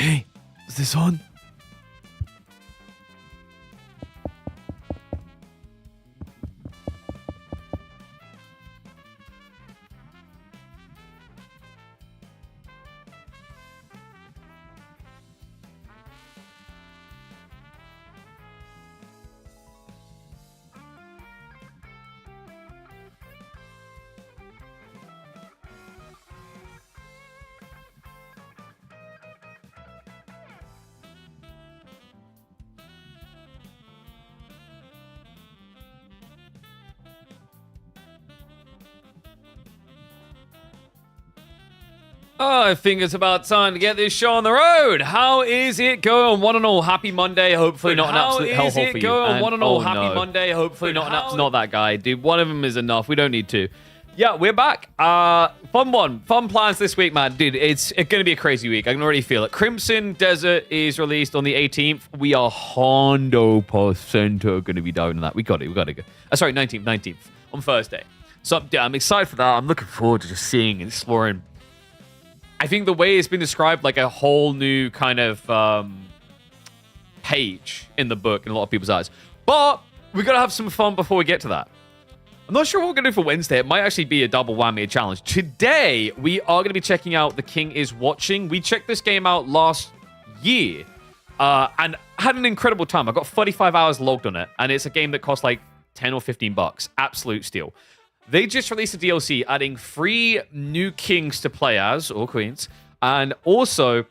Hey, is this on? Oh, I think it's about time to get this show on the road. How is it going? One and all, happy Monday. Hopefully not an absolute hellhole for you. One and all, happy Monday. Hopefully not an absolute... Not that guy, dude. One of them is enough. We don't need two. Yeah, we're back. Fun one. Fun plans this week, man. Dude, it's going to be a crazy week. I can already feel it. Crimson Desert is released on the 18th. We are 100% going to be down on that. We got it. Go. Sorry, 19th on Thursday. So yeah, I'm excited for that. I'm looking forward to just seeing and exploring. I think the way it's been described, like a whole new kind of page in the book in a lot of people's eyes. But we got to have some fun before we get to that. I'm not sure what we're going to do for Wednesday. It might actually be a double whammy challenge. Today, we are going to be checking out The King is Watching. We checked this game out last year and had an incredible time. I got 35 hours logged on it, and it's a game that costs like 10 or 15 bucks. Absolute steal. They just released a DLC adding 3 new kings to play as, or queens. And also,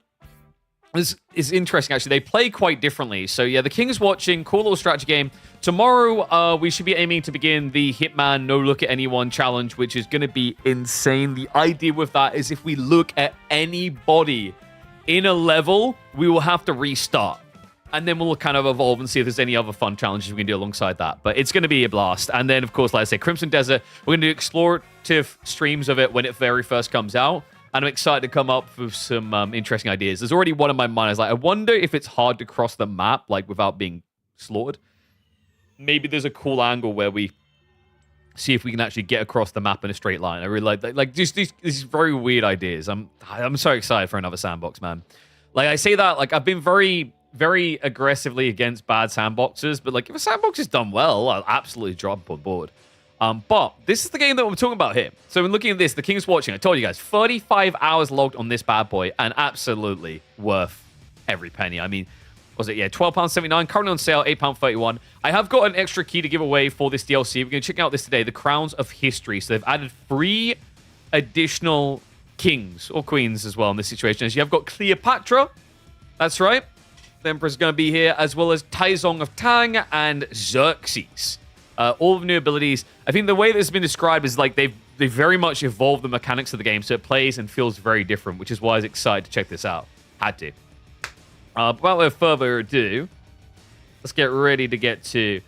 this is interesting, actually. They play quite differently. So, yeah, The King is Watching, cool little strategy game. Tomorrow, we should be aiming to begin the Hitman No Look at Anyone challenge, which is going to be insane. The idea with that is if we look at anybody in a level, we will have to restart. And then we'll kind of evolve and see if there's any other fun challenges we can do alongside that. But it's going to be a blast. And then, of course, like I say, Crimson Desert, we're going to do explorative streams of it when it very first comes out. And I'm excited to come up with some interesting ideas. There's already one in my mind. I was like, I wonder if it's hard to cross the map, like, without being slaughtered. Maybe there's a cool angle where we see if we can actually get across the map in a straight line. I really like that. Like, just these very weird ideas. I'm so excited for another sandbox, man. Like, I say that, like, I've been very aggressively against bad sandboxes, but like if a sandbox is done well, I'll absolutely drop on board. But this is the game that we're talking about here. So when looking at this, The King's Watching, I told you guys, 35 hours logged on this bad boy, and absolutely worth every penny. I mean, was it, yeah, £12.79, currently on sale, £8.31. I have got an extra key to give away for this DLC. We're going to check out this today, The Crowns of History. So they've added 3 additional kings, or queens as well in this situation. As you have got Cleopatra, that's right. The Emperor's going to be here, as well as Taizong of Tang and Xerxes. All of the new abilities. I think the way this has been described is like they've very much evolved the mechanics of the game, so it plays and feels very different, which is why I was excited to check this out. Had to. Without further ado, let's get ready to get to...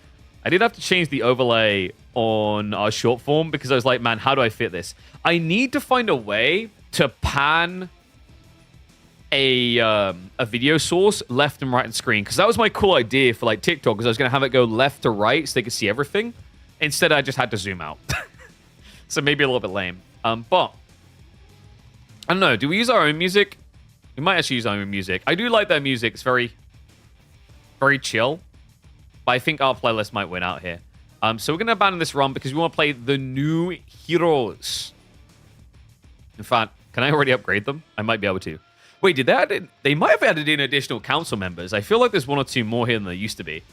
I did have to change the overlay on our short form because I was like, man, how do I fit this? I need to find a way to pan a video source left and right on screen, because that was my cool idea for like TikTok, because I was going to have it go left to right so they could see everything. Instead, I just had to zoom out. So maybe a little bit lame. But I don't know. Do we use our own music? We might actually use our own music. I do like their music. It's very, very chill. But I think our playlist might win out here. So we're going to abandon this run because we want to play the new heroes. In fact, can I already upgrade them? I might be able to. Wait, did they add in? They might have added in additional council members. I feel like there's 1 or 2 more here than there used to be.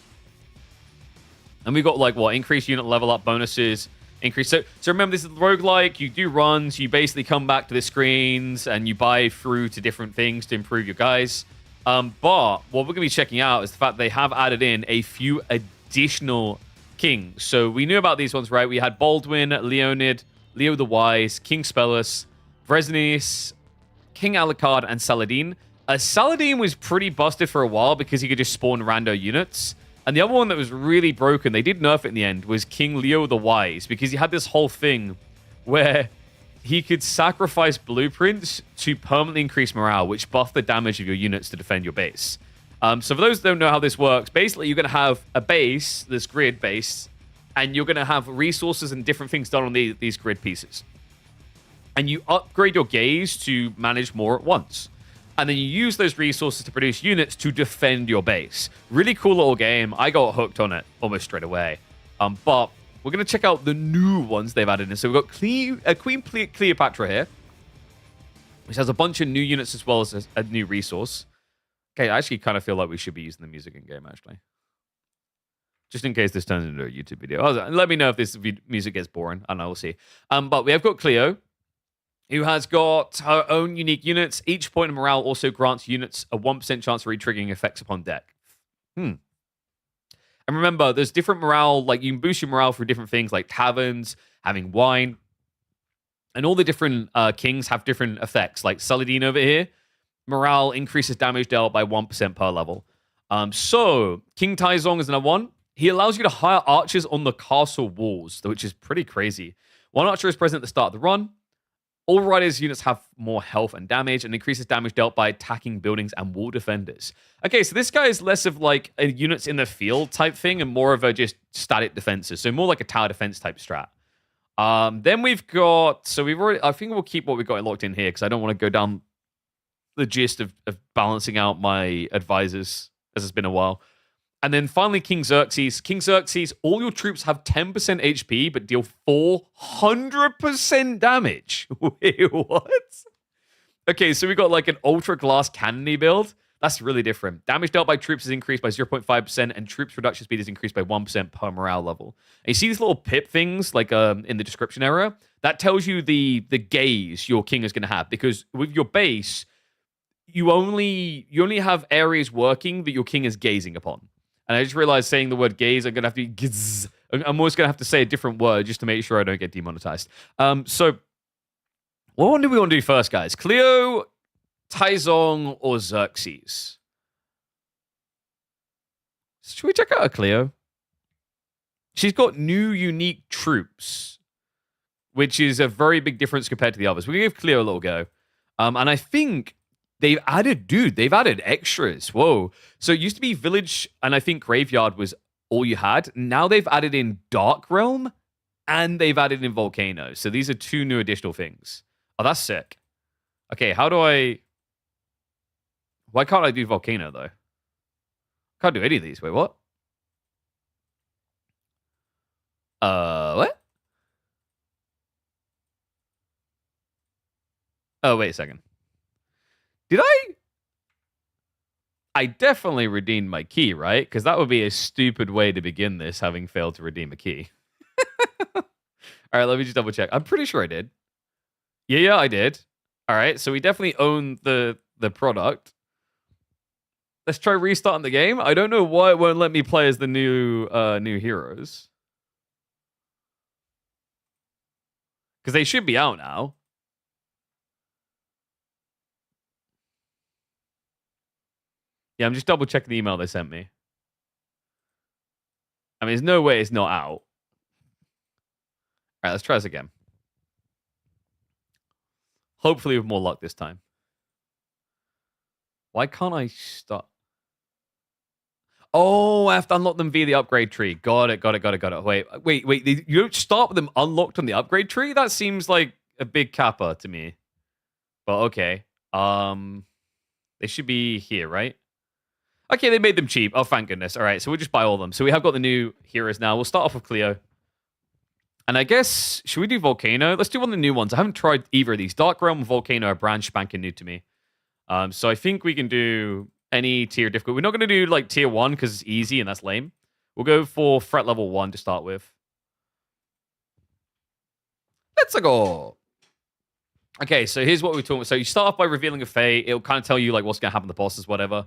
And we got like, what, increased unit level up bonuses, increase. So remember, this is roguelike. You do runs. You basically come back to the screens and you buy through to different things to improve your guys. But what we're going to be checking out is the fact they have added in a few additional kings. So we knew about these ones, right? We had Baldwin, Leonid, Leo the Wise, King Spellus, Vresnius, King Alucard, and Saladin. Saladin was pretty busted for a while because he could just spawn rando units. And the other one that was really broken, they did nerf it in the end, was King Leo the Wise, because he had this whole thing where he could sacrifice blueprints to permanently increase morale, which buff the damage of your units to defend your base. So for those who don't know how this works, basically you're going to have a base, this grid base, and you're going to have resources and different things done on these grid pieces. And you upgrade your gaze to manage more at once. and then you use those resources to produce units to defend your base. Really cool little game. I got hooked on it almost straight away. But we're going to check out the new ones they've added in. So we've got Queen Cleopatra here, which has a bunch of new units as well as a new resource. Okay, I actually kind of feel like we should be using the music in game, actually. Just in case this turns into a YouTube video. Let me know if this music gets boring. I don't know, we'll see. But we have got Cleo, who has got her own unique units. Each point of morale also grants units a 1% chance of re-triggering effects upon deck. And remember, there's different morale, like you can boost your morale through different things, like taverns, having wine. And all the different kings have different effects. Like Saladin over here, morale increases damage dealt by 1% per level. So, King Taizong is another one. He allows you to hire archers on the castle walls, which is pretty crazy. One archer is present at the start of the run. All riders' units have more health and damage, and increases damage dealt by attacking buildings and wall defenders. Okay, so this guy is less of like a units in the field type thing and more of a just static defenses. So more like a tower defense type strat. Then we've got, so we've already, I think we'll keep what we've got locked in here because I don't want to go down the gist of balancing out my advisors as it's been a while. And then finally, King Xerxes. King Xerxes, all your troops have 10% HP, but deal 400% damage. Wait, what? Okay, so we got like an ultra glass cannony build. That's really different. Damage dealt by troops is increased by 0.5%, and troops reduction speed is increased by 1% per morale level. And you see these little pip things like in the description area? That tells you the gaze your king is going to have, because with your base, you only have areas working that your king is gazing upon. And I just realized saying the word gaze, I'm going to have to gizz. I'm always going to have to say a different word just to make sure I don't get demonetized. So, what one do we want to do first, guys? Cleo, Taizong, or Xerxes? Should we check out a Cleo? She's got new unique troops, which is a very big difference compared to the others. We're going to give Cleo a little go. And I think they've added extras. Whoa. So it used to be Village, and I think Graveyard was all you had. Now they've added in Dark Realm, and they've added in Volcano. So these are two new additional things. Oh, that's sick. Okay, why can't I do Volcano, though? Can't do any of these. Wait, what? What? Oh, wait a second. Did I definitely redeemed my key, right? Because that would be a stupid way to begin this, having failed to redeem a key. All right, let me just double check. I'm pretty sure I did. Yeah, I did. All right, so we definitely own the product. Let's try restarting the game. I don't know why it won't let me play as the new heroes. Because they should be out now. Yeah, I'm just double checking the email they sent me. I mean, there's no way it's not out. All right, let's try this again. Hopefully with more luck this time. Why can't I start? Oh, I have to unlock them via the upgrade tree. Got it. Wait. You don't start with them unlocked on the upgrade tree? That seems like a big kappa to me. But okay. They should be here, right? Okay, they made them cheap. Oh, thank goodness. All right, so we'll just buy all of them. So we have got the new heroes now. We'll start off with Cleo. And I guess, should we do Volcano? Let's do one of the new ones. I haven't tried either of these. Dark Realm and Volcano are brand spanking new to me. So I think we can do any tier difficult. We're not going to do like tier 1 because it's easy and that's lame. We'll go for threat level 1 to start with. Let's go. Okay, so here's what we're talking about. So you start off by revealing a fate. It'll kind of tell you like what's going to happen to the bosses, whatever.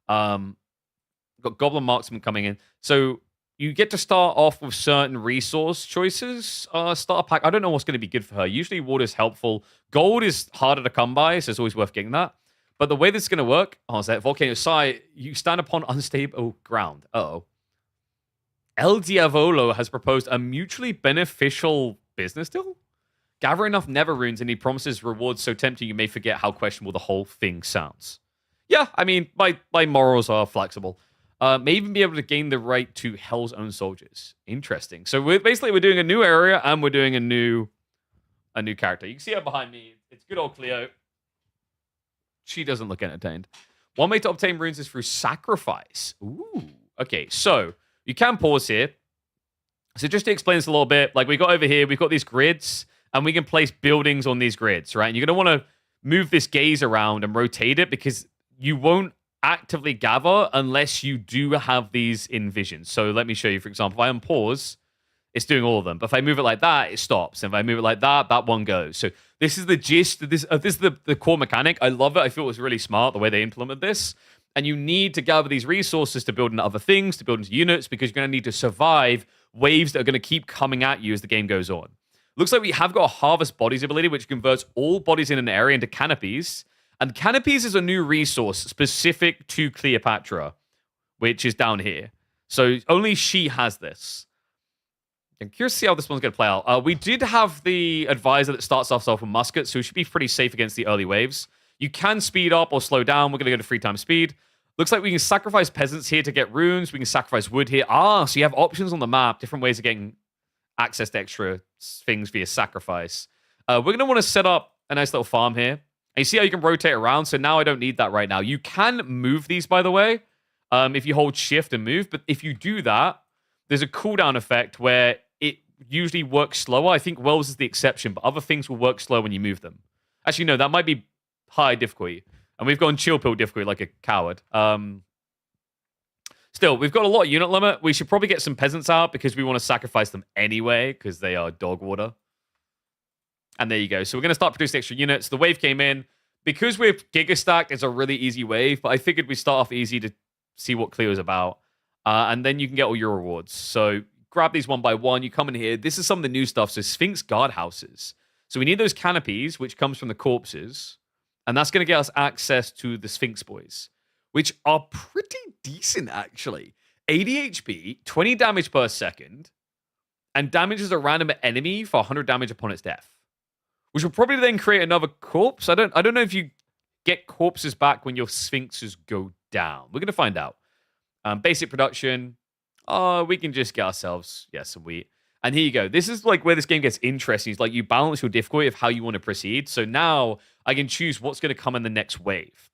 Got Goblin Marksman coming in. So you get to start off with certain resource choices. Starter pack. I don't know what's going to be good for her. Usually water is helpful. Gold is harder to come by, so it's always worth getting that. But the way this is going to work, is that Volcano Sai, you stand upon unstable ground. Uh-oh. El Diavolo has proposed a mutually beneficial business deal. Gather enough Nether runes and he promises rewards so tempting you may forget how questionable the whole thing sounds. Yeah, I mean, my morals are flexible. May even be able to gain the right to Hell's own soldiers. Interesting. So we're doing a new area and we're doing a new character. You can see her behind me. It's good old Cleo. She doesn't look entertained. One way to obtain runes is through sacrifice. Ooh. Okay, so you can pause here. So just to explain this a little bit, like we got over here, we've got these grids, and we can place buildings on these grids, right? And you're going to want to move this gaze around and rotate it because you won't actively gather unless you do have these in vision. So let me show you, for example, if I unpause, it's doing all of them. But if I move it like that, it stops. And if I move it like that, that one goes. So this is the gist. This is the core mechanic. I love it. I feel it was really smart the way they implemented this. And you need to gather these resources to build into other things, to build into units, because you're going to need to survive waves that are going to keep coming at you as the game goes on. Looks like we have got a harvest bodies ability, which converts all bodies in an area into canopies. And canopies is a new resource specific to Cleopatra, which is down here. So only she has this. I'm curious to see how this one's going to play out. We did have the advisor that starts off with muskets, so we should be pretty safe against the early waves. You can speed up or slow down. We're going to go to 3 times speed. Looks like we can sacrifice peasants here to get runes. We can sacrifice wood here. So you have options on the map, different ways of getting access to extra things via sacrifice. We're going to want to set up a nice little farm here. And you see how you can rotate around? So now I don't need that right now. You can move these, by the way, if you hold shift and move. But if you do that, there's a cooldown effect where it usually works slower. I think wells is the exception, but other things will work slow when you move them. Actually, no, that might be high difficulty. And we've gone chill pill difficulty like a coward. Still, we've got a lot of unit limit. We should probably get some peasants out because we want to sacrifice them anyway because they are dog water. And there you go. So we're going to start producing extra units. The wave came in. Because we're gigastacked, it's a really easy wave, but I figured we start off easy to see what Cleo's about. And then you can get all your rewards. So grab these one by one. You come in here. This is some of the new stuff. So Sphinx guardhouses. So we need those canopies, which comes from the corpses. And that's going to get us access to the Sphinx boys, which are pretty decent, actually. 80 HP, 20 damage per second, and damages a random enemy for 100 damage upon its death. Which will probably then create another corpse. I don't know if you get corpses back when your Sphinxes go down. We're going to find out. Basic production. We can just get ourselves, some wheat. And here you go. This is like where this game gets interesting. It's like you balance your difficulty of how you want to proceed. So now I can choose what's going to come in the next wave.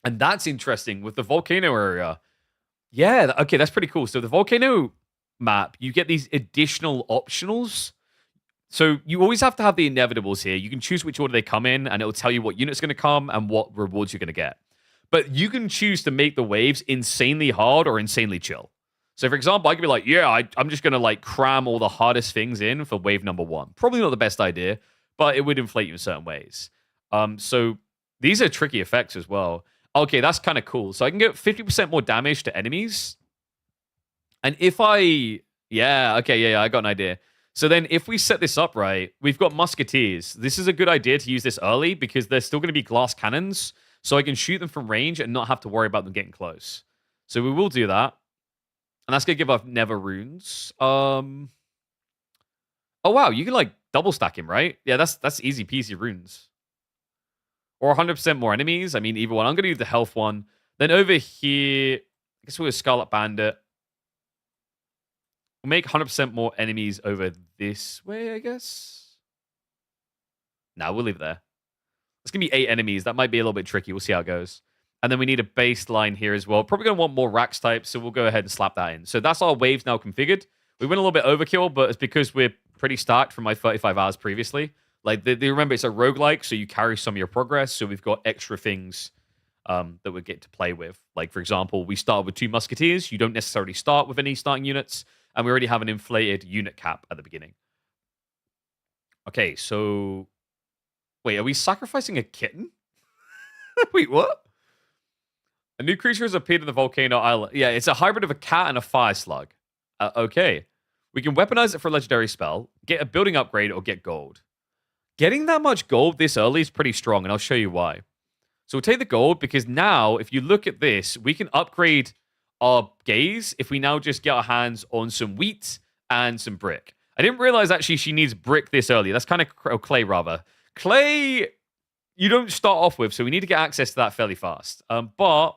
And that's interesting with the volcano area. Yeah, okay, that's pretty cool. So the volcano map, you get these additional optionals. So you always have to have the inevitables here. You can choose which order they come in, and it'll tell you what unit's going to come and what rewards you're going to get. But you can choose to make the waves insanely hard or insanely chill. So, for example, I could be like, I'm just going to like cram all the hardest things in for wave number 1. Probably not the best idea, but it would inflate you in certain ways. So these are tricky effects as well. Okay, that's kind of cool. So I can get 50% more damage to enemies. And if I got an idea. So then if we set this up right, we've got musketeers. This is a good idea to use this early because there's still going to be glass cannons. So I can shoot them from range and not have to worry about them getting close. So we will do that. And that's going to give us Nether runes. Oh, wow. You can, like, double stack him, right? Yeah, that's easy peasy runes. Or 100% more enemies. I mean, either one. I'm going to do the health one. Then over here, I guess we're a Scarlet Bandit. We'll make 100% more enemies over this way, I guess. No, we'll leave it there. It's going to be 8 enemies. That might be a little bit tricky. We'll see how it goes. And then we need a baseline here as well. Probably going to want more racks types, so we'll go ahead and slap that in. So that's our waves now configured. We went a little bit overkill, but it's because we're pretty stacked from my 35 hours previously. Like, they remember it's a roguelike, so you carry some of your progress, so we've got extra things that we get to play with. Like, for example, we start with 2 musketeers. You don't necessarily start with any starting units, and we already have an inflated unit cap at the beginning. Okay, so... Wait, are we sacrificing a kitten? Wait, what? A new creature has appeared in the volcano island. Yeah, it's a hybrid of a cat and a fire slug. Okay. We can weaponize it for a legendary spell, get a building upgrade, or get gold. Getting that much gold this early is pretty strong, and I'll show you why. So we'll take the gold, because now, if you look at this, we can upgrade our gaze if we now just get our hands on some wheat and some brick. I didn't realize, actually, she needs brick this early. That's kind of clay, rather. Clay, you don't start off with, so we need to get access to that fairly fast. But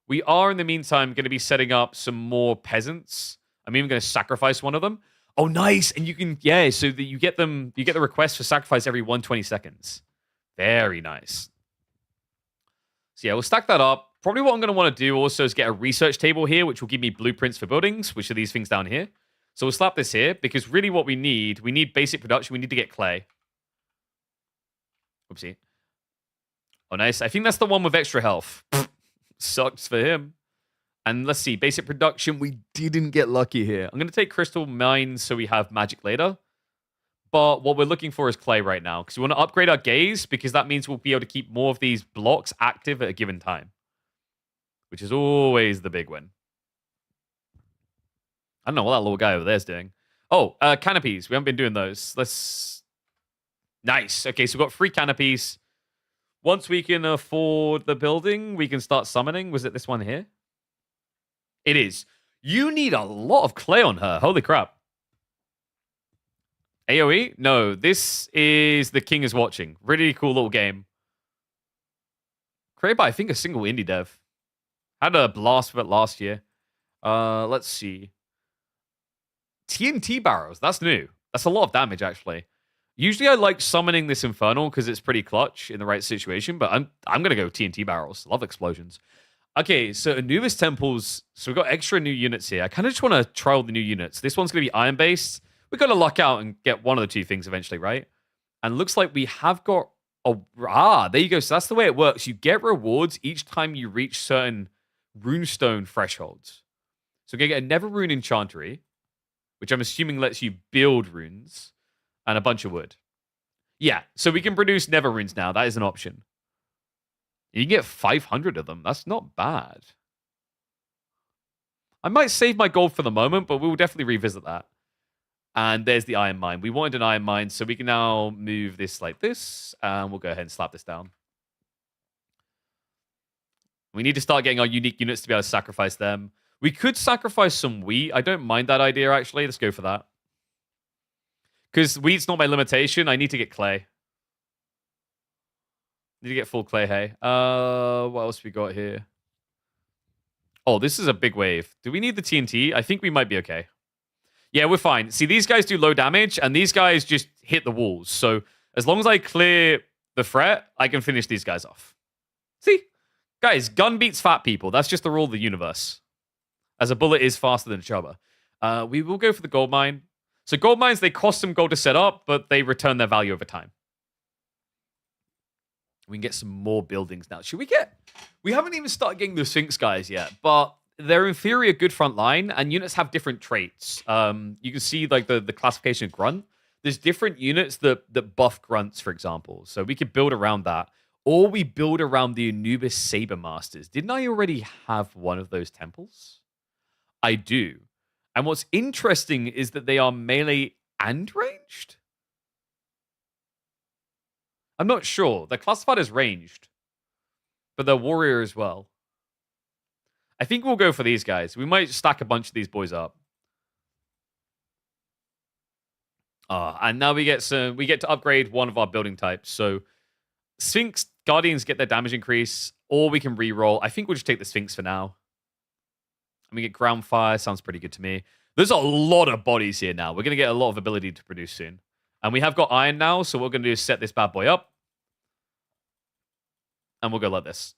we are, in the meantime, going to be setting up some more peasants. I'm even going to sacrifice one of them. Oh, nice. And you can, so that you get the request for sacrifice every 120 seconds. Very nice. So yeah, we'll stack that up. Probably what I'm going to want to do also is get a research table here, which will give me blueprints for buildings, which are these things down here. So we'll slap this here, because really what we need basic production. We need to get clay. Oopsie. Oh, nice. I think that's the one with extra health. Sucks for him. And let's see, basic production. We didn't get lucky here. I'm going to take crystal mines so we have magic later. But what we're looking for is clay right now, because we want to upgrade our gaze, because that means we'll be able to keep more of these blocks active at a given time, which is always the big win. I don't know what that little guy over there is doing. Oh, canopies. We haven't been doing those. Let's... Nice. Okay, so we've got 3 canopies. Once we can afford the building, we can start summoning. Was it this one here? It is. You need a lot of clay on her. Holy crap. AoE? No, this is The King is Watching. Really cool little game. Created by, I think, a single indie dev. Had a blast with it last year. Let's see. TNT barrels. That's new. That's a lot of damage, actually. Usually I like summoning this Infernal because it's pretty clutch in the right situation, but I'm going to go TNT barrels. Love explosions. Okay, so Anubis Temples. So we've got extra new units here. I kind of just want to try all the new units. This one's going to be iron-based. We've got to luck out and get one of the 2 things eventually, right? And looks like we have got... there you go. So that's the way it works. You get rewards each time you reach certain runestone thresholds. So we're going to get a Never Rune Enchantery, which I'm assuming lets you build runes, and a bunch of wood. Yeah, so we can produce Never Runes now. That is an option. You can get 500 of them. That's not bad. I might save my gold for the moment, but we'll definitely revisit that. And there's the iron mine. We wanted an iron mine, so we can now move this like this, and we'll go ahead and slap this down. We need to start getting our unique units to be able to sacrifice them. We could sacrifice some wheat. I don't mind that idea, actually. Let's go for that. Because wheat's not my limitation. I need to get clay. Need to get full clay hay. What else we got here? Oh, this is a big wave. Do we need the TNT? I think we might be okay. Yeah, we're fine. See, these guys do low damage, and these guys just hit the walls. So as long as I clear the threat, I can finish these guys off. See? Guys, gun beats fat people. That's just the rule of the universe. As a bullet is faster than a chubber. We will go for the gold mine. So gold mines, they cost some gold to set up, but they return their value over time. We can get some more buildings now. Should we get... We haven't even started getting the Sphinx guys yet, but they're in theory a good front line, and units have different traits. You can see like the classification of grunt. There's different units that buff grunts, for example. So we could build around that. Or we build around the Anubis Saber Masters. Didn't I already have one of those temples? I do. And what's interesting is that they are melee and ranged? I'm not sure. They're classified as ranged. But they're warrior as well. I think we'll go for these guys. We might stack a bunch of these boys up. And now we get to upgrade one of our building types. So Sphinx Guardians get their damage increase, or we can reroll. I think we'll just take the Sphinx for now. And we get ground fire. Sounds pretty good to me. There's a lot of bodies here now. We're going to get a lot of ability to produce soon. And we have got iron now, so what we're going to do is set this bad boy up. And we'll go like this.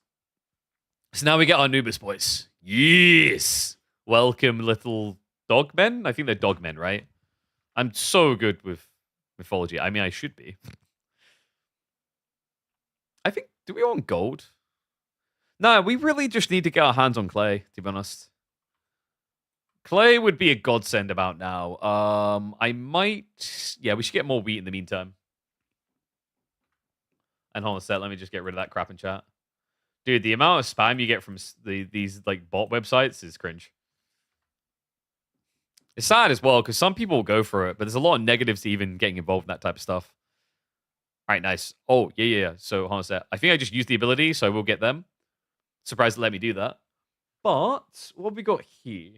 So now we get our Anubis boys. Yes! Welcome, little dogmen. I think they're dogmen, right? I'm so good with mythology. I mean, I should be. I think, do we want gold? No, we really just need to get our hands on clay, to be honest. Clay would be a godsend about now. I might... Yeah, we should get more wheat in the meantime. And hold on a sec, let me just get rid of that crap in chat. Dude, the amount of spam you get from these like bot websites is cringe. It's sad as well, because some people will go for it, but there's a lot of negatives to even getting involved in that type of stuff. All right, nice. Oh, yeah. So, hold on a sec. I think I just used the ability, so I will get them. Surprised to let me do that. But, what have we got here?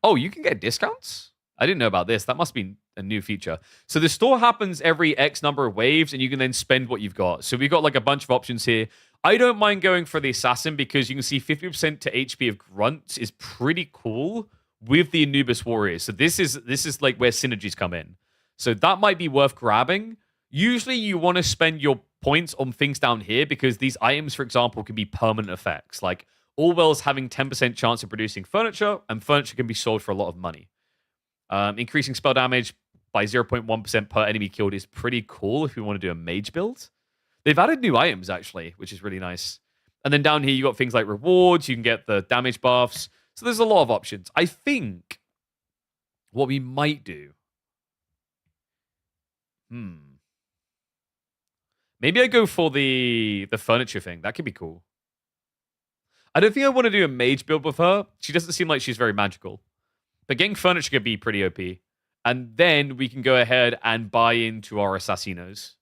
Oh, you can get discounts? I didn't know about this. That must be a new feature. So the store happens every X number of waves, and you can then spend what you've got. So we've got like a bunch of options here. I don't mind going for the Assassin because you can see 50% to HP of Grunts is pretty cool with the Anubis Warriors. So this is like where synergies come in. So that might be worth grabbing. Usually you want to spend your points on things down here because these items, for example, can be permanent effects. Like all wells having 10% chance of producing furniture, and furniture can be sold for a lot of money. Increasing spell damage by 0.1% per enemy killed is pretty cool if you want to do a mage build. They've added new items, actually, which is really nice. And then down here, you got things like rewards. You can get the damage buffs. So there's a lot of options. I think what we might do... Maybe I go for the furniture thing. That could be cool. I don't think I want to do a mage build with her. She doesn't seem like she's very magical. But getting furniture could be pretty OP. And then we can go ahead and buy into our assassinos.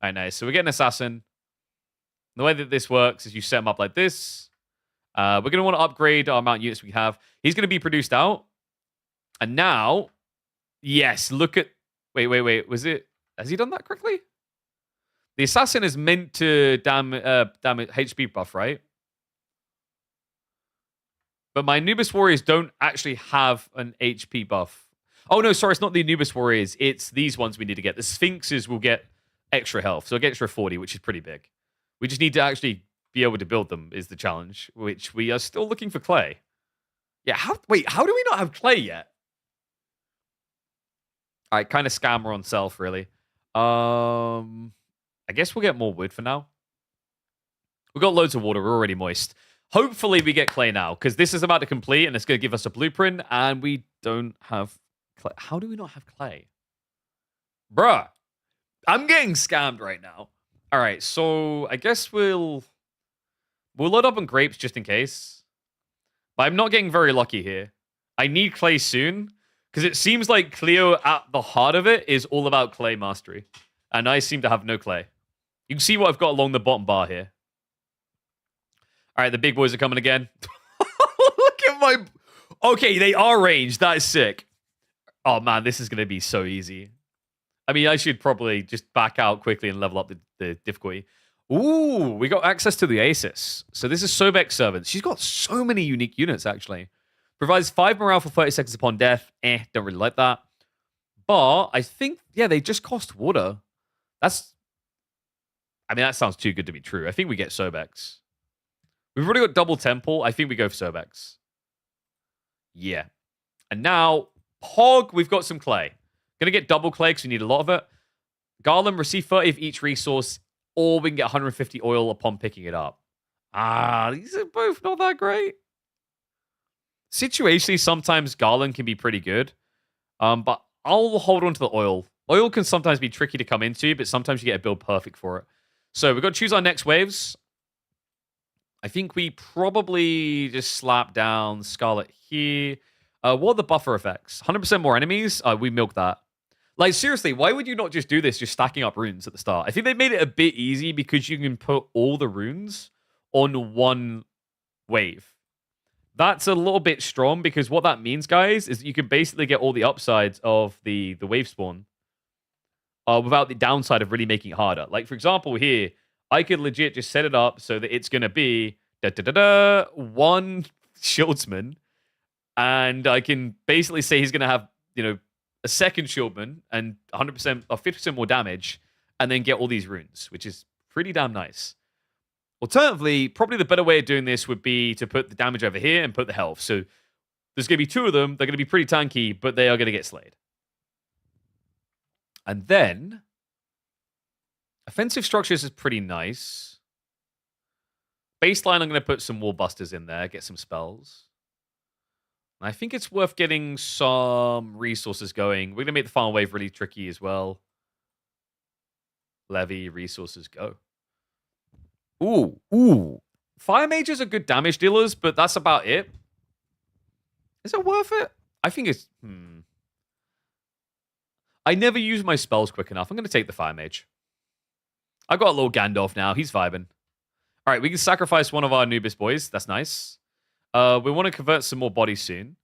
All right, nice. So we're getting assassin. The way that this works is you set him up like this. We're going to want to upgrade our amount of units we have. He's going to be produced out. And now, yes, look at... Wait. Was it... Has he done that correctly? The assassin is meant to damage HP buff, right? But my Anubis warriors don't actually have an HP buff. Oh, no, sorry, it's not the Anubis warriors. It's these ones we need to get. The Sphinxes will get extra health. So I'll get extra 40, which is pretty big. We just need to actually be able to build them is the challenge, which we are still looking for clay. Yeah, how do we not have clay yet? All right, kind of scammer on self, really. I guess we'll get more wood for now. We've got loads of water. We're already moist. Hopefully we get clay now, because this is about to complete, and it's going to give us a blueprint, and we don't have clay. How do we not have clay? Bruh. I'm getting scammed right now. All right, so I guess we'll load up on grapes just in case. But I'm not getting very lucky here. I need clay soon, because it seems like Cleo at the heart of it is all about clay mastery. And I seem to have no clay. You can see what I've got along the bottom bar here. All right, the big boys are coming again. Look at my... Okay, they are ranged. That is sick. Oh, man, this is going to be so easy. I mean, I should probably just back out quickly and level up the difficulty. Ooh, we got access to the Aces. So this is Sobek's Servant. She's got so many unique units, actually. Provides 5 morale for 30 seconds upon death. Don't really like that. But I think, yeah, they just cost water. That sounds too good to be true. I think we get Sobek's. We've already got double temple. I think we go for Sobek's. Yeah. And now, Pog, we've got some clay. Gonna get double clay because we need a lot of it. Garland, receive 30 of each resource, or we can get 150 oil upon picking it up. These are both not that great. Situationally, sometimes Garland can be pretty good. But I'll hold on to the oil. Oil can sometimes be tricky to come into, but sometimes you get a build perfect for it. So we've got to choose our next waves. I think we probably just slap down Scarlet here. What are the buffer effects? 100% more enemies? We milk that. Like, seriously, why would you not just do this, just stacking up runes at the start? I think they made it a bit easy because you can put all the runes on one wave. That's a little bit strong because what that means, guys, is you can basically get all the upsides of the wave spawn without the downside of really making it harder. Like, for example, here, I could legit just set it up so that it's going to be one shieldsman, and I can basically say he's going to have, a second shieldman and 100% or 50% more damage, and then get all these runes, which is pretty damn nice. Alternatively, probably the better way of doing this would be to put the damage over here and put the health. So there's going to be 2 of them. They're going to be pretty tanky, but they are going to get slayed. And then offensive structures is pretty nice. Baseline, I'm going to put some wall busters in there, get some spells. And I think it's worth getting some resources going. We're going to make the final wave really tricky as well. Levy, resources, go. Ooh. Fire mages are good damage dealers, but that's about it. Is it worth it? I think it's... I never use my spells quick enough. I'm going to take the fire mage. I've got a little Gandalf now. He's vibing. All right, we can sacrifice one of our Anubis boys. That's nice. We want to convert some more bodies soon.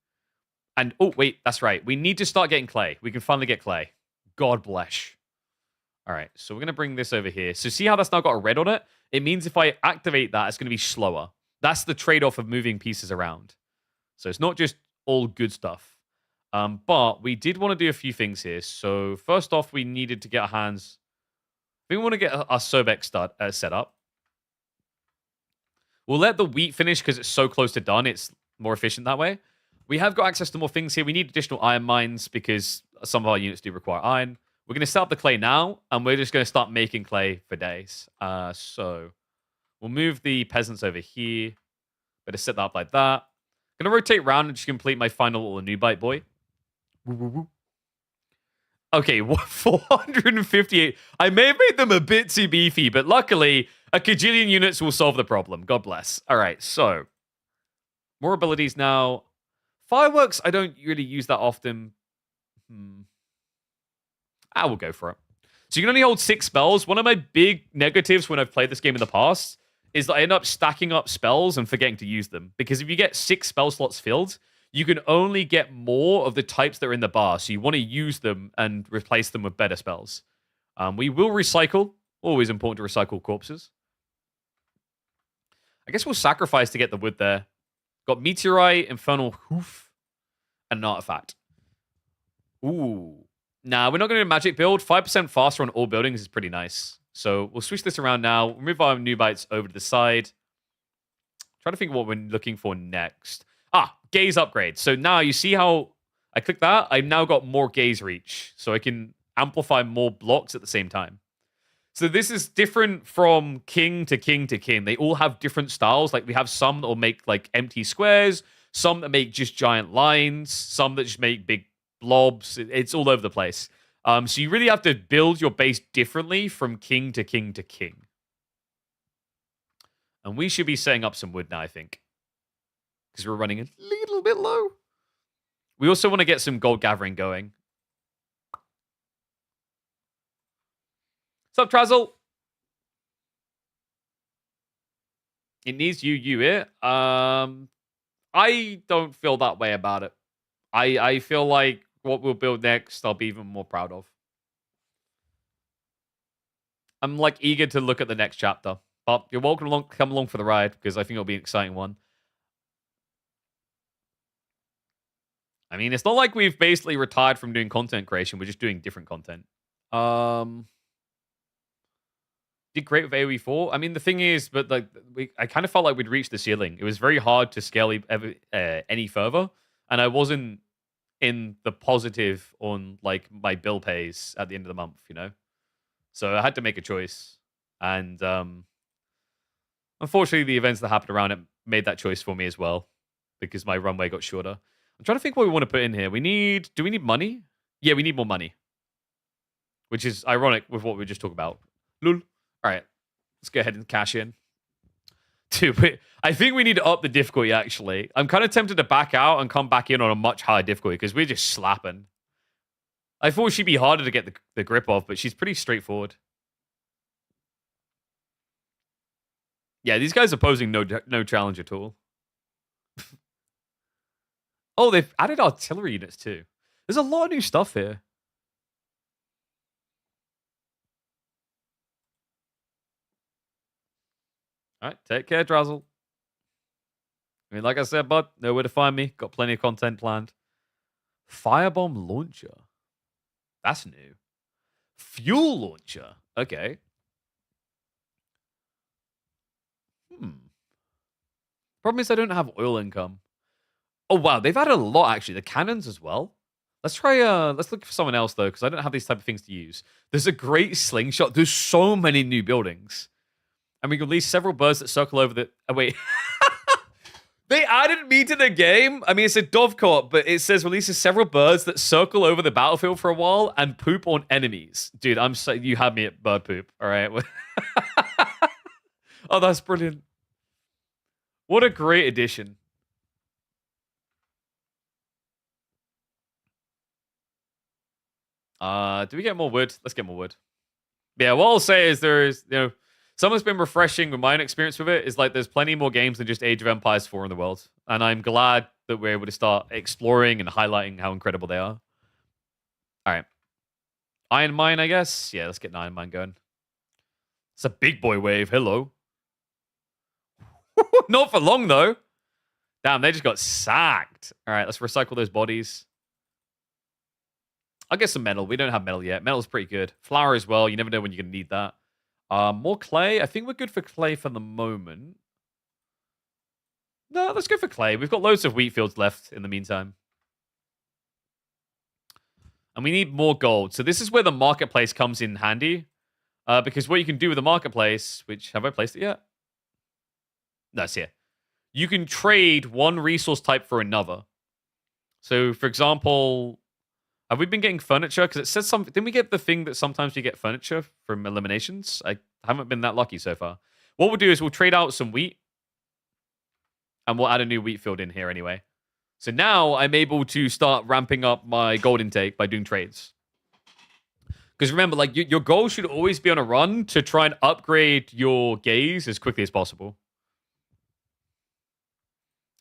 And, oh, wait, that's right. We need to start getting clay. We can finally get clay. God bless. All right, so we're going to bring this over here. So see how that's now got a red on it? It means if I activate that, it's going to be slower. That's the trade-off of moving pieces around. So it's not just all good stuff. But we did want to do a few things here. So first off, we needed to get our hands we want to get our Sobek set up. We'll let the wheat finish because it's so close to done. It's more efficient that way. We have got access to more things here. We need additional iron mines because some of our units do require iron. We're going to set up the clay now, and we're just going to start making clay for days. So we'll move the peasants over here. Better set that up like that. Going to rotate around and just complete my final little new bite boy. Okay, 458. I may have made them a bit too beefy, but luckily, a cajillion units will solve the problem. God bless. All right, so more abilities now. Fireworks, I don't really use that often. I will go for it. So you can only hold 6 spells. One of my big negatives when I've played this game in the past is that I end up stacking up spells and forgetting to use them. Because if you get 6 spell slots filled, you can only get more of the types that are in the bar. So you want to use them and replace them with better spells. We will recycle. Always important to recycle corpses. I guess we'll sacrifice to get the wood there. Got Meteorite, Infernal Hoof, and an Artifact. Ooh. Nah, we're not going to do a magic build. 5% faster on all buildings is pretty nice. So we'll switch this around now. We'll move our new bites over to the side. Trying to think of what we're looking for next. Gaze upgrade. So now you see how I click that? I've now got more gaze reach. So I can amplify more blocks at the same time. So this is different from king to king to king. They all have different styles. Like we have some that will make like empty squares, some that make just giant lines, some that just make big blobs. It's all over the place. So you really have to build your base differently from king to king to king. And we should be setting up some wood now, I think. Because we're running a little bit low. We also want to get some gold gathering going. What's up, Trazzle? It needs you it. I don't feel that way about it. I feel like what we'll build next, I'll be even more proud of. I'm like eager to look at the next chapter. But you're welcome to come along for the ride because I think it'll be an exciting one. I mean, it's not like we've basically retired from doing content creation. We're just doing different content. Did great with AoE 4. I mean, the thing is, but like, I kind of felt like we'd reached the ceiling. It was very hard to scale any further, and I wasn't in the positive on like my bill pays at the end of the month, you know. So I had to make a choice, and unfortunately, the events that happened around it made that choice for me as well because my runway got shorter. I'm trying to think what we want to put in here. Do we need money? Yeah, we need more money. Which is ironic with what we just talked about. Lul. All right. Let's go ahead and cash in. Dude, I think we need to up the difficulty, actually. I'm kind of tempted to back out and come back in on a much higher difficulty because we're just slapping. I thought she'd be harder to get the grip of, but she's pretty straightforward. Yeah, these guys are posing no challenge at all. Oh, they've added artillery units too. There's a lot of new stuff here. All right, take care, Drazzle. I mean, like I said, bud, know where to find me. Got plenty of content planned. Firebomb launcher. That's new. Fuel launcher. Okay. Problem is I don't have oil income. Oh, wow. They've added a lot, actually. The cannons as well. Let's try, let's look for someone else, though, because I don't have these type of things to use. There's a great slingshot. There's so many new buildings. And we can release several birds that circle over the... Oh, wait. They added me to the game. I mean, it's a dovecot, but it says releases several birds that circle over the battlefield for a while and poop on enemies. Dude, you had me at bird poop, all right? Oh, that's brilliant. What a great addition. Do we get more wood? Let's get more wood. Yeah, what I'll say is something's been refreshing with my own experience with it is like there's plenty more games than just Age of Empires 4 in the world. And I'm glad that we're able to start exploring and highlighting how incredible they are. All right. Iron Mine, I guess. Yeah, let's get an Iron Mine going. It's a big boy wave. Hello. Not for long, though. Damn, they just got sacked. All right, let's recycle those bodies. I'll get some metal. We don't have metal yet. Metal's pretty good. Flour as well. You never know when you're going to need that. More clay. I think we're good for clay for the moment. No, let's go for clay. We've got loads of wheat fields left in the meantime. And we need more gold. So this is where the marketplace comes in handy. Because what you can do with the marketplace, which, have I placed it yet? No, it's here. You can trade one resource type for another. So, for example, have we been getting furniture? Because it says something. Didn't we get the thing that sometimes you get furniture from eliminations? I haven't been that lucky so far. What we'll do is we'll trade out some wheat. And we'll add a new wheat field in here anyway. So now I'm able to start ramping up my gold intake by doing trades. Because remember, like your goal should always be on a run to try and upgrade your gaze as quickly as possible.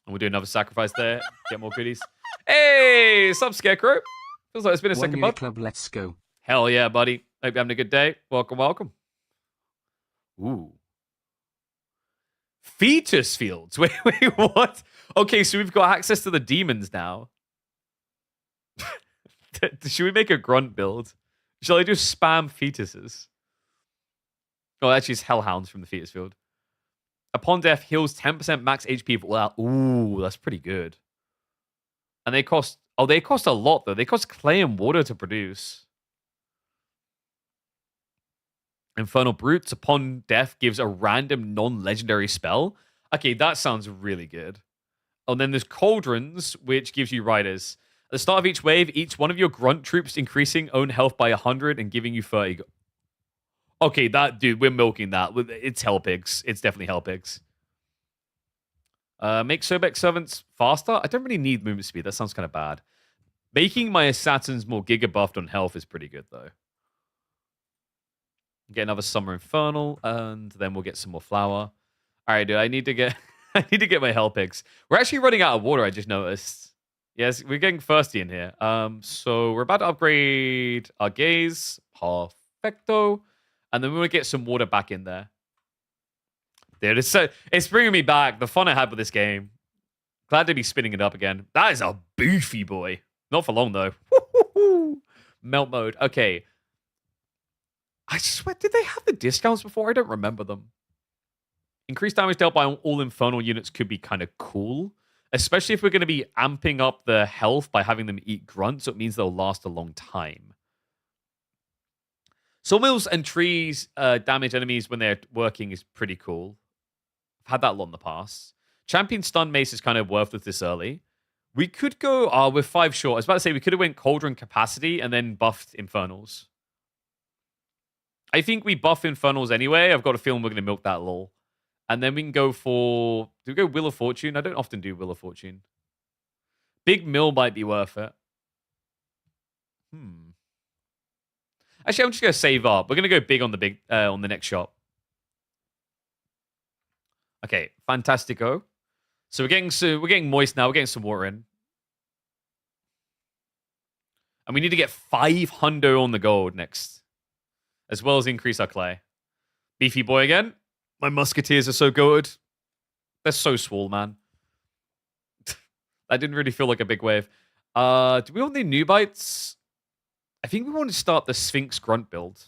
And we'll do another sacrifice there. Get more goodies. Hey, sup, Scarecrow? Feels like it's been a second month. Club, let's go. Hell yeah, buddy. Hope you're having a good day. Welcome, welcome. Ooh. Fetus fields. Wait, what? Okay, so we've got access to the demons now. Should we make a grunt build? Shall I just spam fetuses? Oh, actually, it's hellhounds from the fetus field. Upon death, heals 10% max HP. Wow. Ooh, that's pretty good. And they cost... Oh, they cost a lot, though. They cost clay and water to produce. Infernal Brutes, upon death, gives a random non-legendary spell. Okay, that sounds really good. And then there's Cauldrons, which gives you Riders. At the start of each wave, each one of your grunt troops increasing own health by 100 and giving you 30. Okay, that, dude, we're milking that. It's Hell Pigs. It's definitely Hell Pigs. Make Sobek servants faster? I don't really need movement speed. That sounds kind of bad. Making my assassins more giga buffed on health is pretty good, though. Get another Summer Infernal, and then we'll get some more flour. All right, dude, I need to get my Hell Pigs. We're actually running out of water, I just noticed. Yes, we're getting thirsty in here. So we're about to upgrade our gaze. Perfecto. And then we want to get some water back in there. Dude, it's bringing me back. The fun I had with this game. Glad to be spinning it up again. That is a beefy boy. Not for long, though. Melt mode. Okay. I swear, did they have the discounts before? I don't remember them. Increased damage dealt by all infernal units could be kind of cool. Especially if we're going to be amping up the health by having them eat grunts, so it means they'll last a long time. Sawmills and trees damage enemies when they're working is pretty cool. I've had that a lot in the past. Champion Stun Mace is kind of worthless this early. We could go, we're 5 short. I was about to say we could have went Cauldron Capacity and then buffed Infernals. I think we buff Infernals anyway. I've got a feeling we're going to milk that lol. And then we can go for... Do we go Wheel of Fortune? I don't often do Wheel of Fortune. Big Mill might be worth it. Actually, I'm just going to save up. We're going to go big on the next shop. Okay, fantastico. So we're getting moist now. We're getting some water in. And we need to get 500 on the gold next. As well as increase our clay. Beefy boy again. My musketeers are so good. They're so swole, man. That didn't really feel like a big wave. Do we want the Nubites? I think we want to start the Sphinx Grunt build.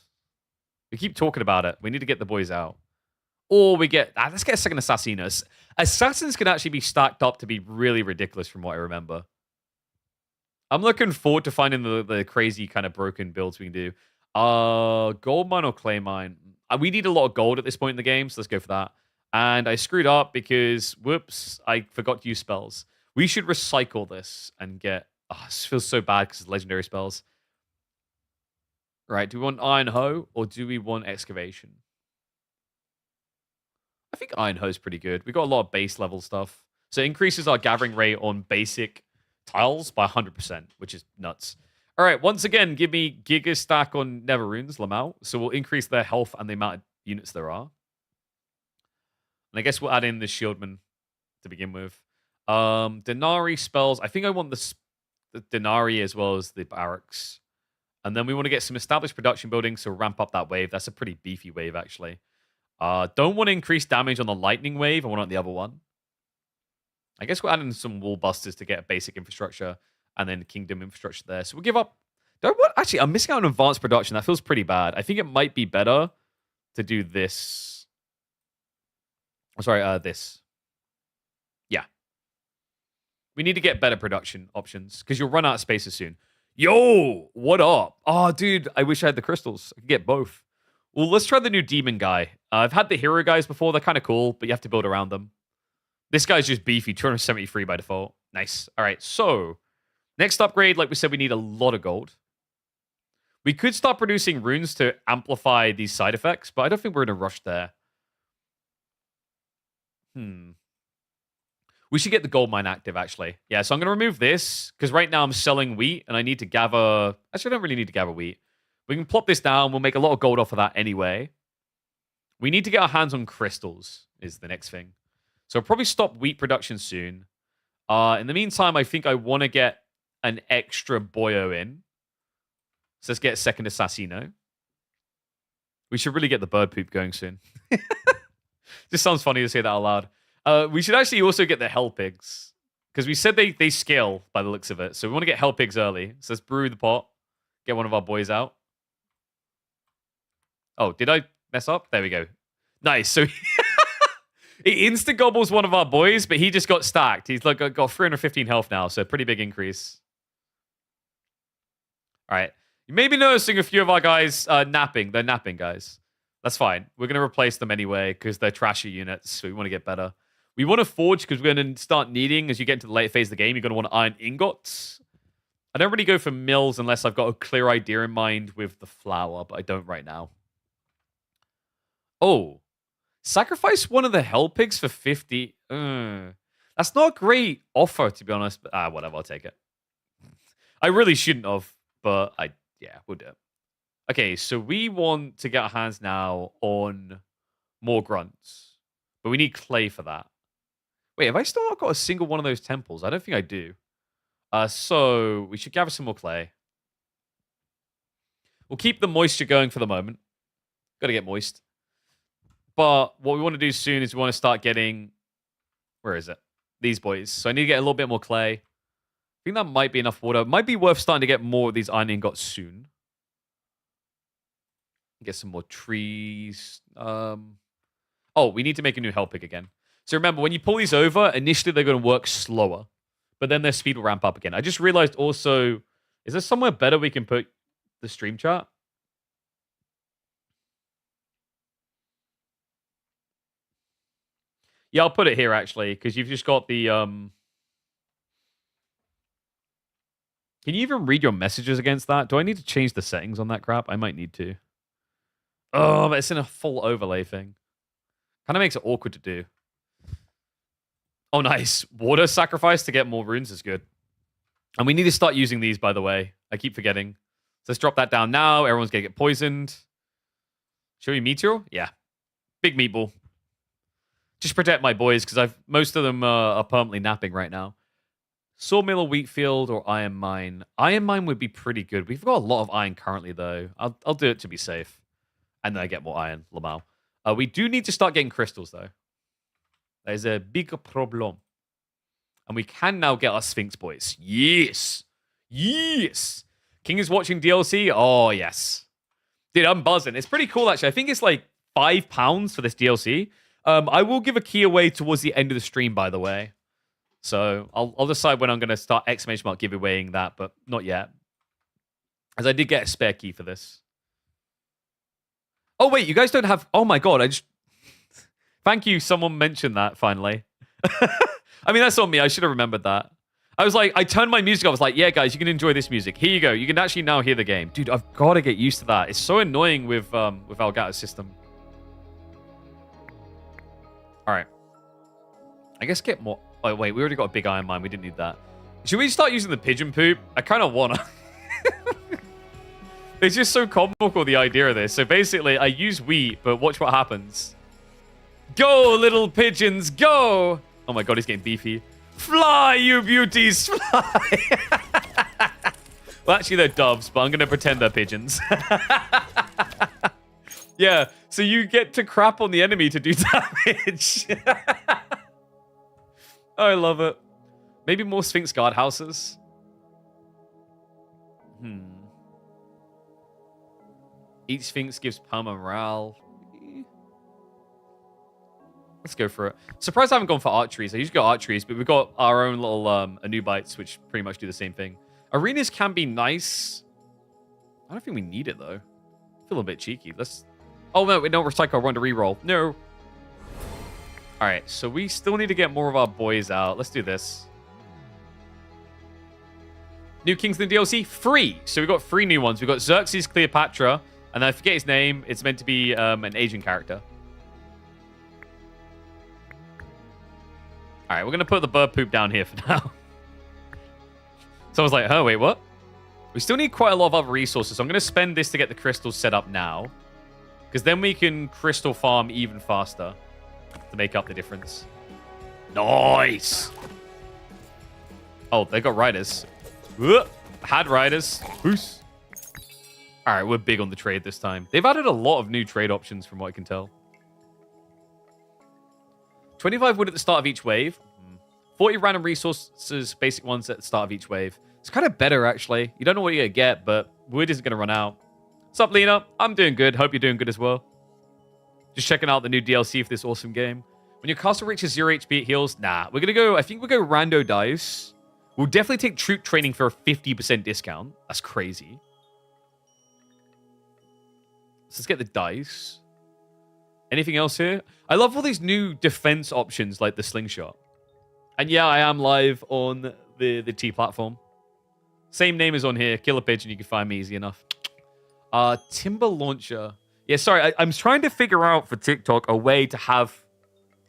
We keep talking about it. We need to get the boys out. Or we get... let's get a second Assassino. Assassins can actually be stacked up to be really ridiculous from what I remember. I'm looking forward to finding the crazy kind of broken builds we can do. Gold mine or clay mine? We need a lot of gold at this point in the game, so let's go for that. And I screwed up because, whoops, I forgot to use spells. We should recycle this and get... this feels so bad because it's legendary spells. Right, do we want Iron Hoe or do we want Excavation? I think Iron Hoe is pretty good. We've got a lot of base level stuff. So it increases our gathering rate on basic tiles by 100%, which is nuts. All right, once again, give me Giga Stack on Nether Runes, Lamau. So we'll increase their health and the amount of units there are. And I guess we'll add in the Shieldman to begin with. Denari spells. I think I want the Denari as well as the Barracks. And then we want to get some established production buildings to ramp up that wave. That's a pretty beefy wave, actually. Don't want to increase damage on the Lightning Wave. I want on the other one. I guess we'll add in some Wall Busters to get a basic infrastructure. And then Kingdom infrastructure there. So we'll give up... Actually, I'm missing out on advanced production. That feels pretty bad. I think it might be better to do this. Sorry, this. Yeah. We need to get better production options because you'll run out of spaces soon. Yo, what up? Oh, dude, I wish I had the crystals. I could get both. Well, let's try the new demon guy. I've had the hero guys before. They're kind of cool, but you have to build around them. This guy's just beefy, 273 by default. Nice. All right, so next upgrade, like we said, we need a lot of gold. We could start producing runes to amplify these side effects, but I don't think we're in a rush there. We should get the gold mine active, actually. Yeah, so I'm going to remove this, because right now I'm selling wheat, and I need to gather... Actually, I don't really need to gather wheat. We can plop this down. We'll make a lot of gold off of that anyway. We need to get our hands on crystals, is the next thing. So I'll probably stop wheat production soon. In the meantime, I think I want to get an extra boyo in. So let's get a second assassino. We should really get the bird poop going soon. Just sounds funny to say that out loud. We should actually also get the hell pigs. Because we said they scale by the looks of it. So we want to get hell pigs early. So let's brew the pot. Get one of our boys out. Oh, did I mess up? There we go. Nice. So he insta-gobbles one of our boys, but he just got stacked. He's like got 315 health now, so pretty big increase. All right. You may be noticing a few of our guys napping. They're napping, guys. That's fine. We're going to replace them anyway because they're trashy units, so we want to get better. We want to forge because we're going to start needing, as you get into the late phase of the game, you're going to want iron ingots. I don't really go for mills unless I've got a clear idea in mind with the flour, but I don't right now. Oh. Sacrifice one of the hell pigs for 50. That's not a great offer, to be honest. But, whatever, I'll take it. I really shouldn't have, but yeah, we'll do it. Okay, so we want to get our hands now on more grunts. But we need clay for that. Wait, have I still not got a single one of those temples? I don't think I do. So we should gather some more clay. We'll keep the moisture going for the moment. Got to get moist. But what we want to do soon is we want to start getting... Where is it? These boys. So I need to get a little bit more clay. I think that might be enough water. Might be worth starting to get more of these iron ingots soon. Get some more trees. Oh, we need to make a new hell pig again. So remember, when you pull these over, initially they're going to work slower. But then their speed will ramp up again. I just realized also... Is there somewhere better we can put the stream chart? Yeah, I'll put it here, actually, because you've just got the... Can you even read your messages against that? Do I need to change the settings on that crap? I might need to. Oh, but it's in a full overlay thing. Kind of makes it awkward to do. Oh, nice. Water sacrifice to get more runes is good. And we need to start using these, by the way. I keep forgetting. So let's drop that down now. Everyone's going to get poisoned. Show you Meteor? Yeah. Big meatball. Just protect my boys, because most of them are permanently napping right now. Sawmill or wheat field or iron mine. Iron mine would be pretty good. We've got a lot of iron currently, though. I'll do it to be safe. And then I get more iron, Lamau. We do need to start getting crystals, though. There's a big problem. And we can now get our Sphinx boys. Yes! Yes! King is watching DLC? Oh, yes. Dude, I'm buzzing. It's pretty cool, actually. I think it's like £5 for this DLC. I will give a key away towards the end of the stream, by the way. So I'll decide when I'm going to start exclamation mark giveawaying that, but not yet. As I did get a spare key for this. Oh, wait, you guys don't have... Oh, my God, I just... Thank you, someone mentioned that, finally. I mean, that's on me. I should have remembered that. I was like, I turned my music off. I was like, yeah, guys, you can enjoy this music. Here you go. You can actually now hear the game. Dude, I've got to get used to that. It's so annoying with Elgato's system. All right. I guess get more... Oh, wait, we already got a big iron mine. We didn't need that. Should we start using the pigeon poop? I kind of want to. It's just so comical, the idea of this. So basically, I use wheat, but watch what happens. Go, little pigeons, go! Oh my God, he's getting beefy. Fly, you beauties, fly! Well, actually, they're doves, but I'm going to pretend they're pigeons. Yeah, so you get to crap on the enemy to do damage. Oh, I love it. Maybe more Sphinx guard houses. Each Sphinx gives perma morale. Let's go for it. Surprised I haven't gone for archeries. I usually go archeries, but we've got our own little Anubites, which pretty much do the same thing. Arenas can be nice. I don't think we need it, though. I feel a bit cheeky. Let's... Oh, no, we don't recycle. Run to reroll. No. All right, so we still need to get more of our boys out. Let's do this. New Kingston DLC, free. So we've got 3 new ones. We've got Xerxes Cleopatra, and I forget his name. It's meant to be an Asian character. All right, we're going to put the bird poop down here for now. So I was like, oh, wait, what? We still need quite a lot of other resources. So I'm going to spend this to get the crystals set up now. Because then we can crystal farm even faster to make up the difference. Nice! Oh, they got riders. Had riders. Peace. All right, we're big on the trade this time. They've added a lot of new trade options from what I can tell. 25 wood at the start of each wave. 40 random resources, basic ones at the start of each wave. It's kind of better, actually. You don't know what you're going to get, but wood isn't going to run out. What's up, Lena? I'm doing good. Hope you're doing good as well. Just checking out the new DLC for this awesome game. When your castle reaches 0 HP, it heals. Nah, we're going to go... I think we'll go rando dice. We'll definitely take troop training for a 50% discount. That's crazy. So let's get the dice. Anything else here? I love all these new defense options like the slingshot. And yeah, I am live on the T platform. Same name as on here. Killer Pigeon, you can find me easy enough. Timber Launcher. Yeah, sorry. I'm trying to figure out for TikTok a way to have...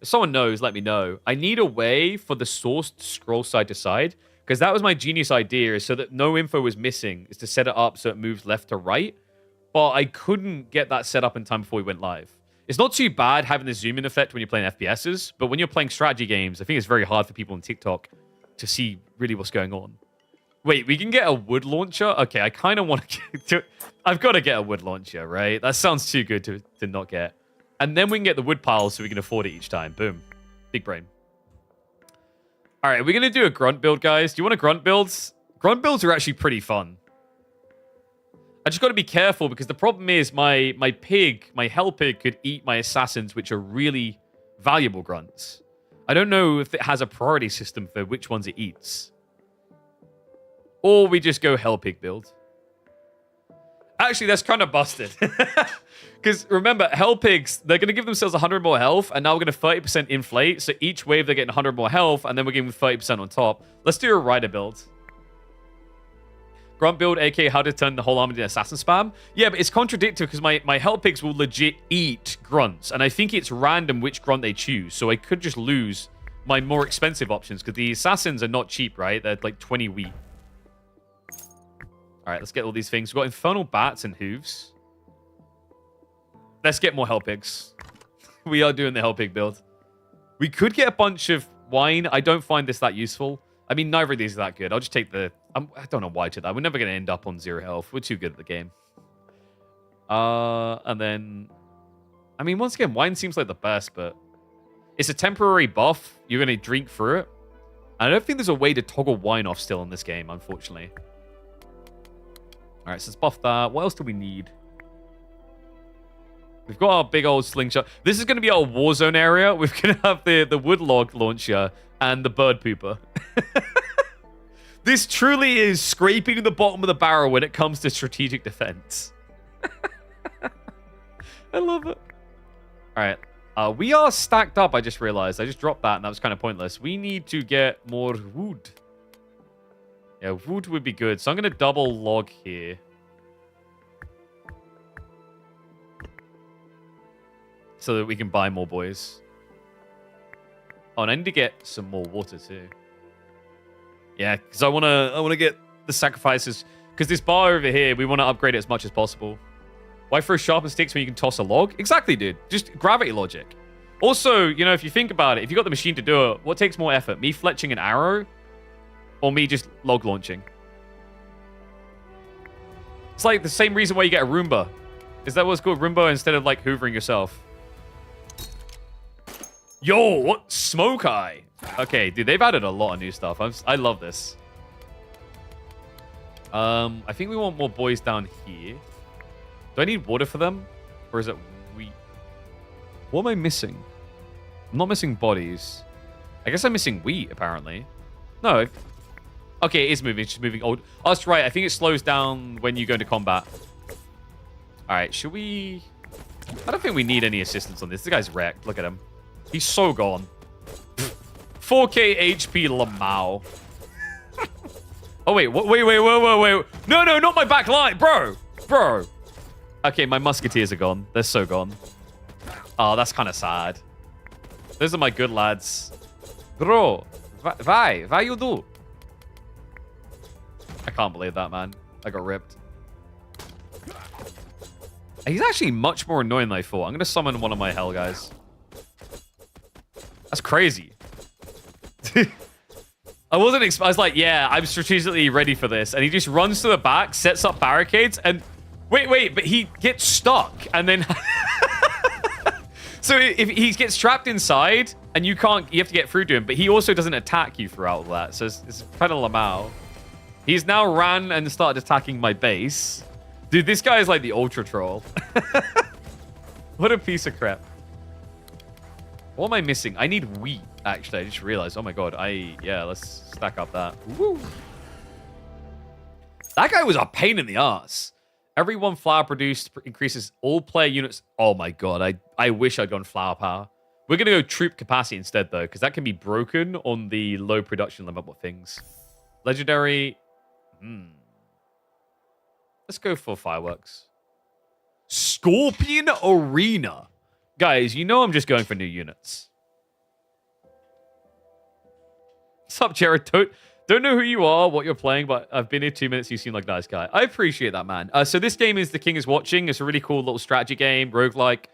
If someone knows, let me know. I need a way for the source to scroll side to side. Because that was my genius idea, is so that no info was missing, is to set it up so it moves left to right. But I couldn't get that set up in time before we went live. It's not too bad having the zoom in effect when you're playing FPSs, but when you're playing strategy games, I think it's very hard for people on TikTok to see really what's going on. Wait, we can get a wood launcher? Okay, I kind of want to... I've got to get a wood launcher, right? That sounds too good to not get. And then we can get the wood piles so we can afford it each time. Boom. Big brain. All right, we're going to do a grunt build, guys. Do you want a grunt builds? Grunt builds are actually pretty fun. I just got to be careful because the problem is my pig, my hell pig, could eat my assassins, which are really valuable grunts. I don't know if it has a priority system for which ones it eats. Or we just go hell pig build. Actually, that's kind of busted. Because remember, hell pigs, they're going to give themselves 100 more health, and now we're going to 30% inflate. So each wave, they're getting 100 more health, and then we're giving 30% on top. Let's do a rider build. Grunt build, aka how to turn the whole army into assassin spam. Yeah, but it's contradictory because my hell pigs will legit eat grunts, and I think it's random which grunt they choose. So I could just lose my more expensive options because the assassins are not cheap, right? They're like 20 wheat. All right, let's get all these things. We've got infernal bats and hooves. Let's get more hell pigs. We are doing the hell pig build. We could get a bunch of wine. I don't find this that useful. I mean, neither of these are that good. I'll just take the... I don't know why I did that. We're never going to end up on 0 health. We're too good at the game. And then... I mean, once again, wine seems like the best, but... It's a temporary buff. You're going to drink through it. I don't think there's a way to toggle wine off still in this game, unfortunately. All right, so let's buff that. What else do we need? We've got our big old slingshot. This is going to be our war zone area. We're going to have the wood log launcher and the bird pooper. This truly is scraping the bottom of the barrel when it comes to strategic defense. I love it. All right. We are stacked up, I just realized. I just dropped that, and that was kind of pointless. We need to get more wood. Yeah, wood would be good. So I'm going to double log here. So that we can buy more boys. Oh, and I need to get some more water too. Yeah, because I want to get the sacrifices. Because this bar over here, we want to upgrade it as much as possible. Why throw sharpened sticks when you can toss a log? Exactly, dude. Just gravity logic. Also, you know, if you think about it, if you got the machine to do it, what takes more effort? Me fletching an arrow? Or me just log launching? It's like the same reason why you get a Roomba. Is that what's called Roomba instead of like hoovering yourself? Yo, what? Smoke Eye. Okay, dude, they've added a lot of new stuff. I love this. I think we want more boys down here. Do I need water for them? Or is it wheat? What am I missing? I'm not missing bodies. I guess I'm missing wheat, apparently. No. Okay, it is moving. It's just moving. Oh, that's right. I think it slows down when you go into combat. All right, should we... I don't think we need any assistance on this. This guy's wrecked. Look at him. He's so gone. 4k HP Lamau. Oh, wait. Wait. No, not my back line. Bro. Okay, my musketeers are gone. They're so gone. Oh, that's kind of sad. Those are my good lads. Bro, why you do? I can't believe that, man. I got ripped. He's actually much more annoying than I thought. I'm going to summon one of my hell guys. That's crazy. I was like, yeah, I'm strategically ready for this. And he just runs to the back, sets up barricades, and... Wait, but he gets stuck, and then... So if he gets trapped inside, and you have to get through to him, but he also doesn't attack you throughout all that. So it's kind of Lamau. He's now ran and started attacking my base. Dude, this guy is like the ultra troll. What a piece of crap. What am I missing? I need wheat, actually. I just realized. Oh my god. Yeah, let's stack up that. Woo. That guy was a pain in the ass. Every one flower produced increases all player units. Oh my god. I wish I'd gone flower power. We're going to go troop capacity instead, though, because that can be broken on the low production limit things. Legendary. Let's go for fireworks. Scorpion Arena. Guys, you know I'm just going for new units. What's up, Jared? Don't know who you are, what you're playing, but I've been here 2 minutes. You seem like a nice guy. I appreciate that, man. So this game is The King is Watching. It's a really cool little strategy game, roguelike.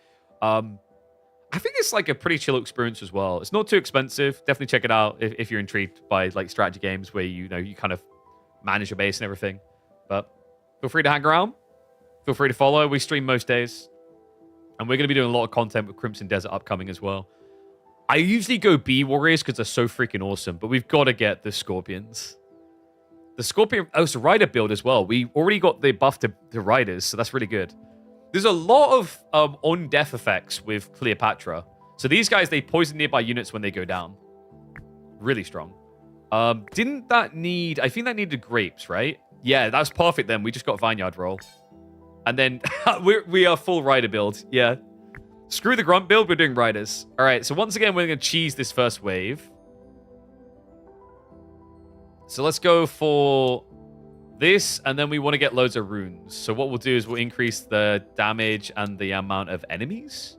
I think it's like a pretty chill experience as well. It's not too expensive. Definitely check it out if you're intrigued by like strategy games where you kind of manage your base and everything. But feel free to hang around. Feel free to follow. We stream most days. And we're going to be doing a lot of content with Crimson Desert upcoming as well. I usually go Bee Warriors because they're so freaking awesome. But we've got to get the Scorpions. The Scorpion... Oh, it's a Rider build as well. We already got the buff to Riders, so that's really good. There's a lot of on-death effects with Cleopatra. So these guys, they poison nearby units when they go down. Really strong. Didn't that need... I think that needed grapes, right? Yeah, that's perfect then. We just got Vineyard roll. And then we are full Rider build. Yeah. Screw the Grunt build. We're doing Riders. All right, so once again, we're going to cheese this first wave. So let's go for this, and then we want to get loads of runes. So what we'll do is we'll increase the damage and the amount of enemies.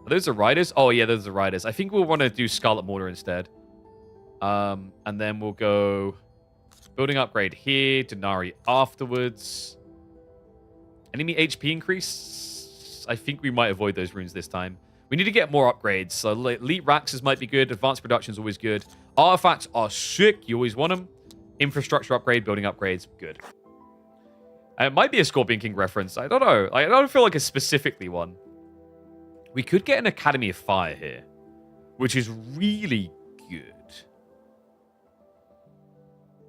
Are those the Riders? Oh, yeah, those are the Riders. I think we'll want to do Scarlet Mortar instead. And then we'll go building upgrade here, Denari afterwards. Enemy HP increase? I think we might avoid those runes this time. We need to get more upgrades. So Elite Raxes might be good. Advanced Production is always good. Artifacts are sick. You always want them. Infrastructure upgrade, building upgrades, good. And it might be a Scorpion King reference. I don't know. I don't feel like it's specifically one. We could get an Academy of Fire here, which is really good.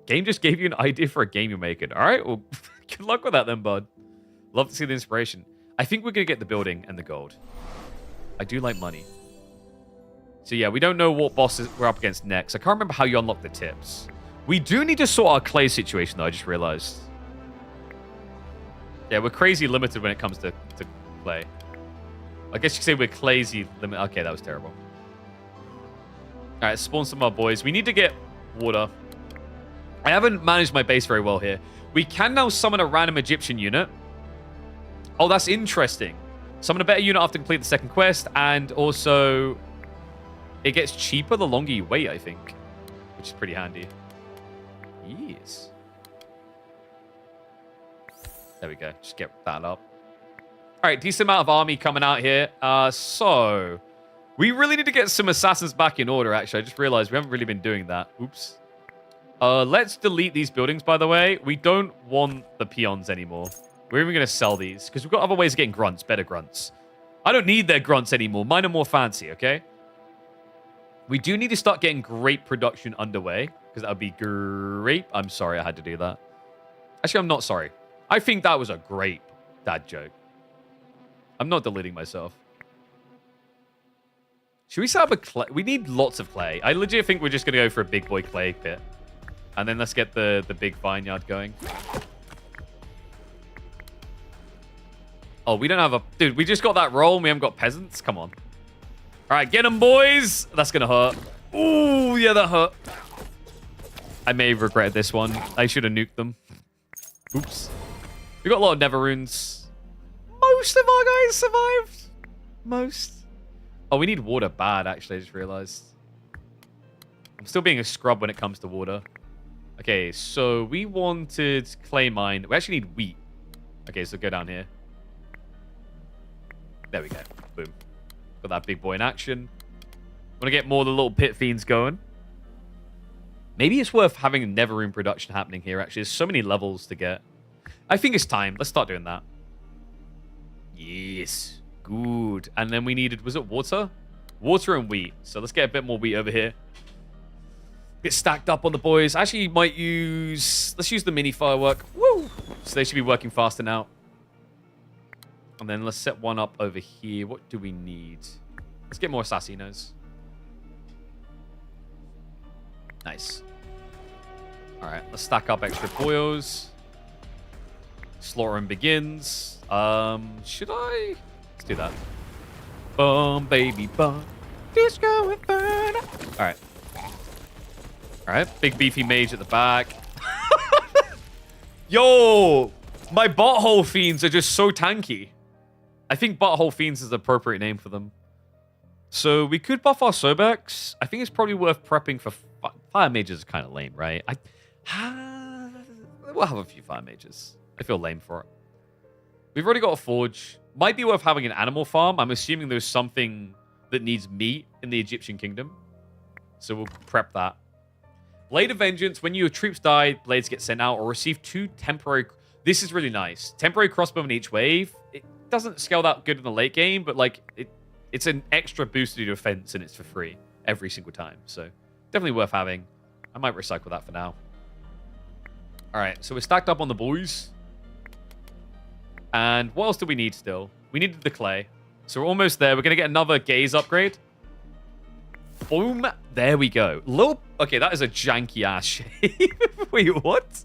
Game just gave you an idea for a game you're making. All right, well, good luck with that then, bud. Love to see the inspiration. I think we're going to get the building and the gold. I do like money. So yeah, we don't know what bosses we're up against next. I can't remember how you unlock the tips. We do need to sort our clay situation, though, I just realized. Yeah, we're crazy limited when it comes to clay. I guess you could say we're crazy limited. Okay, that was terrible. All right, spawn some of our boys. We need to get water. I haven't managed my base very well here. We can now summon a random Egyptian unit. Oh, that's interesting. Summon a better unit after complete the second quest, and also it gets cheaper the longer you wait, I think, which is pretty handy. Yes. There we go. Just get that up. All right, decent amount of army coming out here. So we really need to get some assassins back in order, actually. I just realized we haven't really been doing that. Oops. Let's delete these buildings, by the way. We don't want the peons anymore. We're even going to sell these because we've got other ways of getting grunts, better grunts. I don't need their grunts anymore. Mine are more fancy, okay? We do need to start getting grape production underway because that would be great. I'm sorry I had to do that. Actually, I'm not sorry. I think that was a great dad joke. I'm not deleting myself. Should we set up a clay? We need lots of clay. I legit think we're just going to go for a big boy clay pit. And then let's get the big vineyard going. Oh, we don't have a... Dude, we just got that roll and we haven't got peasants? Come on. All right, get them, boys. That's going to hurt. Ooh, yeah, that hurt. I may have regretted this one. I should have nuked them. Oops. We got a lot of nether runes. Most of our guys survived. Most. Oh, we need water bad, actually. I just realized. I'm still being a scrub when it comes to water. Okay, so we wanted clay mine. We actually need wheat. Okay, so go down here. There we go. Boom. Got that big boy in action. Want to get more of the little pit fiends going. Maybe it's worth having a nether rune production happening here, actually. There's so many levels to get. I think it's time. Let's start doing that. Yes. Good. And then we needed, was it water? Water and wheat. So let's get a bit more wheat over here. Get stacked up on the boys. Actually, might use... Let's use the mini firework. Woo! So they should be working faster now. And then let's set one up over here. What do we need? Let's get more assassinos. Nice. All right, let's stack up extra boils. Slaughtering begins. Should I? Let's do that. Boom, baby, boom. Disco Inferno. All right. All right, big beefy mage at the back. Yo, my butthole fiends are just so tanky. I think butthole fiends is the appropriate name for them. So we could buff our Sobex. I think it's probably worth prepping for fire mages. Is kind of lame, right? We'll have a few fire mages. I feel lame for it. We've already got a forge. Might be worth having an animal farm. I'm assuming there's something that needs meat in the Egyptian kingdom. So we'll prep that. Blade of Vengeance. When your troops die, blades get sent out or receive 2 temporary... This is really nice. Temporary crossbow in each wave. It doesn't scale that good in the late game, but like it's an extra boost to your defense and it's for free every single time. So definitely worth having. I might recycle that for now. All right, so we're stacked up on the boys. And what else do we need still? We needed the clay. So we're almost there. We're going to get another gaze upgrade. Boom. There we go. Okay, that is a janky-ass shape. Wait, what?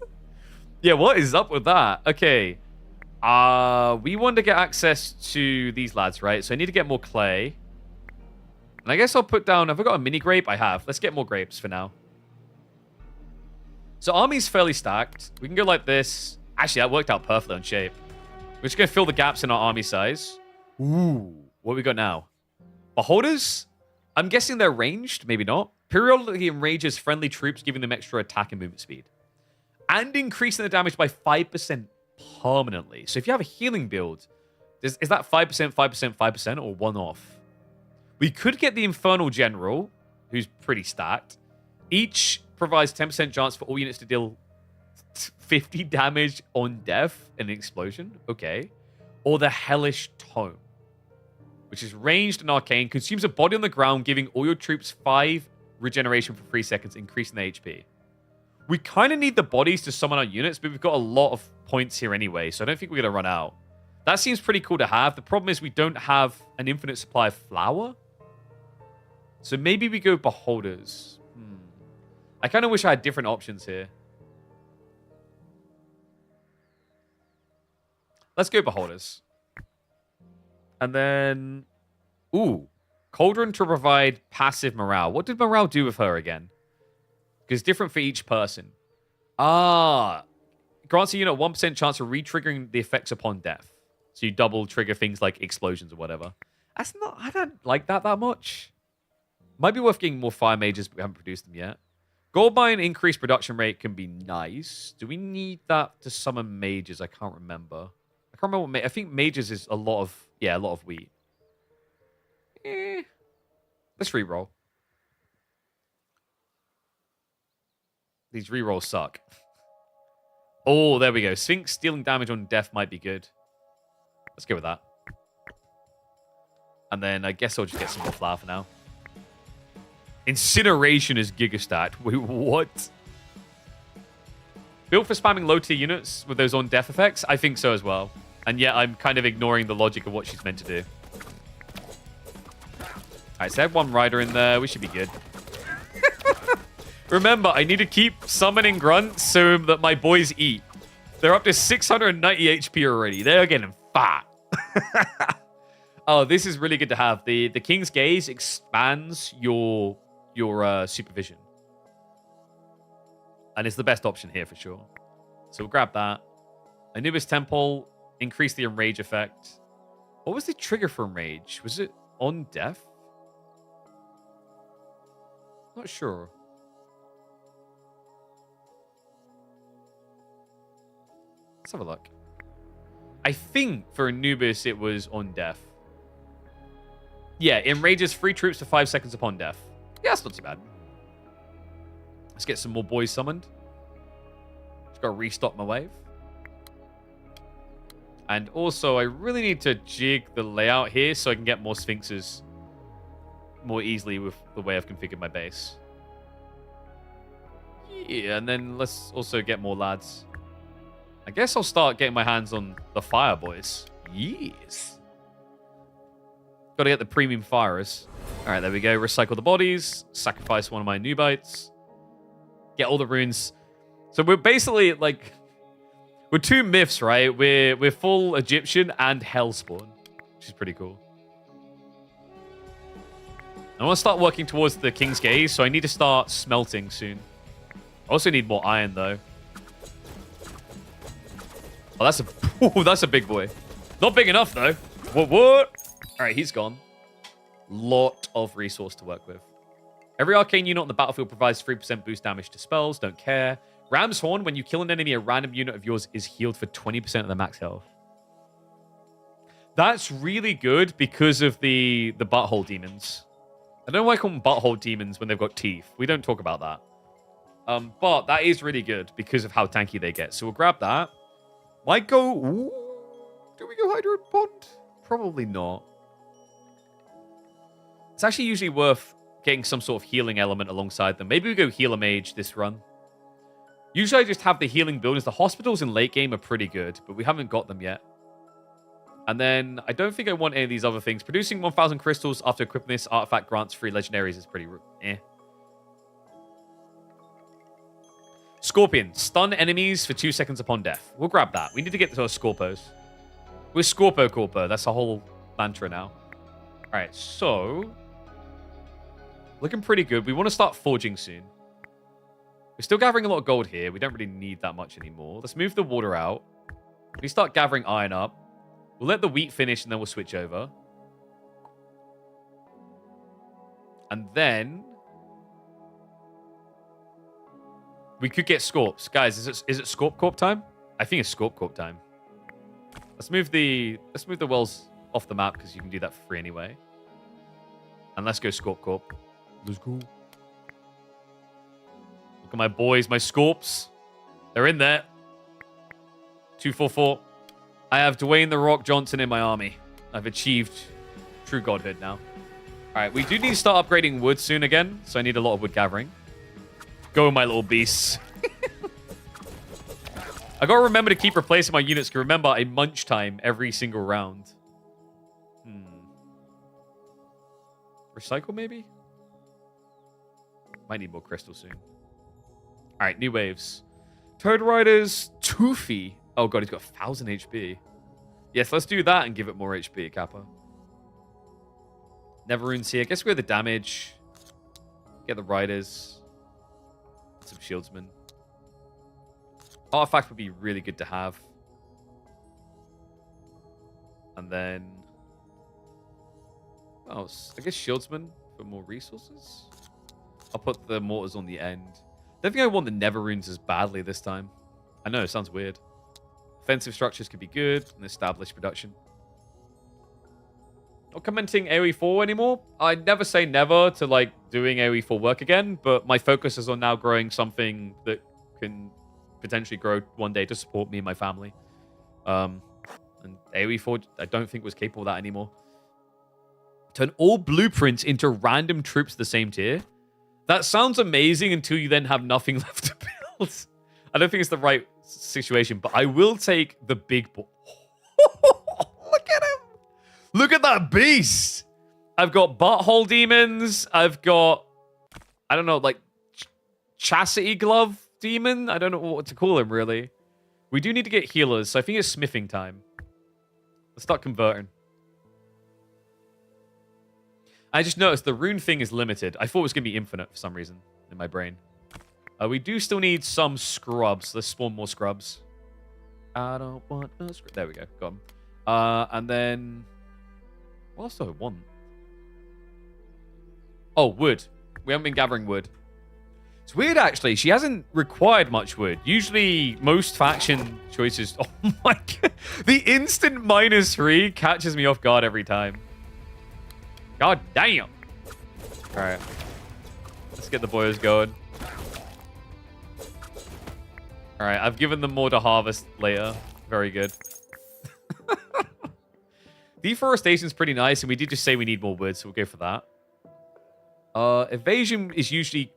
Yeah, what is up with that? Okay. We want to get access to these lads, right? So I need to get more clay. And I guess I'll put down... Have I got a mini grape? I have. Let's get more grapes for now. So army's fairly stacked. We can go like this. Actually, that worked out perfectly on shape. We're just going to fill the gaps in our army size. Ooh. What we got now? Beholders? I'm guessing they're ranged. Maybe not. Periodically enrages friendly troops, giving them extra attack and movement speed. And increasing the damage by 5% permanently. So if you have a healing build, is that 5%, 5%, 5%, or one-off? We could get the Infernal General, who's pretty stacked. Each provides 10% chance for all units to deal 50 damage on death in an explosion. Okay. Or the Hellish Tome, which is ranged and arcane, consumes a body on the ground, giving all your troops 5 regeneration for 3 seconds, increasing their HP. We kind of need the bodies to summon our units, but we've got a lot of points here anyway, so I don't think we're going to run out. That seems pretty cool to have. The problem is we don't have an infinite supply of flour. So maybe we go Beholders. I kind of wish I had different options here. Let's go Beholders. And then... Ooh. Cauldron to provide passive morale. What did morale do with her again? Because it's different for each person. Grants a unit a 1% chance of re-triggering the effects upon death. So you double trigger things like explosions or whatever. That's not... I don't like that much. Might be worth getting more fire mages, but we haven't produced them yet. Gold mine increased production rate can be nice. Do we need that to summon mages? I can't remember. I can't remember what I think mages is a lot of... Yeah, a lot of wheat. Let's re-roll. These re-rolls suck. Oh, there we go. Sphinx dealing damage on death might be good. Let's go with that. And then I guess I'll just get some more flour for now. Incineration is gigastat. Wait, what? Built for spamming low-tier units with those on death effects? I think so as well. And yet I'm kind of ignoring the logic of what she's meant to do. Alright, so I have one rider in there. We should be good. Remember, I need to keep summoning grunts so that my boys eat. They're up to 690 HP already. They're getting fat. Oh, this is really good to have. The King's Gaze expands your supervision. And it's the best option here for sure. So we'll grab that. Anubis Temple, increase the enrage effect. What was the trigger for enrage? Was it on death? Not sure. Let's have a look. I think for Anubis it was on death. Yeah, enrages 3 troops for 5 seconds upon death. Yeah, that's not too bad. Let's get some more boys summoned. Just gotta restock my wave. And also, I really need to jig the layout here so I can get more Sphinxes more easily with the way I've configured my base. Yeah, and then let's also get more lads. I guess I'll start getting my hands on the fire boys. Yes. Gotta get the premium firers. Alright, there we go. Recycle the bodies. Sacrifice one of my Nubites. Get all the runes. So we're basically like... We're 2 myths, right? We're full Egyptian and Hellspawn. Which is pretty cool. I want to start working towards the King's Gaze, so I need to start smelting soon. I also need more iron, though. Oh, that's a big boy. Not big enough, though. What? All right, he's gone. Lot of resource to work with. Every arcane unit on the battlefield provides 3% boost damage to spells. Don't care. Ram's Horn, when you kill an enemy, a random unit of yours is healed for 20% of the max health. That's really good because of the butthole demons. I don't know why I call them butthole demons when they've got teeth. We don't talk about that. But that is really good because of how tanky they get. So we'll grab that. Might go... Ooh, do we go Hydra Bond? Probably not. It's actually usually worth getting some sort of healing element alongside them. Maybe we go Healer Mage this run. Usually I just have the healing buildings. The hospitals in late game are pretty good, but we haven't got them yet. And then I don't think I want any of these other things. Producing 1,000 crystals after equipping this artifact grants 3 legendaries is pretty eh. Scorpion. Stun enemies for 2 seconds upon death. We'll grab that. We need to get to our Scorpos. We're Scorpo Corpo. That's the whole mantra now. Alright, so... Looking pretty good. We want to start forging soon. We're still gathering a lot of gold here. We don't really need that much anymore. Let's move the water out. We start gathering iron up. We'll let the wheat finish and then we'll switch over. And then... we could get Scorps. Guys, is it Scorp Corp time? I think it's Scorp Corp time. Let's move the wells off the map because you can do that for free anyway. And let's go Scorp Corp. Let's go. Look at my boys, my Scorps. They're in there. 244. I have Dwayne The Rock Johnson in my army. I've achieved true godhood now. All right, we do need to start upgrading wood soon again, so I need a lot of wood gathering. Go, my little beasts. I gotta remember to keep replacing my units, because remember, I munch time every single round. Recycle, maybe? Might need more crystals soon. Alright, new waves. Toad Riders, Toofy. Oh god, he's got 1,000 HP. Yes, let's do that and give it more HP, Kappa. Neverune's here. I guess we have the damage. Get the Riders. Some Shieldsmen. Artifact would be really good to have. And then... oh, I guess Shieldsmen for more resources. I'll put the mortars on the end. I don't think I want the Neverunes as badly this time. I know, it sounds weird. Offensive structures could be good and establish production. Not commenting AoE 4 anymore. I never say never to like doing AoE 4 work again, but my focus is on now growing something that can potentially grow one day to support me and my family. And AoE 4, I don't think was capable of that anymore. Turn all blueprints into random troops the same tier. That sounds amazing until you then have nothing left to build. I don't think it's the right situation, but I will take the big boy. Look at him. Look at that beast. I've got butthole demons. I've got, I don't know, like chastity glove demon. I don't know what to call him, really. We do need to get healers, so I think it's smithing time. Let's start converting. I just noticed the rune thing is limited. I thought it was going to be infinite for some reason in my brain. We do still need some scrubs. Let's spawn more scrubs. I don't want no scrub. There we go. Got them. And then... what else do I want? Oh, wood. We haven't been gathering wood. It's weird, actually. She hasn't required much wood. Usually, most faction choices... oh my god. The instant -3 catches me off guard every time. God damn. All right. Let's get the boys going. All right. I've given them more to harvest later. Very good. Deforestation is pretty nice, and we did just say we need more wood, so we'll go for that. Evasion is usually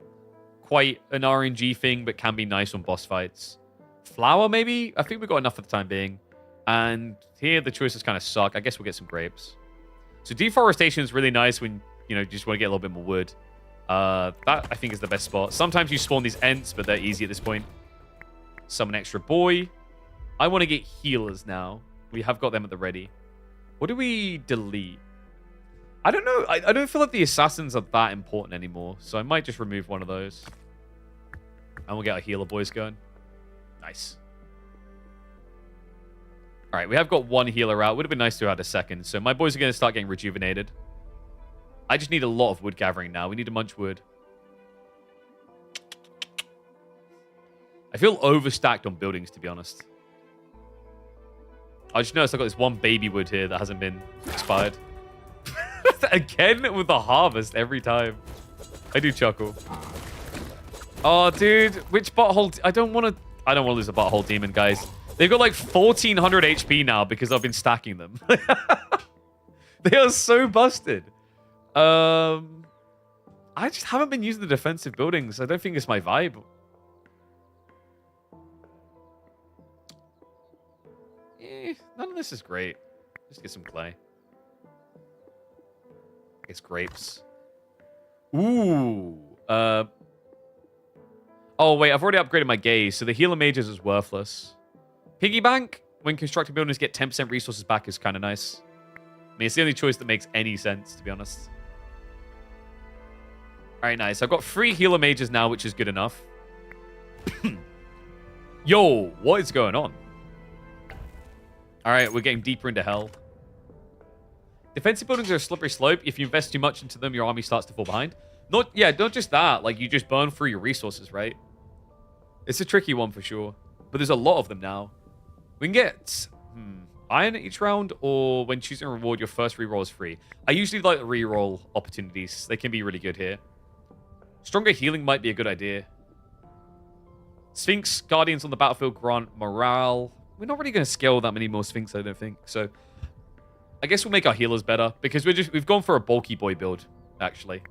quite an RNG thing, but can be nice on boss fights. Flour, maybe? I think we've got enough for the time being. And here, the choices kind of suck. I guess we'll get some grapes. So deforestation is really nice when, you know, you just want to get a little bit more wood. That, I think, is the best spot. Sometimes you spawn these Ents, but they're easy at this point. Summon extra boy. I want to get healers now. We have got them at the ready. What do we delete? I don't know. I don't feel like the assassins are that important anymore, so I might just remove one of those. And we'll get our healer boys going. Nice. All right, we have got one healer out. Would have been nice to add a second. So my boys are going to start getting rejuvenated. I just need a lot of wood gathering now. We need to munch wood. I feel overstacked on buildings, to be honest. I just noticed I've got this one baby wood here that hasn't been expired. Again with the harvest every time. I do chuckle. Oh, dude. Which butthole... I don't want to lose a butthole demon, guys. They've got like 1,400 HP now because I've been stacking them. They are so busted. I just haven't been using the defensive buildings. I don't think it's my vibe. None of this is great. Just get some clay. It's grapes. Ooh. Oh, wait. I've already upgraded my gaze, so the healer mages is worthless. Piggy bank, when constructing buildings get 10% resources back, is kind of nice. I mean, it's the only choice that makes any sense, to be honest. All right, nice. I've got 3 healer mages now, which is good enough. Yo, what is going on? All right, we're getting deeper into hell. Defensive buildings are a slippery slope. If you invest too much into them, your army starts to fall behind. Not just that. Like, you just burn through your resources, right? It's a tricky one for sure. But there's a lot of them now. We can get iron each round, or when choosing a reward, your first reroll is free. I usually like the reroll opportunities. They can be really good here. Stronger healing might be a good idea. Sphinx Guardians on the battlefield grant morale. We're not really going to scale that many more Sphinx, I don't think. So I guess we'll make our healers better because we've gone for a bulky boy build, actually.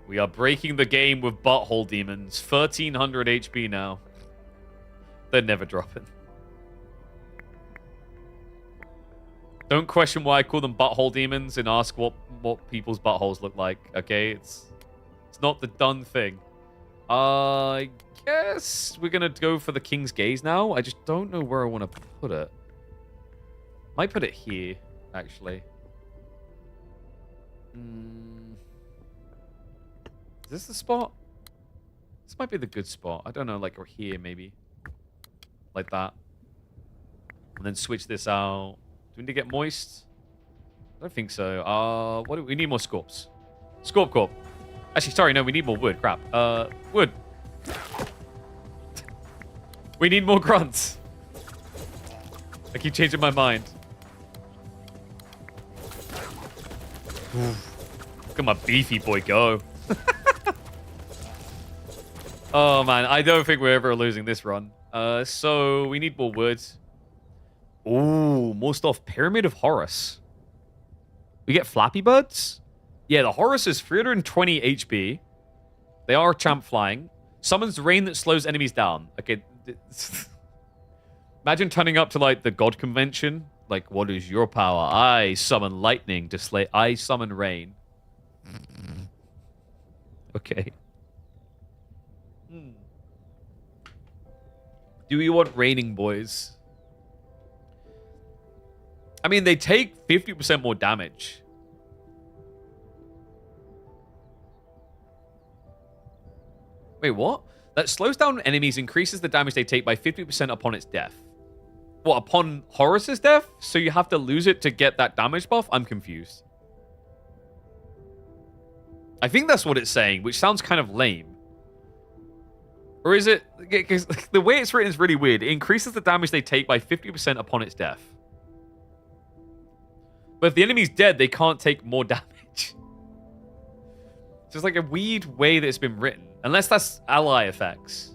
We are breaking the game with butthole demons. 1,300 HP now. They're never dropping. Don't question why I call them butthole demons and ask what people's buttholes look like, okay? It's not the done thing. I guess we're going to go for the King's Gaze now. I just don't know where I want to put it. Might put it here, actually. Is this the spot? This might be the good spot. I don't know, like, or here, maybe. Like that. And then switch this out. Do we need to get moist? I don't think so. What do we need? More scorps. Scorp corp. Actually, sorry, no, we need more wood. Crap. Wood. We need more grunts. I keep changing my mind. Look at my beefy boy go. Oh, man. I don't think we're ever losing this run. So we need more wood. Ooh, more stuff. Pyramid of Horus. We get Flappy Birds? Yeah, the Horus is 320 HP. They are champ flying. Summons rain that slows enemies down. Okay. Imagine turning up to, like, the God Convention Like, what is your power? I summon lightning to slay. I summon rain. Okay. Do you want raining boys? I mean, they take 50% more damage. Wait, what? That slows down enemies, increases the damage they take by 50% upon its death. What, upon Horus's death? So you have to lose it to get that damage buff? I'm confused. I think that's what it's saying, which sounds kind of lame. Or is it... Because the way it's written is really weird. It increases the damage they take by 50% upon its death. But if the enemy's dead, they can't take more damage. So it's like a weird way that it's been written. Unless that's ally effects.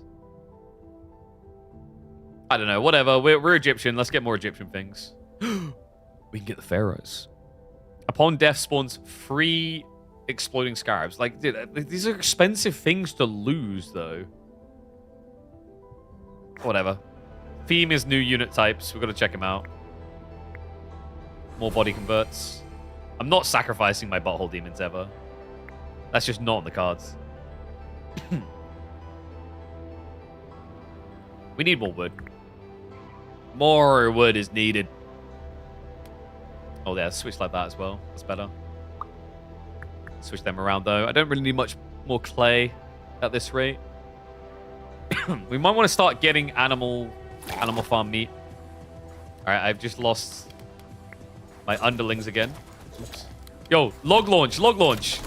I don't know. Whatever. We're Egyptian. Let's get more Egyptian things. We can get the pharaohs. Upon death spawns 3 exploding scarabs. Like, dude, these are expensive things to lose, though. Whatever. Theme is new unit types. We've got to check them out. More body converts. I'm not sacrificing my butthole demons ever. That's just not on the cards. We need more wood. More wood is needed. Oh, yeah, switch like that as well. That's better. Switch them around, though. I don't really need much more clay at this rate. We might want to start getting animal farm meat. All right, I've just lost my underlings again. Oops. Yo, log launch, log launch.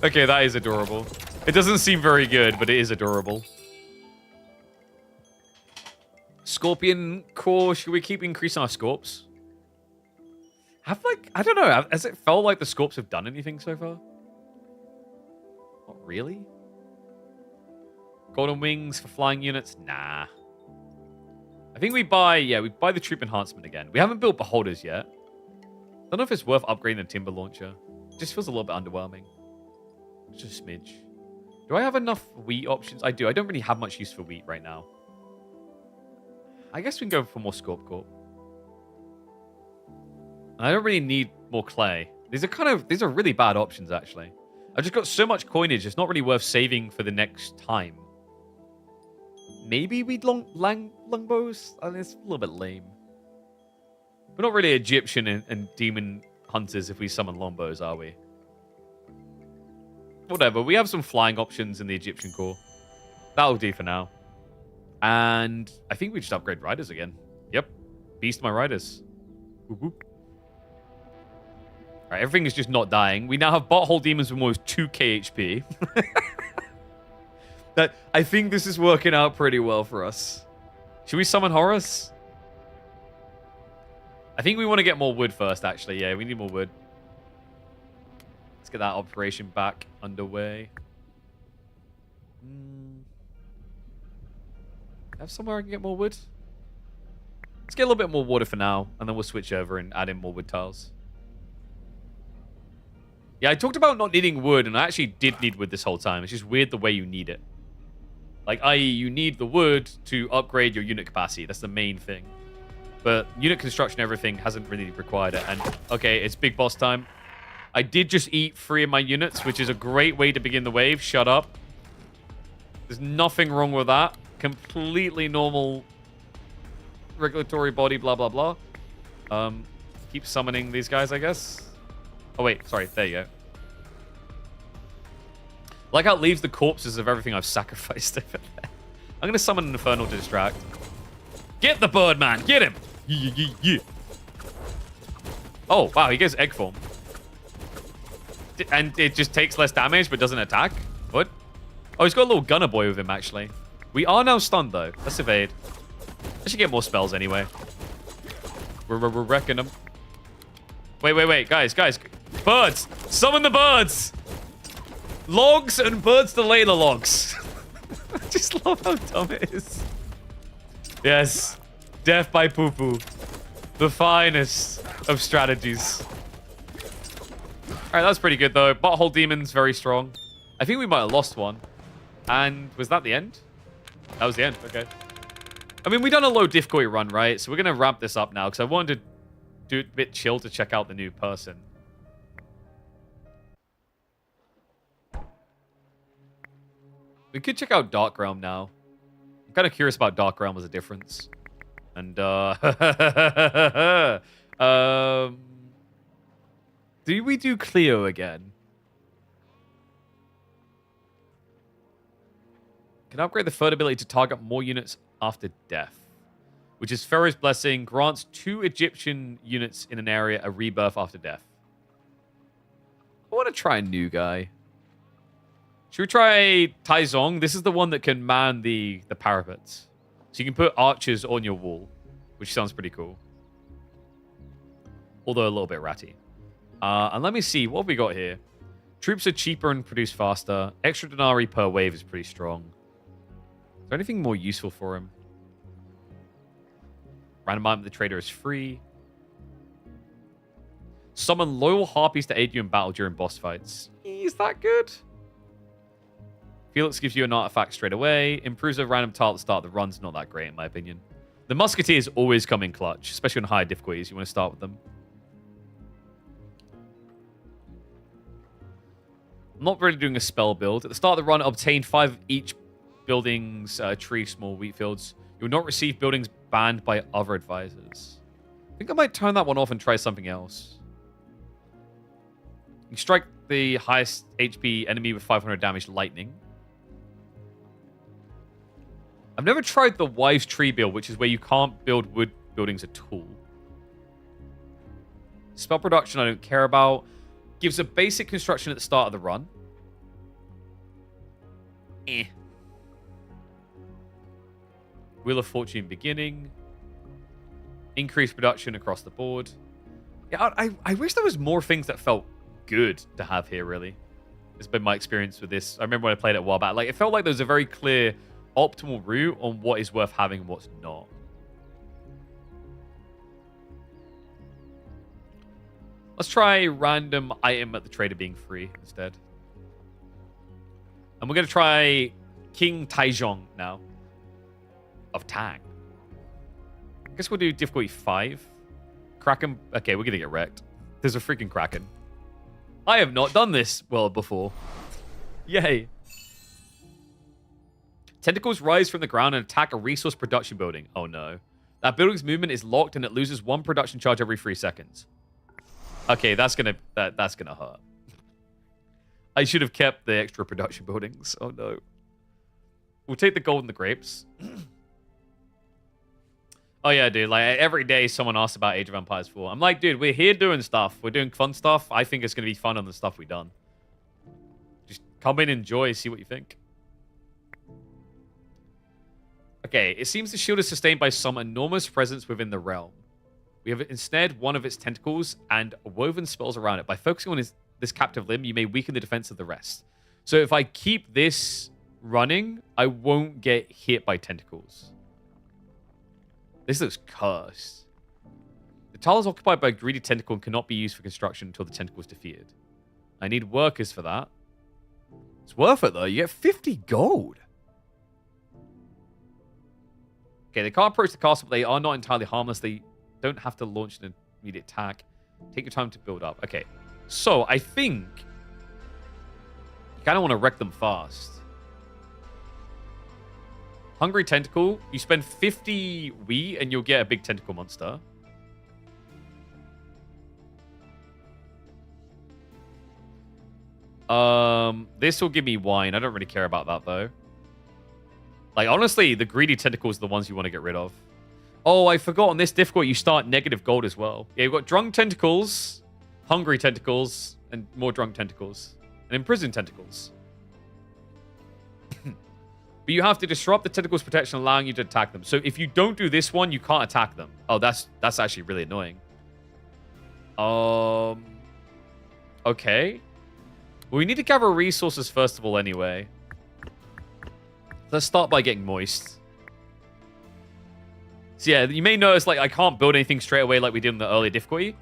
Okay, that is adorable. It doesn't seem very good, but it is adorable. Scorpion core, should we keep increasing our scorps? I don't know, has it felt like the scorps have done anything so far? Not really? Golden wings for flying units? Nah. I think we buy the troop enhancement again. We haven't built beholders yet. Don't know if it's worth upgrading the timber launcher. It just feels a little bit underwhelming. Just a smidge. Do I have enough wheat options? I do. I don't really have much use for wheat right now. I guess we can go for more Scorp Corp. I don't really need more clay. These are really bad options, actually. I've just got so much coinage, it's not really worth saving for the next time. Maybe we'd longbows? I mean, it's a little bit lame. We're not really Egyptian and demon hunters if we summon longbows, are we? Whatever, we have some flying options in the Egyptian core. That'll do for now. And I think we just upgrade riders again. Yep. Beast my riders. Whoop, whoop. Alright, everything is just not dying. We now have butthole demons with almost 2k HP. I think this is working out pretty well for us. Should we summon Horus? I think we want to get more wood first, actually. Yeah, we need more wood. Let's get that operation back underway. Have somewhere I can get more wood? Let's get a little bit more water for now, and then we'll switch over and add in more wood tiles. Yeah, I talked about not needing wood, and I actually did need wood this whole time. It's just weird the way you need it. Like, i.e., you need the wood to upgrade your unit capacity. That's the main thing. But unit construction, everything hasn't really required it. And, okay, it's big boss time. I did just eat 3 of my units, which is a great way to begin the wave. Shut up. There's nothing wrong with that. Completely normal regulatory body, blah, blah, blah. Keep summoning these guys, I guess. Oh, wait. Sorry. There you go. Like how it leaves the corpses of everything I've sacrificed over there. I'm going to summon an Infernal to distract. Get the bird, man. Get him. Yeah. Oh, wow. He goes egg form. And it just takes less damage but doesn't attack? What? Oh, he's got a little gunner boy with him, actually. We are now stunned, though. Let's evade. I should get more spells anyway. We're wrecking them. Wait. Guys. Birds. Summon the birds. Logs and birds to lay the logs. I just love how dumb it is. Yes. Death by poo-poo. The finest of strategies. Alright, that was pretty good, though. Butthole demons, very strong. I think we might have lost one. And was that the end? That was the end. Okay. I mean, we've done a low difficulty run, right? So we're going to wrap this up now because I wanted to do it a bit chill to check out the new person. We could check out Dark Realm now. I'm kind of curious about Dark Realm as a difference. And, do we do Cleo again? Can upgrade the third ability to target more units after death, which is Pharaoh's Blessing, grants 2 Egyptian units in an area a rebirth after death. I want to try a new guy. Should we try Taizong? This is the one that can man the parapets. So you can put archers on your wall, which sounds pretty cool. Although a little bit ratty. And let me see, what have we got here? Troops are cheaper and produce faster. Extra denarii per wave is pretty strong. Is there anything more useful for him? Random item of the trader is free. Summon loyal harpies to aid you in battle during boss fights. Is that good? Felix gives you an artifact straight away. Improves a random tile at the start of the run's not that great, in my opinion. The musketeers always come in clutch, especially on higher difficulties. You want to start with them. I'm not really doing a spell build. At the start of the run, obtain 5 of each buildings, tree, small wheat fields. You will not receive buildings banned by other advisors. I think I might turn that one off and try something else. You strike the highest HP enemy with 500 damage lightning. I've never tried the Wise Tree build, which is where you can't build wood buildings at all. Spell production I don't care about. Gives a basic construction at the start of the run. Wheel of Fortune beginning. Increased production across the board. Yeah, I wish there was more things that felt good to have here, really. It's been my experience with this. I remember when I played it a while back. Like, it felt like there was a very clear optimal route on what is worth having and what's not. Let's try random item at the trader being free instead. And we're going to try King Taizong now. Of Tang. I guess we'll do difficulty 5. Kraken. Okay, we're going to get wrecked. There's a freaking Kraken. I have not done this well before. Yay. Tentacles rise from the ground and attack a resource production building. Oh no. That building's movement is locked and it loses 1 production charge every 3 seconds. Okay, that's gonna hurt. I should have kept the extra production buildings. Oh no. We'll take the gold and the grapes. Oh yeah, dude. Like every day, someone asks about Age of Empires 4. I'm like, dude, we're here doing stuff. We're doing fun stuff. I think it's gonna be fun on the stuff we've done. Just come in, enjoy, see what you think. Okay, it seems the shield is sustained by some enormous presence within the realm. We have instead one of its tentacles and woven spells around it. By focusing on this captive limb, you may weaken the defense of the rest. So if I keep this running, I won't get hit by tentacles. This looks cursed. The tile is occupied by a greedy tentacle and cannot be used for construction until the tentacle is defeated. I need workers for that. It's worth it, though. You get 50 gold. Okay, they can't approach the castle, but they are not entirely harmless. They don't have to launch an immediate attack. Take your time to build up. Okay, so I think you kind of want to wreck them fast. Hungry Tentacle. You spend 50 wheat and you'll get a big tentacle monster. This will give me wine. I don't really care about that, though. Like, honestly, the greedy tentacles are the ones you want to get rid of. Oh, I forgot on this difficult, you start negative gold as well. Yeah, you've got drunk tentacles, hungry tentacles, and more drunk tentacles. And imprisoned tentacles. But you have to disrupt the tentacles' protection, allowing you to attack them. So if you don't do this one, you can't attack them. Oh, that's actually really annoying. Okay. Well, we need to gather resources first of all anyway. Let's start by getting moist. So yeah, you may notice like I can't build anything straight away like we did in the earlier difficulty.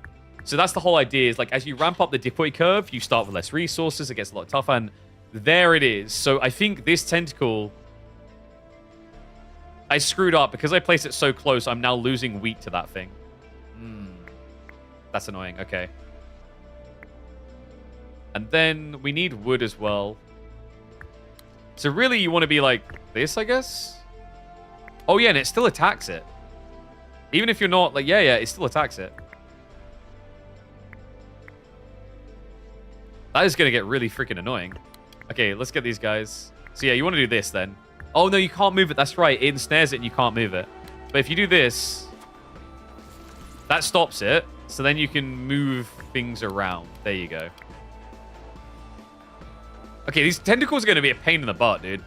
So that's the whole idea is like as you ramp up the difficulty curve, you start with less resources, it gets a lot tougher, and there it is. So I think this tentacle... I screwed up. Because I placed it so close, I'm now losing wheat to that thing. That's annoying. Okay. And then we need wood as well. So really, you want to be like this, I guess? Oh, yeah, and it still attacks it. Even if you're not, like, yeah, it still attacks it. That is going to get really freaking annoying. Okay, let's get these guys. So, yeah, you want to do this then. Oh, no, you can't move it. That's right. It ensnares it and you can't move it. But if you do this, that stops it. So then you can move things around. There you go. Okay, these tentacles are going to be a pain in the butt, dude.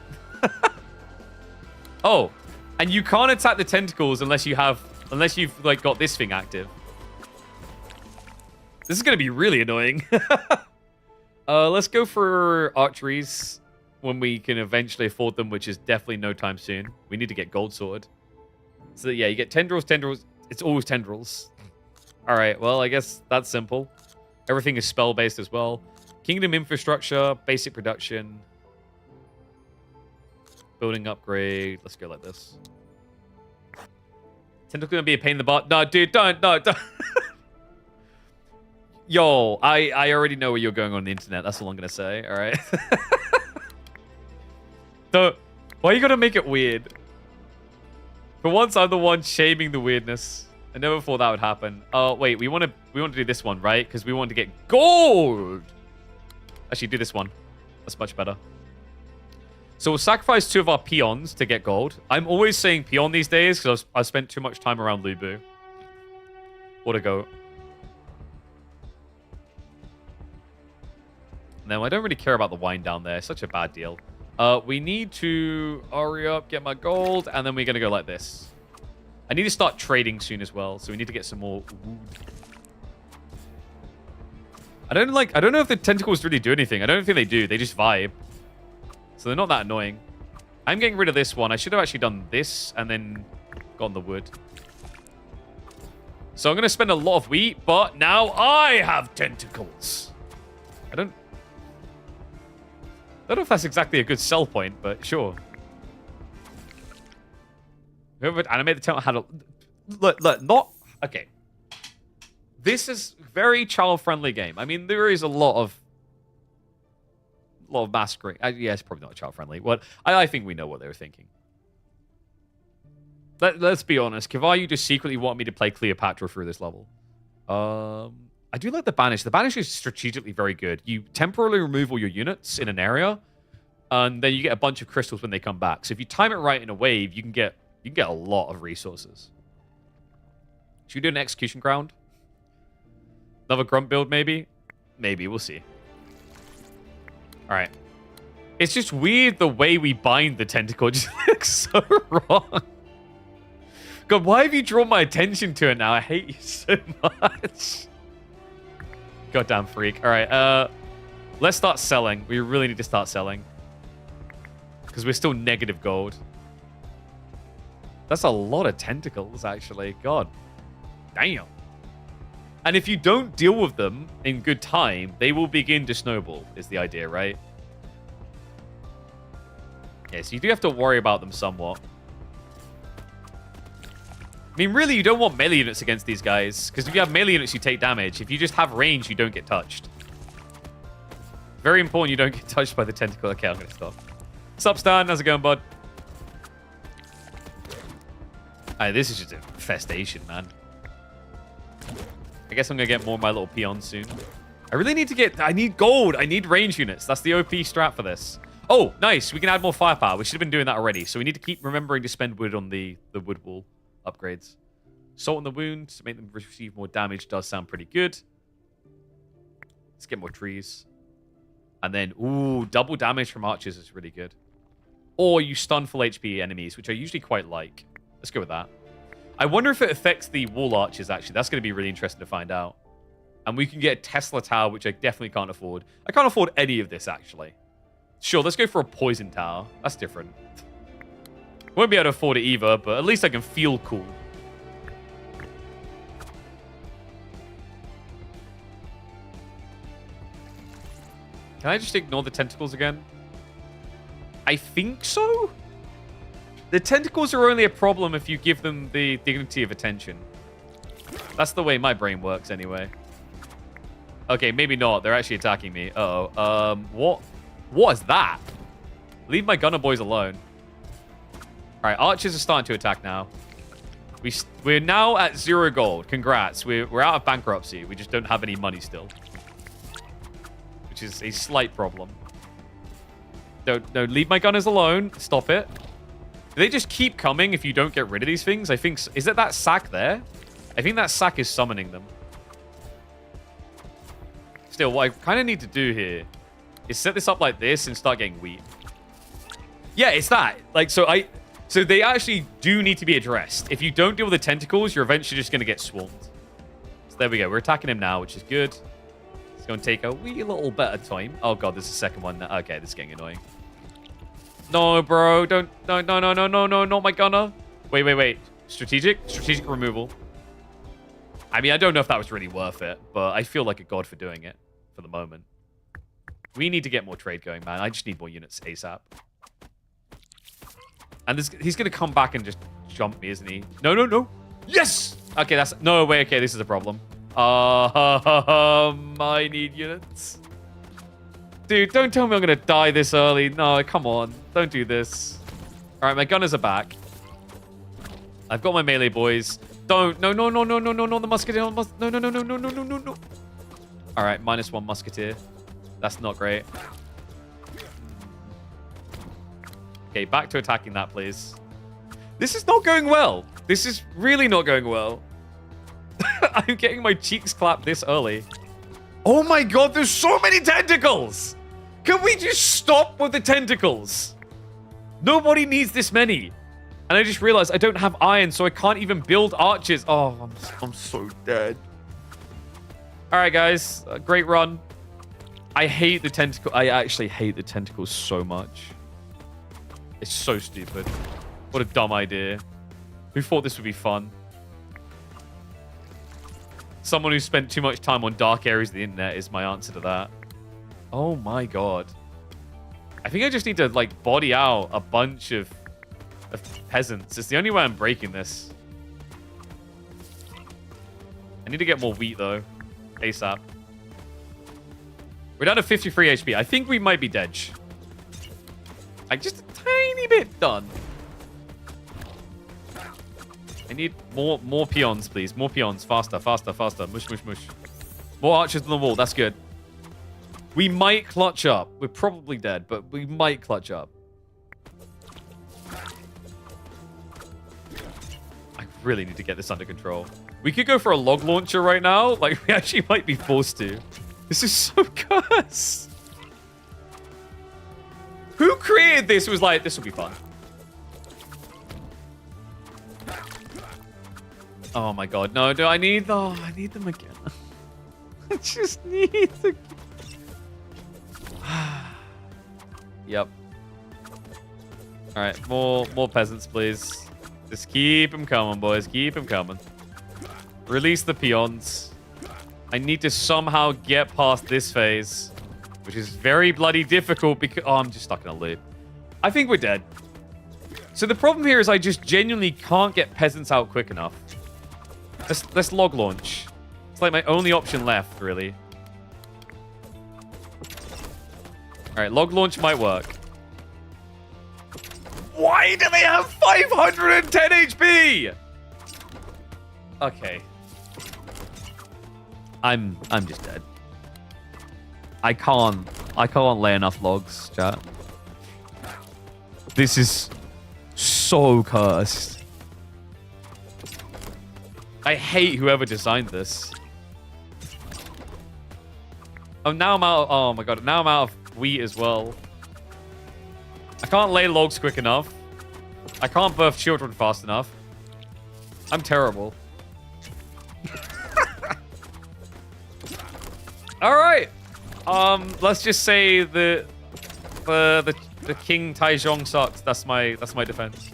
Oh, and you can't attack the tentacles unless you've like got this thing active. This is going to be really annoying. Let's go for archeries when we can eventually afford them, which is definitely no time soon. We need to get gold sword. So yeah, you get tendrils. It's always tendrils. All right, well, I guess that's simple. Everything is spell-based as well. Kingdom infrastructure, basic production. Building upgrade. Let's go like this. Tentacle gonna be a pain in the butt. No, dude, don't. Yo, I already know where you're going on the internet. That's all I'm gonna say. All right. Why you gotta make it weird? For once, I'm the one shaming the weirdness. I never thought that would happen. Oh wait, we want to do this one, right? Because we want to get gold. Actually, do this one. That's much better. So we'll sacrifice 2 of our peons to get gold. I'm always saying peon these days because I've spent too much time around Lubu. What a go. No, I don't really care about the wine down there. It's such a bad deal. We need to hurry up, get my gold, and then we're going to go like this. I need to start trading soon as well, so we need to get some more wood. I don't know if the tentacles really do anything. I don't think they do. They just vibe. So they're not that annoying. I'm getting rid of this one. I should have actually done this and then gotten the wood. So I'm going to spend a lot of wheat, but now I have tentacles. I don't know if that's exactly a good sell point, but sure. Whoever animated the tentacle had a... Look, not... Okay. This is a very child-friendly game. I mean, there is a lot of masquerade. Yeah, it's probably not child-friendly. Well, I think we know what they were thinking. Let's be honest. Kavah, you just secretly want me to play Cleopatra through this level. I do like the Banish. The Banish is strategically very good. You temporarily remove all your units in an area, and then you get a bunch of crystals when they come back. So if you time it right in a wave, you can get a lot of resources. Should we do an execution ground? Another grunt build, maybe? Maybe, we'll see. Alright. It's just weird the way we bind the tentacle. It just looks so wrong. God, why have you drawn my attention to it now? I hate you so much. Goddamn freak. Alright, let's start selling. We really need to start selling. Because we're still negative gold. That's a lot of tentacles, actually. God. Damn. And if you don't deal with them in good time, they will begin to snowball, is the idea, right? Yeah, so you do have to worry about them somewhat. I mean, really, you don't want melee units against these guys. Because if you have melee units, you take damage. If you just have range, you don't get touched. Very important you don't get touched by the tentacle. Okay, I'm going to stop. Sup, Stan? How's it going, bud? Alright, this is just a infestation, man. I guess I'm going to get more of my little peons soon. I really need to get... I need gold. I need range units. That's the OP strat for this. Oh, nice. We can add more firepower. We should have been doing that already. So we need to keep remembering to spend wood on the wood wall upgrades. Salt on the wound to make them receive more damage does sound pretty good. Let's get more trees. And then, ooh, double damage from archers is really good. Or you stun full HP enemies, which I usually quite like. Let's go with that. I wonder if it affects the wall archers, actually. That's going to be really interesting to find out. And we can get a Tesla tower, which I definitely can't afford. I can't afford any of this, actually. Sure, let's go for a poison tower. That's different. Won't be able to afford it either, but at least I can feel cool. Can I just ignore the tentacles again? I think so? The tentacles are only a problem if you give them the dignity of attention. That's the way my brain works anyway. Okay, maybe not. They're actually attacking me. Uh-oh. What is that? Leave my gunner boys alone. All right, archers are starting to attack now. We're now at 0 gold. Congrats. We're out of bankruptcy. We just don't have any money still. Which is a slight problem. Don't leave my gunners alone. Stop it. Do they just keep coming if you don't get rid of these things? I think... Is it that sack there? I think that sack is summoning them. Still, what I kind of need to do here is set this up like this and start getting wheat. Yeah, it's that. Like, so they actually do need to be addressed. If you don't deal with the tentacles, you're eventually just going to get swarmed. So there we go. We're attacking him now, which is good. It's going to take a wee little bit of time. Oh, God, there's a second one. Okay, this is getting annoying. No, bro. Don't. No, not my gunner. Wait. Strategic removal. I mean, I don't know if that was really worth it, but I feel like a god for doing it for the moment. We need to get more trade going, man. I just need more units ASAP. And he's going to come back and just jump me, isn't he? No. Yes! Okay, that's... No, wait, okay, this is a problem. I need units. Dude, don't tell me I'm going to die this early. No, come on. Don't do this. All right, my gunners are back. I've got my melee boys. Don't. No, the musketeer. No. All right, -1 musketeer. That's not great. Okay, back to attacking that, please. This is not going well. This is really not going well. I'm getting my cheeks clapped this early. Oh my god, there's so many tentacles! Can we just stop with the tentacles? Nobody needs this many. And I just realized I don't have iron, so I can't even build archers. Oh, I'm so dead. All right, guys. Great run. I hate the tentacle. I actually hate the tentacles so much. It's so stupid. What a dumb idea. Who thought this would be fun? Someone who spent too much time on dark areas of the internet is my answer to that. Oh my god. I think I just need to, like, body out a bunch of peasants. It's the only way I'm breaking this. I need to get more wheat, though. ASAP. We're down to 53 HP. I think we might be dead. Like, just a tiny bit done. I need more peons, please. More peons. Faster. Mush. More archers on the wall. That's good. We might clutch up. We're probably dead, but we might clutch up. I really need to get this under control. We could go for a log launcher right now. Like, we actually might be forced to. This is so cursed. Who created this was like, this will be fun. Oh my god, no, do I need... Oh, I need them again. I just need the... Yep. Alright, more peasants, please. Just keep them coming, boys. Keep them coming. Release the peons. I need to somehow get past this phase, which is very bloody difficult because... Oh, I'm just stuck in a loop. I think we're dead. So the problem here is I just genuinely can't get peasants out quick enough. Let's log launch. It's like my only option left, really. Alright, log launch might work. Why do they have 510 HP? Okay. I'm just dead. I can't lay enough logs, chat. This is so cursed. I hate whoever designed this. Oh, now I'm out. Oh my god, now I'm out of wheat as well. I can't lay logs quick enough. I can't birth children fast enough. I'm terrible. All right. Let's just say the King Taizong sucks. That's my defense.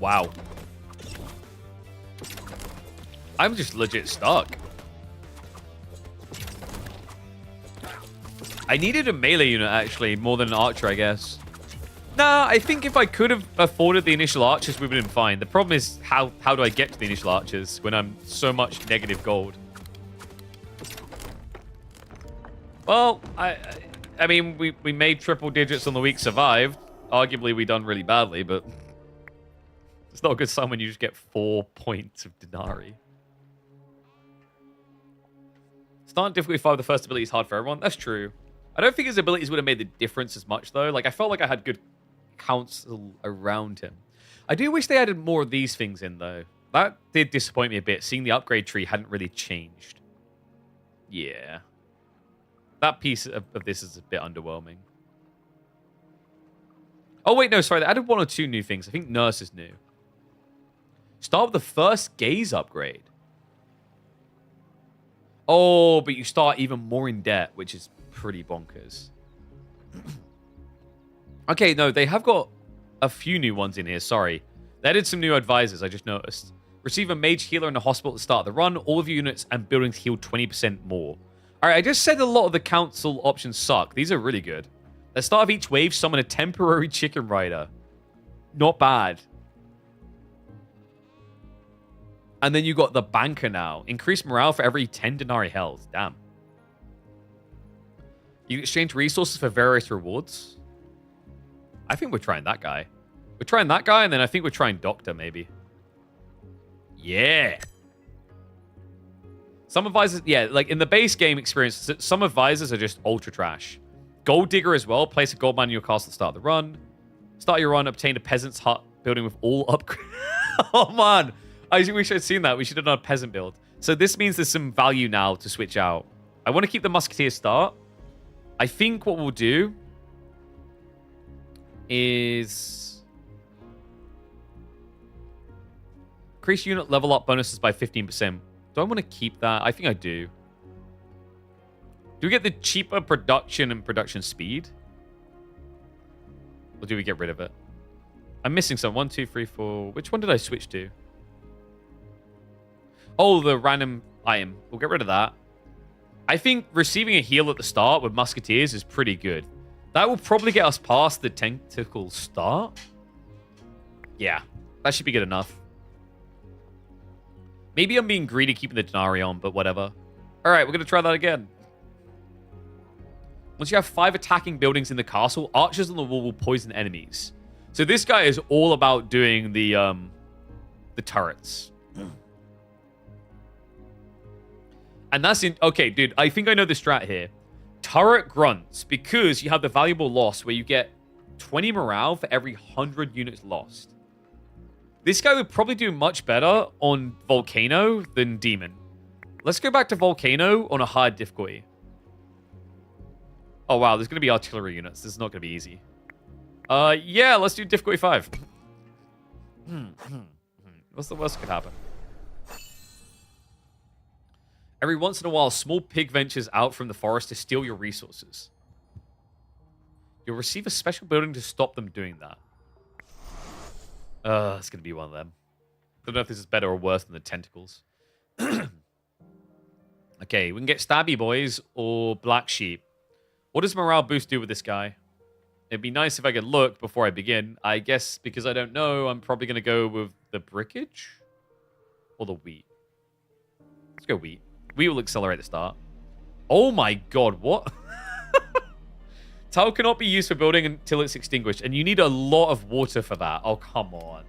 Wow. I'm just legit stuck. I needed a melee unit, actually, more than an archer, I guess. Nah, I think if I could have afforded the initial archers, we would have been fine. The problem is, how do I get to the initial archers when I'm so much negative gold? Well, I mean, we made triple digits on the week, survived. Arguably, we done really badly, but it's not a good sign when you just get 4 points of Denari. Start difficulty 5, the first ability is hard for everyone. That's true. I don't think his abilities would have made the difference as much, though. Like, I felt like I had good counsel around him. I do wish they added more of these things in, though. That did disappoint me a bit, seeing the upgrade tree hadn't really changed. Yeah. That piece of this is a bit underwhelming. Oh, wait, no, sorry. They added 1 or 2 new things. I think Nurse is new. Start with the first gaze upgrade. Oh, but you start even more in debt, which is pretty bonkers. Okay, no, they have got a few new ones in here. Sorry. They added some new advisors, I just noticed. Receive a mage healer in the hospital at the start of the run. All of your units and buildings heal 20% more. All right, I just said a lot of the council options suck. These are really good. At the start of each wave, summon a temporary chicken rider. Not bad. And then you got the banker now. Increase morale for every 10 denarii held. Damn. You exchange resources for various rewards. I think we're trying that guy. We're trying that guy, and then I think we're trying Doctor, maybe. Yeah. Some advisors, yeah, like in the base game experience, some advisors are just ultra trash. Gold Digger as well. Place a gold mine in your castle at the start of the run. Start your run, obtain a peasant's hut building with all upgrades. Oh, man. I wish I'd seen that. We should have done a peasant build. So this means there's some value now to switch out. I want to keep the musketeer start. I think what we'll do is increase unit level up bonuses by 15%. Do I want to keep that? I think I do. Do we get the cheaper production and production speed? Or do we get rid of it? I'm missing some. 1, 2, 3, 4. Which one did I switch to? Oh, the random item. We'll get rid of that. I think receiving a heal at the start with musketeers is pretty good. That will probably get us past the tentacle start. Yeah, that should be good enough. Maybe I'm being greedy keeping the Denari on, but whatever. All right, we're going to try that again. Once you have 5 attacking buildings in the castle, archers on the wall will poison enemies. So this guy is all about doing the turrets. And that's in... Okay, dude, I think I know the strat here. Turret grunts, because you have the valuable loss where you get 20 morale for every 100 units lost. This guy would probably do much better on Volcano than Demon. Let's go back to Volcano on a hard difficulty. Oh, wow, there's going to be artillery units. This is not going to be easy. Yeah, let's do difficulty 5. What's the worst that could happen? Every once in a while, a small pig ventures out from the forest to steal your resources. You'll receive a special building to stop them doing that. It's going to be one of them. Don't know if this is better or worse than the tentacles. Okay, we can get Stabby Boys or Black Sheep. What does Morale Boost do with this guy? It'd be nice if I could look before I begin. I guess because I don't know, I'm probably going to go with the Brickage or the Wheat. Let's go Wheat. We will accelerate the start. Oh my god, what? Tile cannot be used for building until it's extinguished, and you need a lot of water for that. Oh, come on.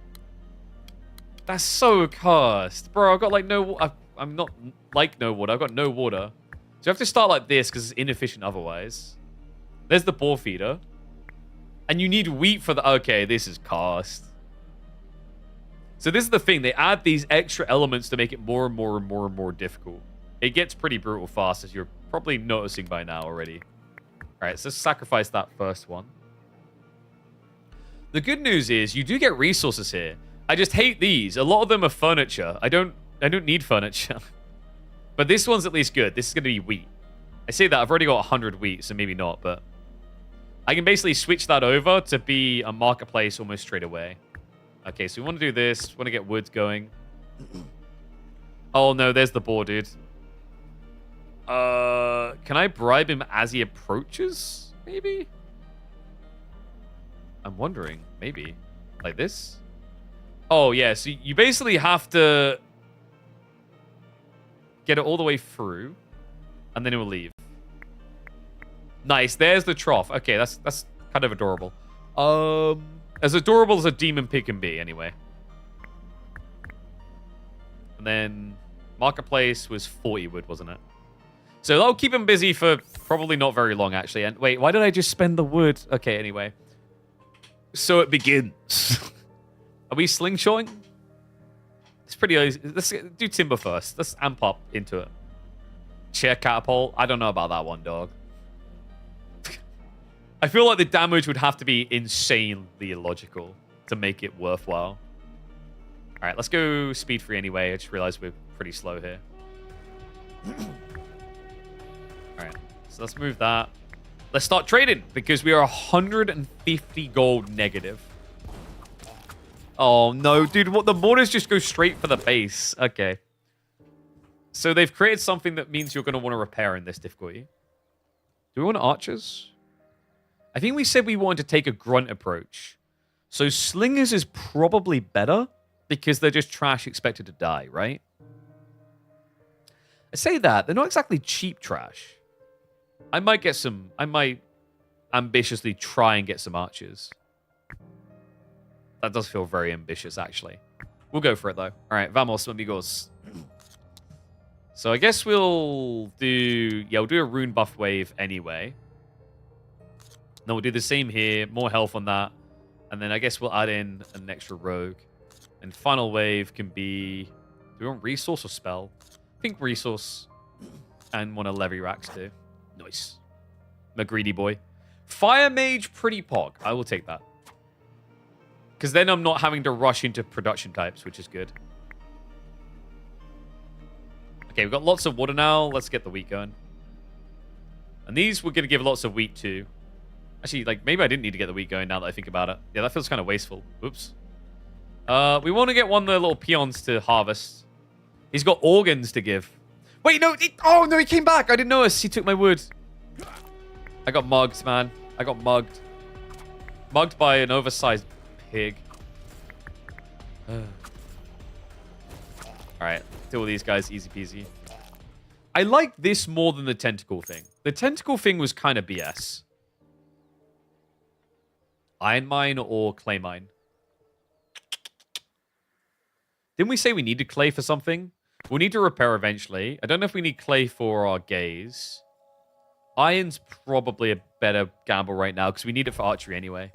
That's so cursed. Bro, I've got like no... I'm not like no water. I've got no water. So you have to start like this because it's inefficient otherwise. There's the boar feeder. And you need wheat for the... Okay, this is cast. So this is the thing. They add these extra elements to make it more and more and more and more difficult. It gets pretty brutal fast, as you're probably noticing by now already. All right, so let's sacrifice that first one. The good news is you do get resources here. I just hate these. A lot of them are furniture. I don't need furniture. But this one's at least good. This is going to be wheat. I say that. I've already got 100 wheat, so maybe not, but... I can basically switch that over to be a marketplace almost straight away. Okay, so we want to do this. We want to get woods going. Oh, no, there's the boar, dude. Can Can I bribe him as he approaches? Maybe? I'm wondering. Maybe. Like this? Oh, yeah. So you basically have to get it all the way through, and then it will leave. Nice. There's the trough. Okay, that's kind of adorable. As adorable as a demon pig can be, anyway. And then marketplace was 40 wood, wasn't it? So that'll keep him busy for probably not very long, actually. And wait, why did I just spend the wood? Okay, anyway. So it begins. Are we slingshotting? It's pretty easy. Let's do timber first. Let's amp up into it. Chair catapult. I don't know about that one, dog. I feel like the damage would have to be insanely illogical to make it worthwhile. All right, let's go speed free anyway. I just realized we're pretty slow here. All right, so let's move that. Let's start trading because we are 150 gold negative. Oh, no, dude. What? The mortars just go straight for the base. Okay. So they've created something that means you're going to want to repair in this difficulty. Do we want archers? I think we said we wanted to take a grunt approach. So slingers is probably better because they're just trash expected to die, right? I say that. They're not exactly cheap trash. I might ambitiously try and get some archers. That does feel very ambitious, actually. We'll go for it, though. All right, vamos, amigos. So I guess we'll do... Yeah, we'll do a rune buff wave anyway. Then we'll do the same here. More health on that. And then I guess we'll add in an extra rogue. And final wave can be... Do we want resource or spell? I think resource. And want a levy racks too. Nice. I'm a greedy boy. Fire mage pretty pog. I will take that. Because then I'm not having to rush into production types, which is good. Okay, we've got lots of water now. Let's get the wheat going. And these we're going to give lots of wheat to. Actually, like, maybe I didn't need to get the wheat going now that I think about it. Yeah, that feels kind of wasteful. Oops. We want to get one of the little peons to harvest. He's got organs to give. Wait, no. Oh, no, he came back. I didn't notice. He took my wood. I got mugged, man. I got mugged. Mugged by an oversized pig. All right. Deal with these guys. Easy peasy. I like this more than the tentacle thing. The tentacle thing was kind of BS. Iron mine or clay mine? Didn't we say we needed clay for something? We'll need to repair eventually. I don't know if we need clay for our gaze. Iron's probably a better gamble right now because we need it for archery anyway.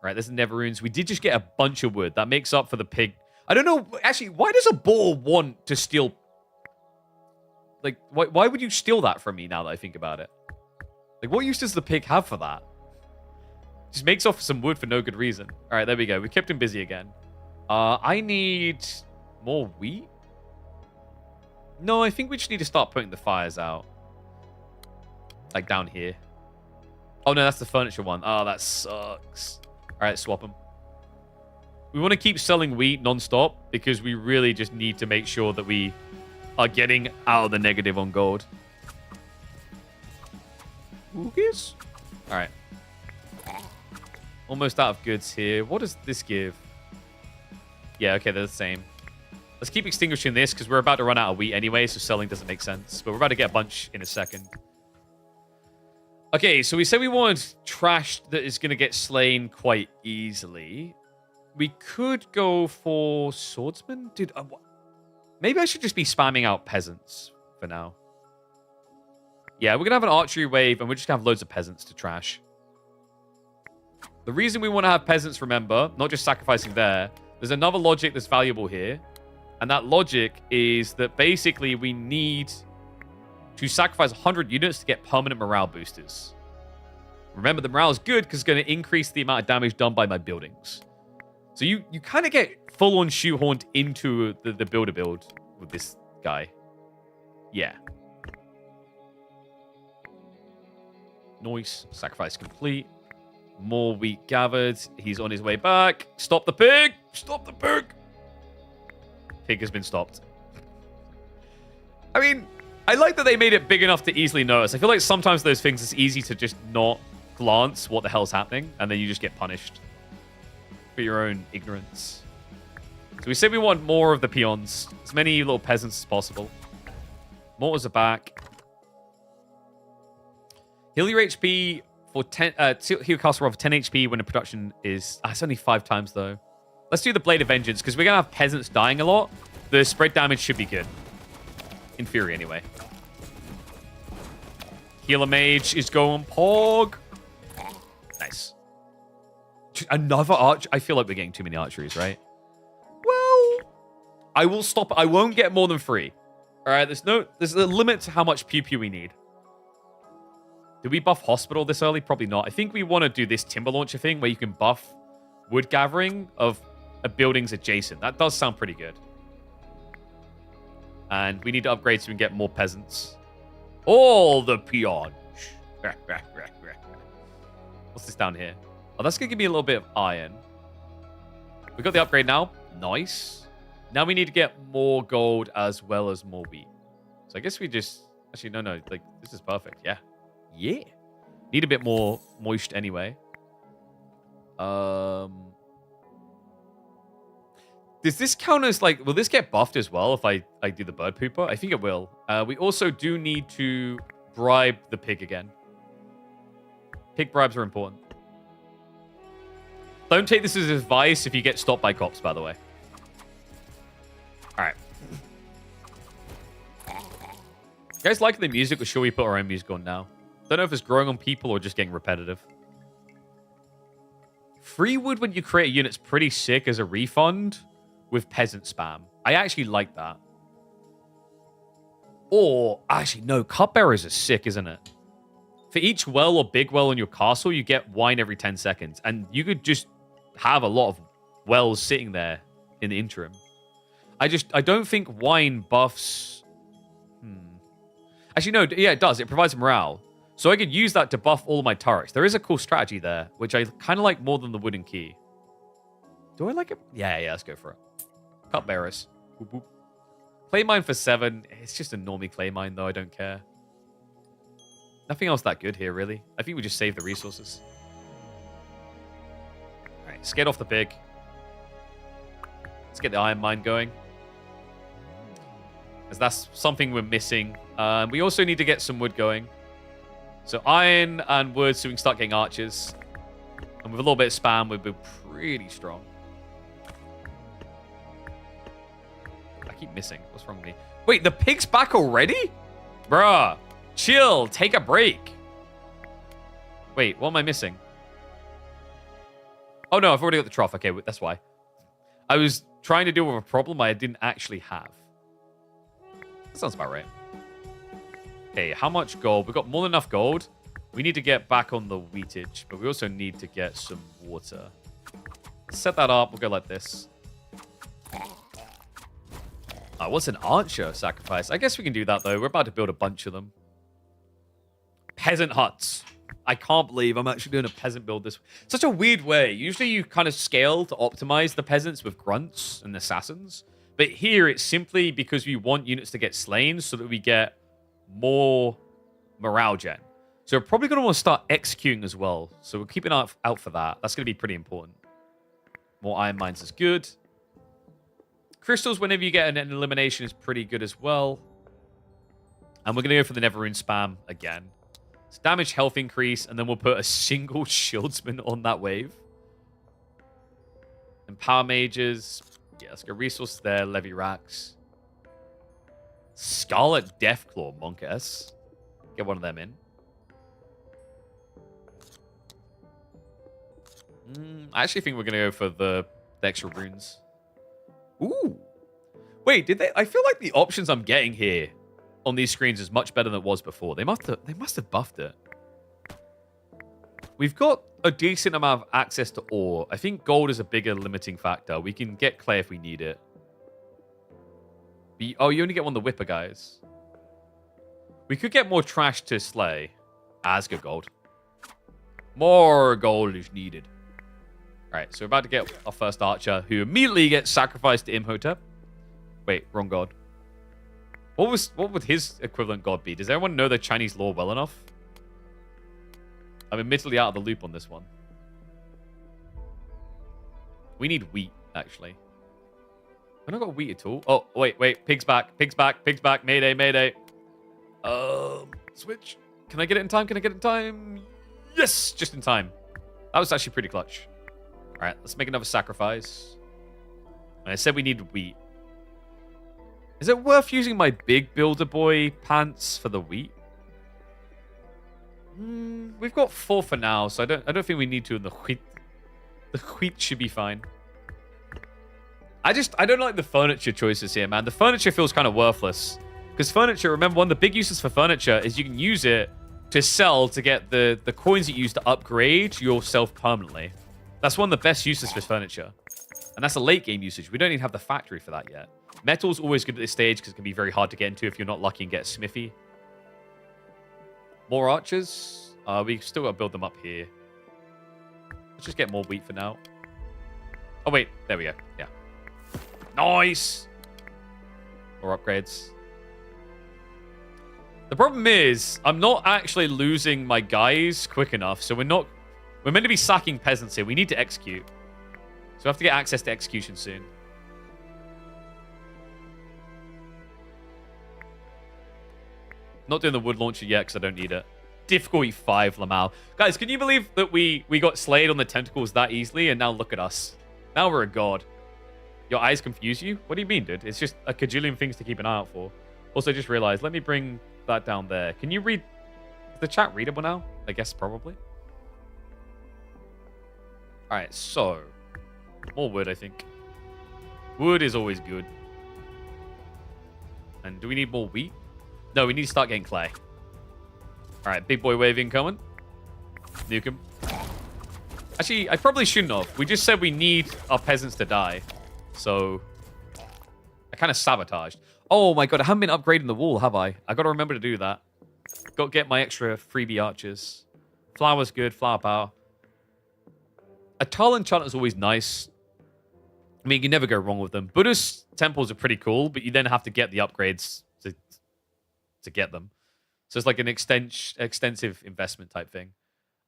Right, there's Nether runes. We did just get a bunch of wood. That makes up for the pig. I don't know. Actually, why does a boar want to steal... Like, why would you steal that from me now that I think about it? Like, what use does the pig have for that? Just makes off some wood for no good reason. All right, there we go. We kept him busy again. I need more wheat? No, I think we just need to start putting the fires out. Like down here. Oh, no, that's the furniture one. Oh, that sucks. All right, swap them. We want to keep selling wheat non-stop because we really just need to make sure that we are getting out of the negative on gold. Oogies? All right. Almost out of goods here. What does this give? Yeah, okay, they're the same. Let's keep extinguishing this because we're about to run out of wheat anyway, so selling doesn't make sense. But we're about to get a bunch in a second. Okay, so we said we want trash that is going to get slain quite easily. We could go for swordsman? Dude, maybe I should just be spamming out peasants for now. Yeah, we're going to have an archery wave and we're just going to have loads of peasants to trash. The reason we want to have peasants, remember, not just sacrificing there, there's another logic that's valuable here. And that logic is that basically we need to sacrifice 100 units to get permanent morale boosters. Remember, the morale is good because it's going to increase the amount of damage done by my buildings. So you kind of get full-on shoehorned into the builder build with this guy. Yeah. Nice. Sacrifice complete. More wheat gathered. He's on his way back. Stop the pig! Stop the pig! Pig has been stopped. I mean, I like that they made it big enough to easily notice. I feel like sometimes those things, it's easy to just not glance what the hell's happening, and then you just get punished for your own ignorance. So we said we want more of the peons. As many little peasants as possible. Mortars are back. Heal your HP for 10... heal caster roll for 10 HP when the production is... it's only 5 times, though. Let's do the Blade of Vengeance, because we're going to have peasants dying a lot. The spread damage should be good. In theory, anyway. Healer Mage is going Pog. Nice. Another arch. I feel like we're getting too many archeries, right? Well, I will stop. I won't get more than 3. All right, there's a limit to how much pew-pew we need. Did we buff Hospital this early? Probably not. I think we want to do this Timber Launcher thing where you can buff wood gathering of buildings adjacent. That does sound pretty good. And we need to upgrade so we can get more peasants. All the peons. What's this down here? Oh, that's going to give me a little bit of iron. We got the upgrade now. Nice. Now we need to get more gold as well as more wheat. So I guess we just... Actually, no. Like, this is perfect. Yeah. Yeah. Need a bit more moist anyway. Does this count as, like... Will this get buffed as well if I do the bird pooper? I think it will. We also do need to bribe the pig again. Pig bribes are important. Don't take this as advice if you get stopped by cops, by the way. All right. You guys like the music? Or should we put our own music on now? Don't know if it's growing on people or just getting repetitive. Free wood when you create a unit's pretty sick as a refund with peasant spam. I actually like that. Or, actually, no, cupbearers are sick, isn't it? For each well or big well in your castle, you get wine every 10 seconds. And you could just have a lot of wells sitting there in the interim. I don't think wine buffs... Actually, no, yeah, it does. It provides morale. So I could use that to buff all of my turrets. There is a cool strategy there, which I kind of like more than the wooden key. Do I like it? Yeah, let's go for it. Cupbearers. Boop, boop. Clay mine for 7. It's just a normie clay mine, though. I don't care. Nothing else that good here, really. I think we just save the resources. All right, skate off the pig. Let's get the iron mine going. Because that's something we're missing. We also need to get some wood going. So iron and wood so we can start getting archers. And with a little bit of spam, we'll be pretty strong. I keep missing. What's wrong with me? Wait, the pig's back already? Bruh. Chill. Take a break. Wait, what am I missing? Oh, no, I've already got the trough. Okay, that's why. I was trying to deal with a problem I didn't actually have. That sounds about right. Okay, how much gold? We've got more than enough gold. We need to get back on the wheatage, but we also need to get some water. Set that up. We'll go like this. What's an archer sacrifice? I guess we can do that, though. We're about to build a bunch of them. Peasant huts. I can't believe I'm actually doing a peasant build this way. Such a weird way. Usually you kind of scale to optimize the peasants with grunts and assassins. But here it's simply because we want units to get slain so that we get more morale gen. So we're probably going to want to start executing as well. So we're keeping out for that. That's going to be pretty important. More iron mines is good. Crystals, whenever you get an elimination, is pretty good as well. And we're going to go for the Neverune spam again. It's damage, health increase, and then we'll put a single shieldsman on that wave. And power mages. Yeah, let's go resources there. Levy racks. Scarlet Deathclaw Monkess. Get one of them in. I actually think we're going to go for the extra runes. Ooh. Wait, did they? I feel like the options I'm getting here on these screens is much better than it was before. They must have buffed it. We've got a decent amount of access to ore. I think gold is a bigger limiting factor. We can get clay if we need it. Oh, you only get one of the whipper guys. We could get more trash to slay. As good gold. More gold is needed. Alright, so we're about to get our first archer, who immediately gets sacrificed to Imhotep. Wait, wrong god. What would his equivalent god be? Does everyone know the Chinese law well enough? I'm admittedly out of the loop on this one. We need wheat, actually. I've not got wheat at all. Oh, wait. Pig's back. Pig's back. Pig's back. Mayday, mayday. Switch. Can I get it in time? Can I get it in time? Yes! Just in time. That was actually pretty clutch. All right, let's make another sacrifice. And I said we need wheat. Is it worth using my big builder boy pants for the wheat? We've got 4 for now, so I don't think we need to in the wheat. The wheat should be fine. I don't like the furniture choices here, man. The furniture feels kind of worthless. Because furniture, remember, one of the big uses for furniture is you can use it to sell to get the coins you use to upgrade yourself permanently. That's one of the best uses for furniture. And that's a late game usage. We don't even have the factory for that yet. Metal's always good at this stage because it can be very hard to get into if you're not lucky and get a smithy. More archers. We still got to build them up here. Let's just get more wheat for now. Oh, wait. There we go. Yeah. Nice. More upgrades. The problem is, I'm not actually losing my guys quick enough. So we're meant to be sacking peasants here. We need to execute. So we have to get access to execution soon. Not doing the wood launcher yet because I don't need it. Difficulty 5, Lamal. Guys, can you believe that we got slayed on the tentacles that easily? And now look at us. Now we're a god. Your eyes confuse you? What do you mean, dude? It's just a cajillion things to keep an eye out for. Also, just realized, let me bring that down there. Can you read? Is the chat readable now? I guess probably. Alright, so. More wood, I think. Wood is always good. And do we need more wheat? No, we need to start getting clay. Alright, big boy wave incoming. Nuke him. Actually, I probably shouldn't have. We just said we need our peasants to die. So, I kind of sabotaged. Oh my god, I haven't been upgrading the wall, have I? I got to remember to do that. Got to get my extra freebie archers. Flour's good, flower power. A tile enchant is always nice. I mean, you can never go wrong with them. Buddhist temples are pretty cool, but you then have to get the upgrades to get them. So it's like an extensive investment type thing.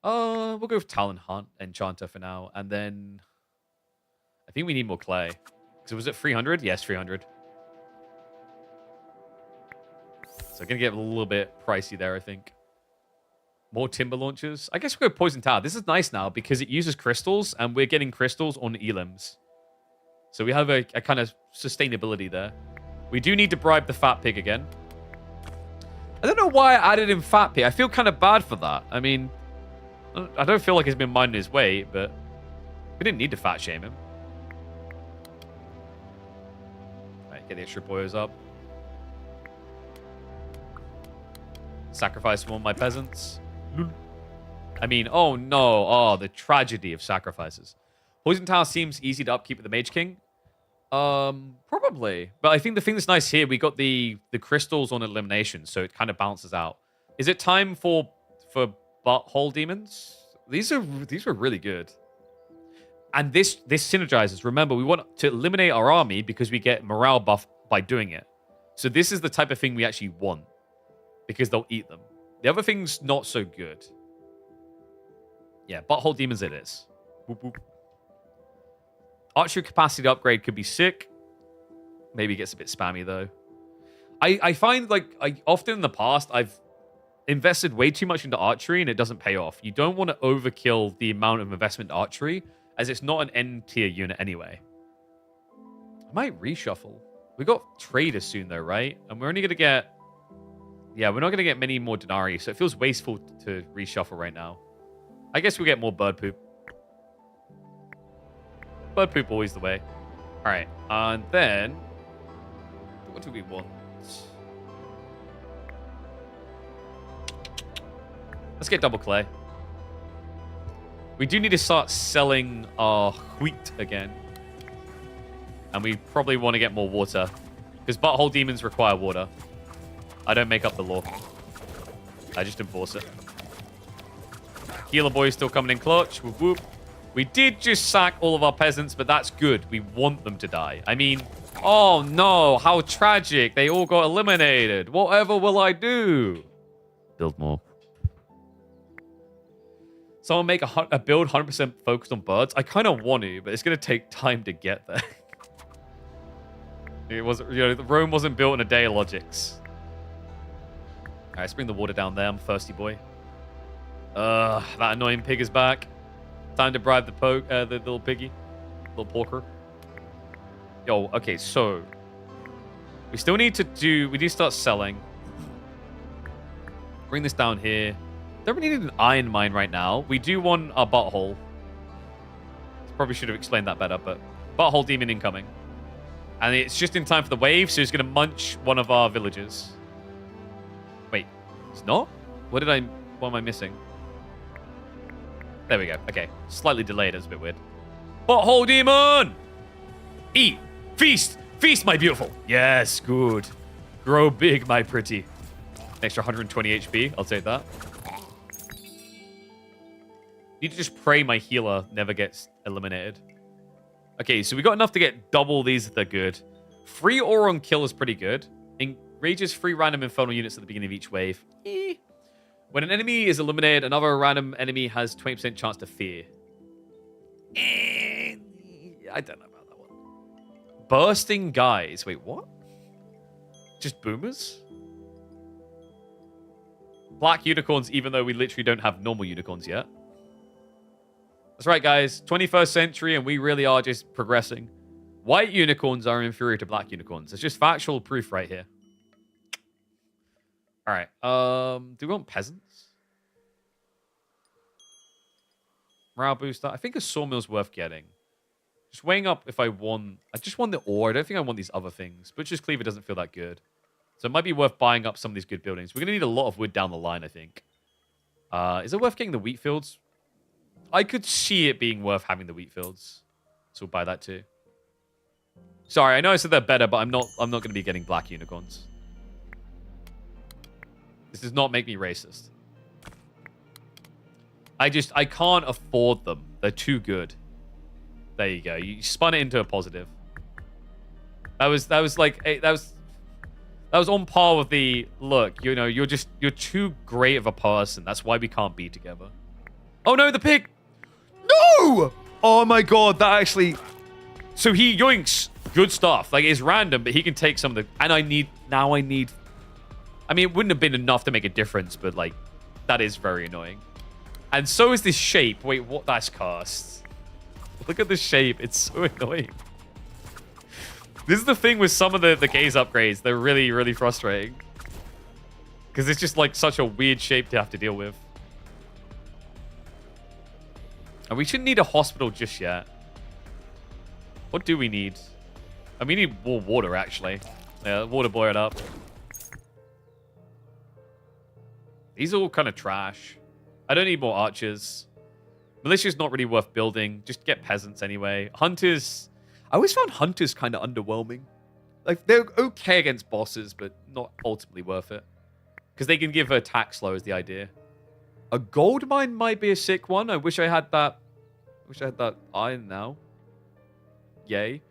We'll go with Talon Hunt Enchanter for now. And then I think we need more clay. So was it 300? Yes, 300. So going to get a little bit pricey there, I think. More timber launchers. I guess we'll go Poison Tower. This is nice now because it uses crystals and we're getting crystals on elims. So we have a kind of sustainability there. We do need to bribe the fat pig again. I don't know why I added in fat pig. I feel kind of bad for that. I mean, I don't feel like he's been minding his weight, but we didn't need to fat shame him. Alright, get the extra boyos up. Sacrifice one of my peasants. I mean, oh no. Oh, the tragedy of sacrifices. Poison Tower seems easy to upkeep with the Mage King. Probably. But I think the thing that's nice here, we got the crystals on elimination, so it kind of balances out. Is it time for butthole demons? These are really good. And this synergizes. Remember, we want to eliminate our army because we get morale buff by doing it. So this is the type of thing we actually want. Because they'll eat them. The other thing's not so good. Yeah, butthole demons it is. Whoop, whoop. Archery capacity upgrade could be sick. Maybe it gets a bit spammy, though. I find, like, often in the past, I've invested way too much into archery and it doesn't pay off. You don't want to overkill the amount of investment in archery, as it's not an N-tier unit anyway. I might reshuffle. We got traders soon, though, right? And we're only going to get... Yeah, we're not going to get many more denarii, so it feels wasteful to reshuffle right now. I guess we'll get more bird poop. Bird poop always the way. Alright, and then... What do we want? Let's get double clay. We do need to start selling our wheat again. And we probably want to get more water. Because butthole demons require water. I don't make up the law. I just enforce it. Healer boy is still coming in clutch. Whoop, whoop. We did just sack all of our peasants, but that's good. We want them to die. I mean, Oh no, how tragic. They all got eliminated. Whatever will I do? Build more. Someone make a build 100% focused on birds. I kind of want to, but it's going to take time to get there. It wasn't, Rome wasn't built in a day, logics. All right, let's bring the water down there. I'm thirsty, boy. That annoying pig is back. Time to bribe the little piggy. Little porker. Yo, okay, so we still need to we need to start selling. Bring this down here. Don't really need an iron mine right now. We do want a butthole. Probably should have explained that better, but butthole demon incoming. And it's just in time for the wave, so he's going to munch one of our villages. Wait, it's not? What am I missing? There we go. Okay, slightly delayed. It's a bit weird. Butthole demon! Eat! Feast! Feast, my beautiful! Yes, good. Grow big, my pretty. Extra 120 HP. I'll take that. Need to just pray my healer never gets eliminated. Okay, so we got enough to get double these if they're good. Free aura on kill is pretty good. Enrages 3 random infernal units at the beginning of each wave. When an enemy is eliminated, another random enemy has 20% chance to fear. I don't know about that one. Bursting guys. Wait, what? Just boomers? Black unicorns, even though we literally don't have normal unicorns yet. That's right, guys. 21st century, and we really are just progressing. White unicorns are inferior to black unicorns. It's just factual proof right here. All right. Do we want peasants? Morale booster. I think a sawmill's worth getting. Just weighing up if I just want the ore. I don't think I want these other things. Butcher's Cleaver doesn't feel that good. So it might be worth buying up some of these good buildings. We're going to need a lot of wood down the line, I think. Is it worth getting the wheat fields? I could see it being worth having the wheat fields. So we'll buy that too. Sorry, I know I said they're better, but I'm not going to be getting black unicorns. This does not make me racist. I can't afford them. They're too good. There you go. You spun it into a positive. That was on par with the look. You're too great of a person. That's why we can't be together. Oh no, the pig! No! Oh my god, that actually. So he yoinks good stuff. Like it's random, but he can take some of the. And I need. I mean, it wouldn't have been enough to make a difference, but like, that is very annoying. And so is this shape. Wait, what? That's cast. Look at the shape. It's so annoying. This is the thing with some of the gaze upgrades. They're really, really frustrating. Because it's just like such a weird shape to have to deal with. And we shouldn't need a hospital just yet. What do we need? We need more water, actually. Yeah, water boil it up. These are all kind of trash. I don't need more archers. Militia's not really worth building. Just get peasants anyway. Hunters. I always found hunters kind of underwhelming. Like, they're okay against bosses, but not ultimately worth it. Because they can give attack slow is the idea. A gold mine might be a sick one. I wish I had that. Iron now. Yay.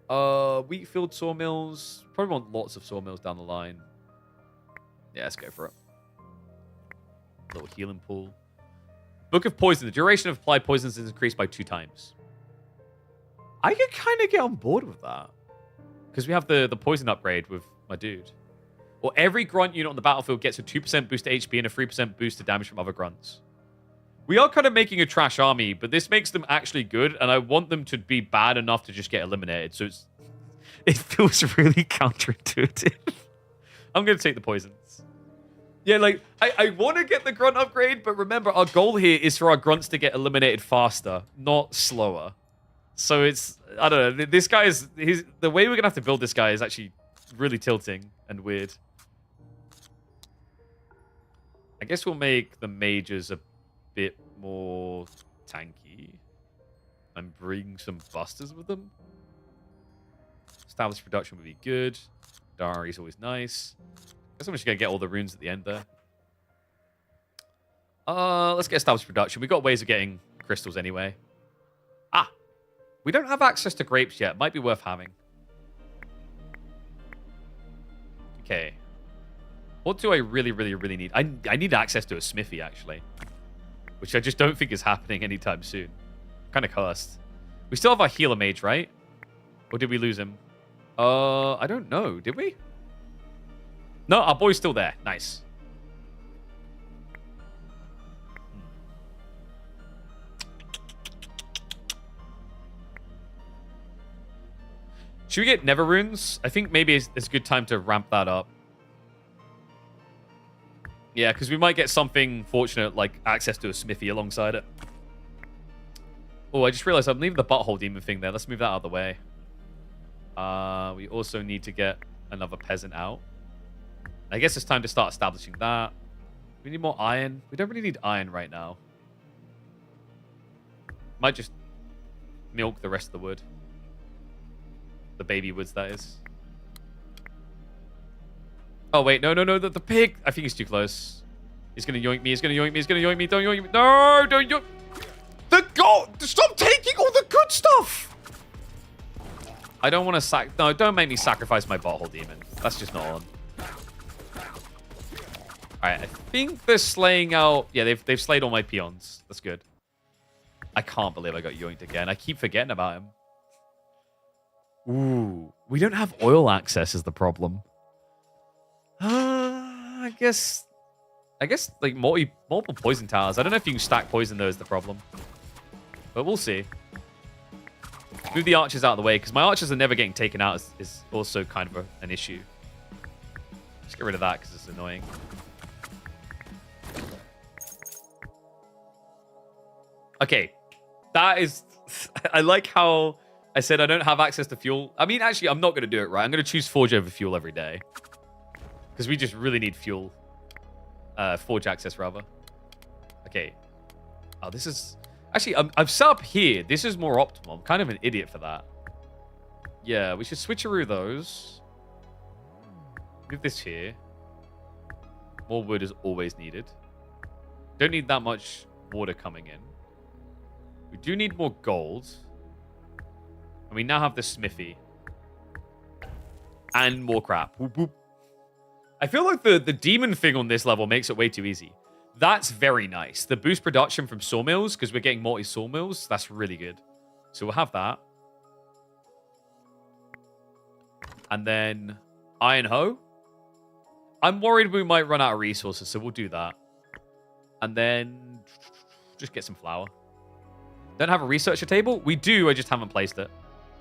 Wheat field sawmills. Probably want lots of sawmills down the line. Yeah, let's go for it. Little healing pool. Book of Poison. The duration of applied poisons is increased by 2 times. I could kind of get on board with that. Because we have the poison upgrade with my dude. Or every grunt unit on the battlefield gets a 2% boost to HP and a 3% boost to damage from other grunts. We are kind of making a trash army, but this makes them actually good, and I want them to be bad enough to just get eliminated. So it feels really counterintuitive. I'm going to take the poisons. Yeah, like, I want to get the grunt upgrade, but remember, our goal here is for our grunts to get eliminated faster, not slower. So it's, I don't know, this guy is, the way we're going to have to build this guy is actually really tilting and weird. I guess we'll make the mages a bit more tanky and bring some busters with them. Established production would be good. Diary is always nice. Guess I'm just going to get all the runes at the end there. Let's get established production. We've got ways of getting crystals anyway. We don't have access to grapes yet. Might be worth having. Okay. What do I really, really, really need? I need access to a smithy, actually. Which I just don't think is happening anytime soon. Kind of cursed. We still have our healer mage, right? Or did we lose him? I don't know. Did we? No, our boy's still there. Nice. Should we get Nether Runes? I think maybe it's a good time to ramp that up. Yeah, because we might get something fortunate, like access to a smithy alongside it. Oh, I just realized I'm leaving the butthole demon thing there. Let's move that out of the way. We also need to get another peasant out. I guess it's time to start establishing that. We need more iron. We don't really need iron right now. Might just milk the rest of the wood. The baby woods, that is. Oh, wait. No. The pig. I think he's too close. He's going to yoink me. He's going to yoink me. He's going to yoink me. Don't yoink me. No, don't yoink. The goat. Stop taking all the good stuff. I don't want to No, don't make me sacrifice my butthole demon. That's just not on. All right. I think they're slaying out. Yeah, they've slayed all my peons. That's good. I can't believe I got yoinked again. I keep forgetting about him. Ooh, we don't have oil access is the problem. I guess like multiple poison towers. I don't know if you can stack poison though is the problem. But we'll see. Move the archers out of the way because my archers are never getting taken out is also kind of an issue. Just get rid of that because it's annoying. Okay. That is... I like how I said I don't have access to fuel. I mean, actually, I'm not going to do it right. I'm going to choose Forge over fuel every day. Because we just really need fuel. Forge access, rather. Okay. Oh, this is... Actually, I've set up here. This is more optimal. I'm kind of an idiot for that. Yeah, we should switcheroo those. Move this here. More wood is always needed. Don't need that much water coming in. We do need more gold. And we now have the smithy. And more crap. Whoop, whoop. I feel like the demon thing on this level makes it way too easy. That's very nice. The boost production from sawmills, because we're getting multi-sawmills, that's really good. So we'll have that. And then iron hoe. I'm worried we might run out of resources, so we'll do that. And then just get some flour. Don't have a researcher table? We do, I just haven't placed it.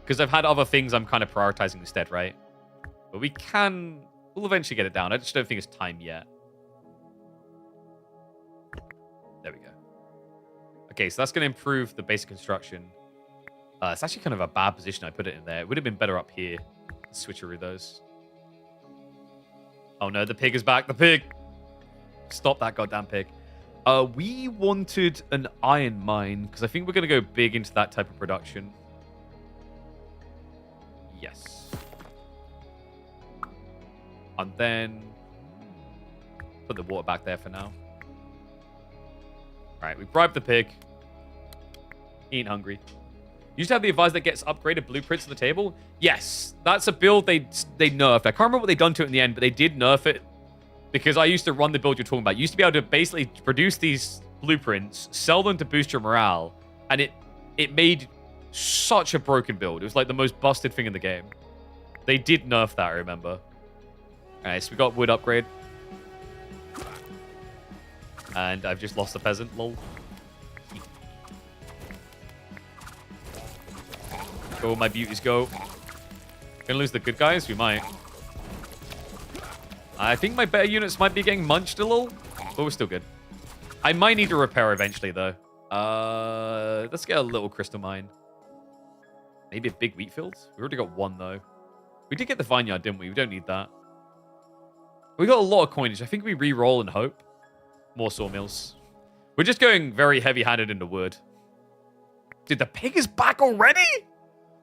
Because I've had other things I'm kind of prioritizing instead, right? But we can... We'll eventually get it down. I just don't think it's time yet. There we go. Okay, so that's going to improve the basic construction. It's actually kind of a bad position I put it in there. It would have been better up here. Switcheroo those. Oh no, the pig is back. The pig! Stop that goddamn pig. We wanted an iron mine, because I think we're going to go big into that type of production. Yes. And then put the water back there for now. All right, we bribed the pig. He ain't hungry. You used to have the advisor that gets upgraded blueprints to the table? Yes, that's a build they nerfed. I can't remember what they done to it in the end, but they did nerf it. Because I used to run the build you're talking about. You used to be able to basically produce these blueprints, sell them to boost your morale, and it made such a broken build. It was like the most busted thing in the game. They did nerf that, I remember. Alright, so we got wood upgrade. And I've just lost a peasant, lol. Go, my beauties, go. Gonna lose the good guys? We might. I think my better units might be getting munched a little, but we're still good. I might need to repair eventually, though. Let's get a little crystal mine. Maybe a big wheat field? We already got one, though. We did get the vineyard, didn't we? We don't need that. We got a lot of coinage. I think we re-roll and hope. More sawmills. We're just going very heavy-handed into wood. Dude, the pig is back already?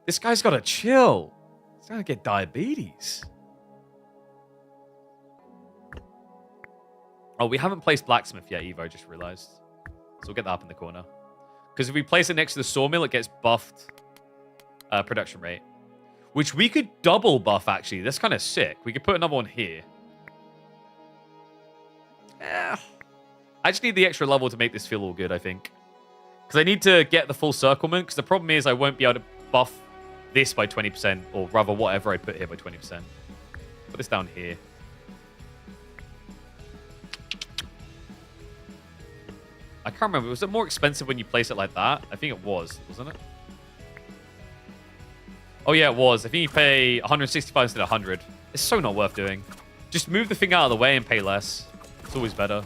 This guy's got to chill. He's going to get diabetes. Oh, we haven't placed blacksmith yet, Evo, I just realized. So we'll get that up in the corner. Because if we place it next to the sawmill, it gets buffed production rate. Which we could double buff, actually. That's kind of sick. We could put another one here. I just need the extra level to make this feel all good, I think. Because I need to get the full circlement, because the problem is I won't be able to buff this by 20%, or rather whatever I put here by 20%. Put this down here. I can't remember. Was it more expensive when you place it like that? I think it was, wasn't it? Oh, yeah, it was. I think you pay 165 instead of 100. It's so not worth doing. Just move the thing out of the way and pay less. It's always better.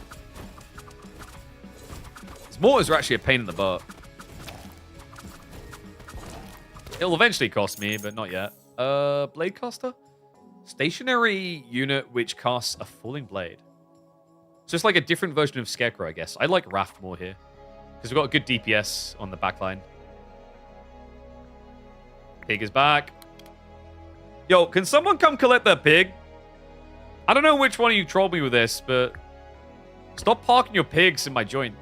These mortars are actually a pain in the butt. It'll eventually cost me, but not yet. Blade caster? Stationary unit which casts a falling blade. So it's like a different version of Scarecrow, I guess. I like Raft more here. Because we've got a good DPS on the backline. Pig is back. Yo, can someone come collect that pig? I don't know which one of you trolled me with this, but... Stop parking your pigs in my joint.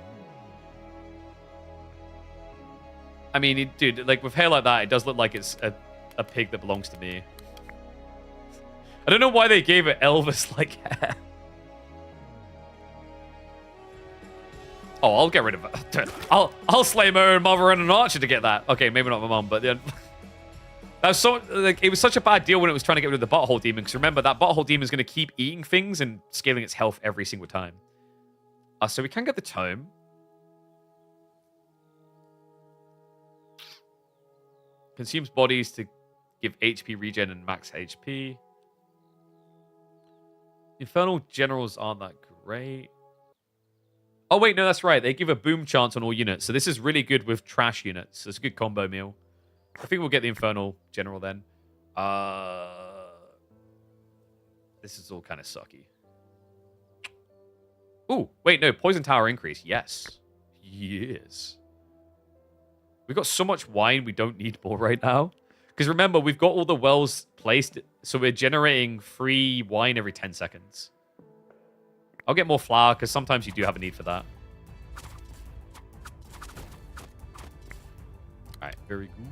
I mean, dude, like with hair like that, it does look like it's a pig that belongs to me. I don't know why they gave it Elvis-like hair. Oh, I'll get rid of it. I'll slay my own mother and an archer to get that. Okay, maybe not my mom, but then that was so like it was such a bad deal when it was trying to get rid of the butthole demon. Because remember, that butthole demon is going to keep eating things and scaling its health every single time. So we can get the tome. Consumes bodies to give HP regen and max HP. Infernal generals aren't that great. Oh, wait, no, that's right. They give a boom chance on all units. So this is really good with trash units. It's a good combo meal. I think we'll get the Infernal General then. This is all kind of sucky. Ooh, wait, no. Poison Tower increase. Yes. Yes. We've got so much wine, we don't need more right now. Because remember, we've got all the wells placed. So we're generating free wine every 10 seconds. I'll get more flour, because sometimes you do have a need for that. Alright, very good.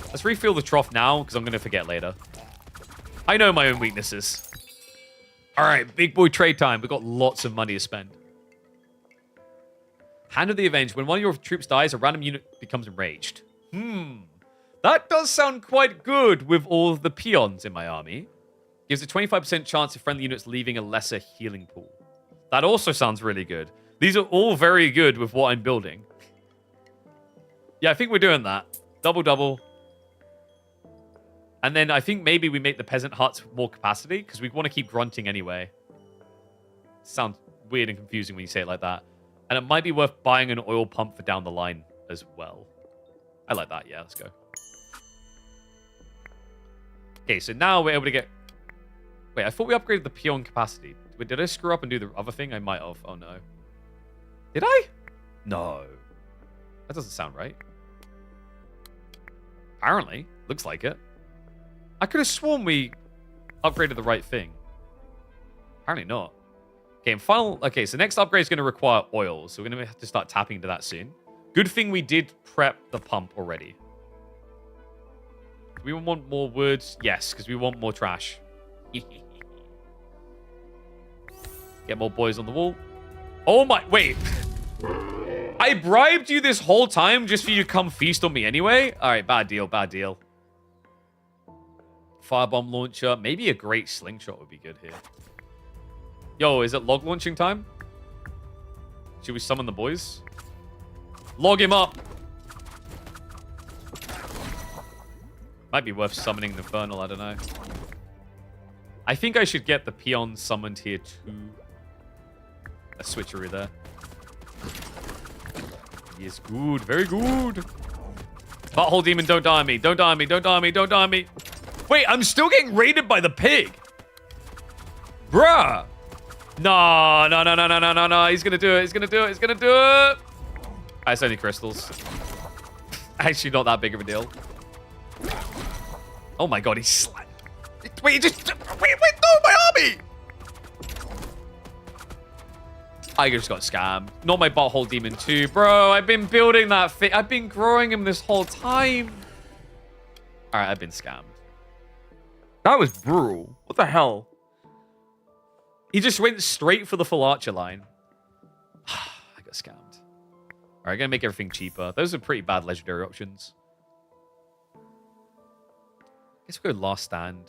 Let's refill the trough now, because I'm going to forget later. I know my own weaknesses. Alright, big boy trade time. We've got lots of money to spend. Hand of the Avenged. When one of your troops dies, a random unit becomes enraged. That does sound quite good with all of the peons in my army. Gives a 25% chance of friendly units leaving a lesser healing pool. That also sounds really good. These are all very good with what I'm building. Yeah, I think we're doing that. Double. And then I think maybe we make the peasant huts more capacity, because we want to keep grunting anyway. Sounds weird and confusing when you say it like that. And it might be worth buying an oil pump for down the line as well. I like that. Yeah, let's go. Okay, so now we're able to get... Wait, I thought we upgraded the peon capacity. Wait, did I screw up and do the other thing? I might have. Oh, no. Did I? No. That doesn't sound right. Apparently. Looks like it. I could have sworn we upgraded the right thing. Apparently not. Okay, and final... Okay, so next upgrade is going to require oil. So we're going to have to start tapping into that soon. Good thing we did prep the pump already. Do we want more wood? Yes, because we want more trash. Get more boys on the wall. Oh my... Wait. I bribed you this whole time just for you to come feast on me anyway? Alright, bad deal, bad deal. Firebomb launcher. Maybe a great slingshot would be good here. Yo, is it log launching time? Should we summon the boys? Log him up. Might be worth summoning the Infernal, I don't know. I think I should get the peon summoned here too. A switcheroo there. Yes, good. Very good. Butthole demon, don't die on me. Don't die on me. Don't die on me. Don't die on me. Wait, I'm still getting raided by the pig. Bruh. No. He's going to do it. He's going to do it. He's going to do it. It's only crystals. Actually, not that big of a deal. Oh my god, he's... Wait, no, my army! I just got scammed. Not my butthole demon too. Bro, I've been building that thing. I've been growing him this whole time. Alright, I've been scammed. That was brutal. What the hell? He just went straight for the full archer line. I got scammed. All right, gonna make everything cheaper. Those are pretty bad legendary options. Guess we go last stand.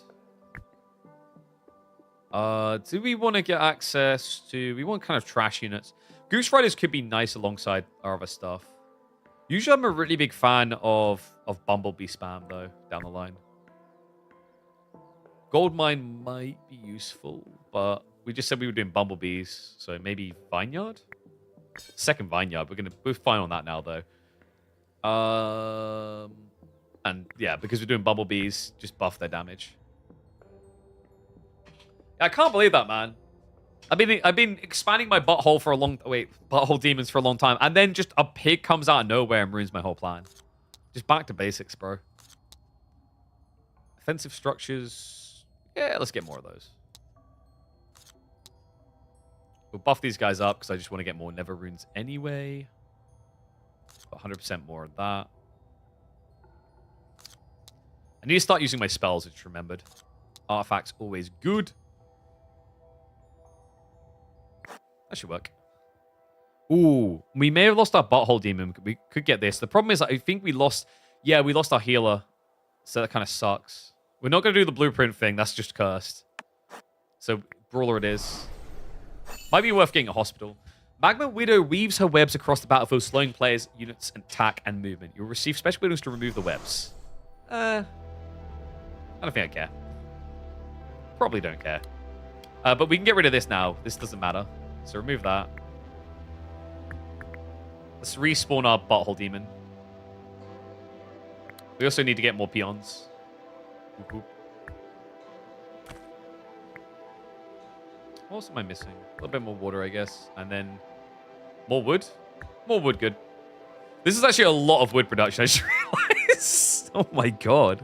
Do we want to get access to... We want kind of trash units. Goose Riders could be nice alongside our other stuff. Usually I'm a really big fan of Bumblebee spam, though, down the line. Goldmine might be useful, but we just said we were doing Bumblebees, so maybe Vineyard? Second Vineyard. We're fine on that now, though. And yeah, because we're doing Bumblebees, just buff their damage. I can't believe that, man. I've been expanding my butthole for a long... Wait, butthole demons for a long time. And then just a pig comes out of nowhere and ruins my whole plan. Just back to basics, bro. Offensive structures. Yeah, let's get more of those. We'll buff these guys up because I just want to get more Never Runes anyway. 100% more of that. I need to start using my spells, I just remembered. Artifacts, always good. That should work. Ooh, we may have lost our butthole demon. We could get this. The problem is, I think we lost... Yeah, we lost our healer. So that kind of sucks. We're not going to do the blueprint thing. That's just cursed. So, brawler it is. Might be worth getting a hospital. Magma Widow weaves her webs across the battlefield, slowing players, units, attack, and movement. You'll receive special abilities to remove the webs. I don't think I care. Probably don't care. But we can get rid of this now. This doesn't matter. So remove that. Let's respawn our butthole demon. We also need to get more peons. Whoop, whoop. What else am I missing? A little bit more water, I guess. And then more wood. More wood, good. This is actually a lot of wood production, I just realized. Oh my god.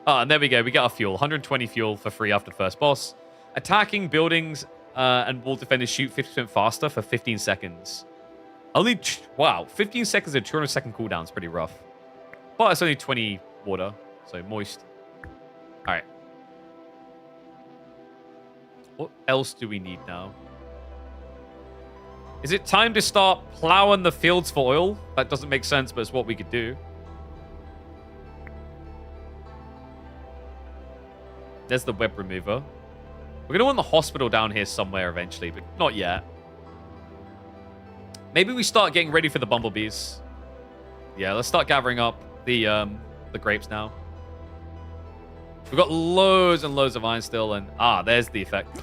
Ah, and there we go. We get our fuel. 120 fuel for free after the first boss. Attacking buildings and wall defenders shoot 50% faster for 15 seconds. Only... Wow. 15 seconds and 200 second cooldown is pretty rough. But it's only 20 water. So moist. Alright. What else do we need now? Is it time to start plowing the fields for oil? That doesn't make sense, but it's what we could do. There's the web remover. We're going to want the hospital down here somewhere eventually, but not yet. Maybe we start getting ready for the bumblebees. Yeah, let's start gathering up the grapes now. We've got loads and loads of iron still, and... Ah, there's the effect.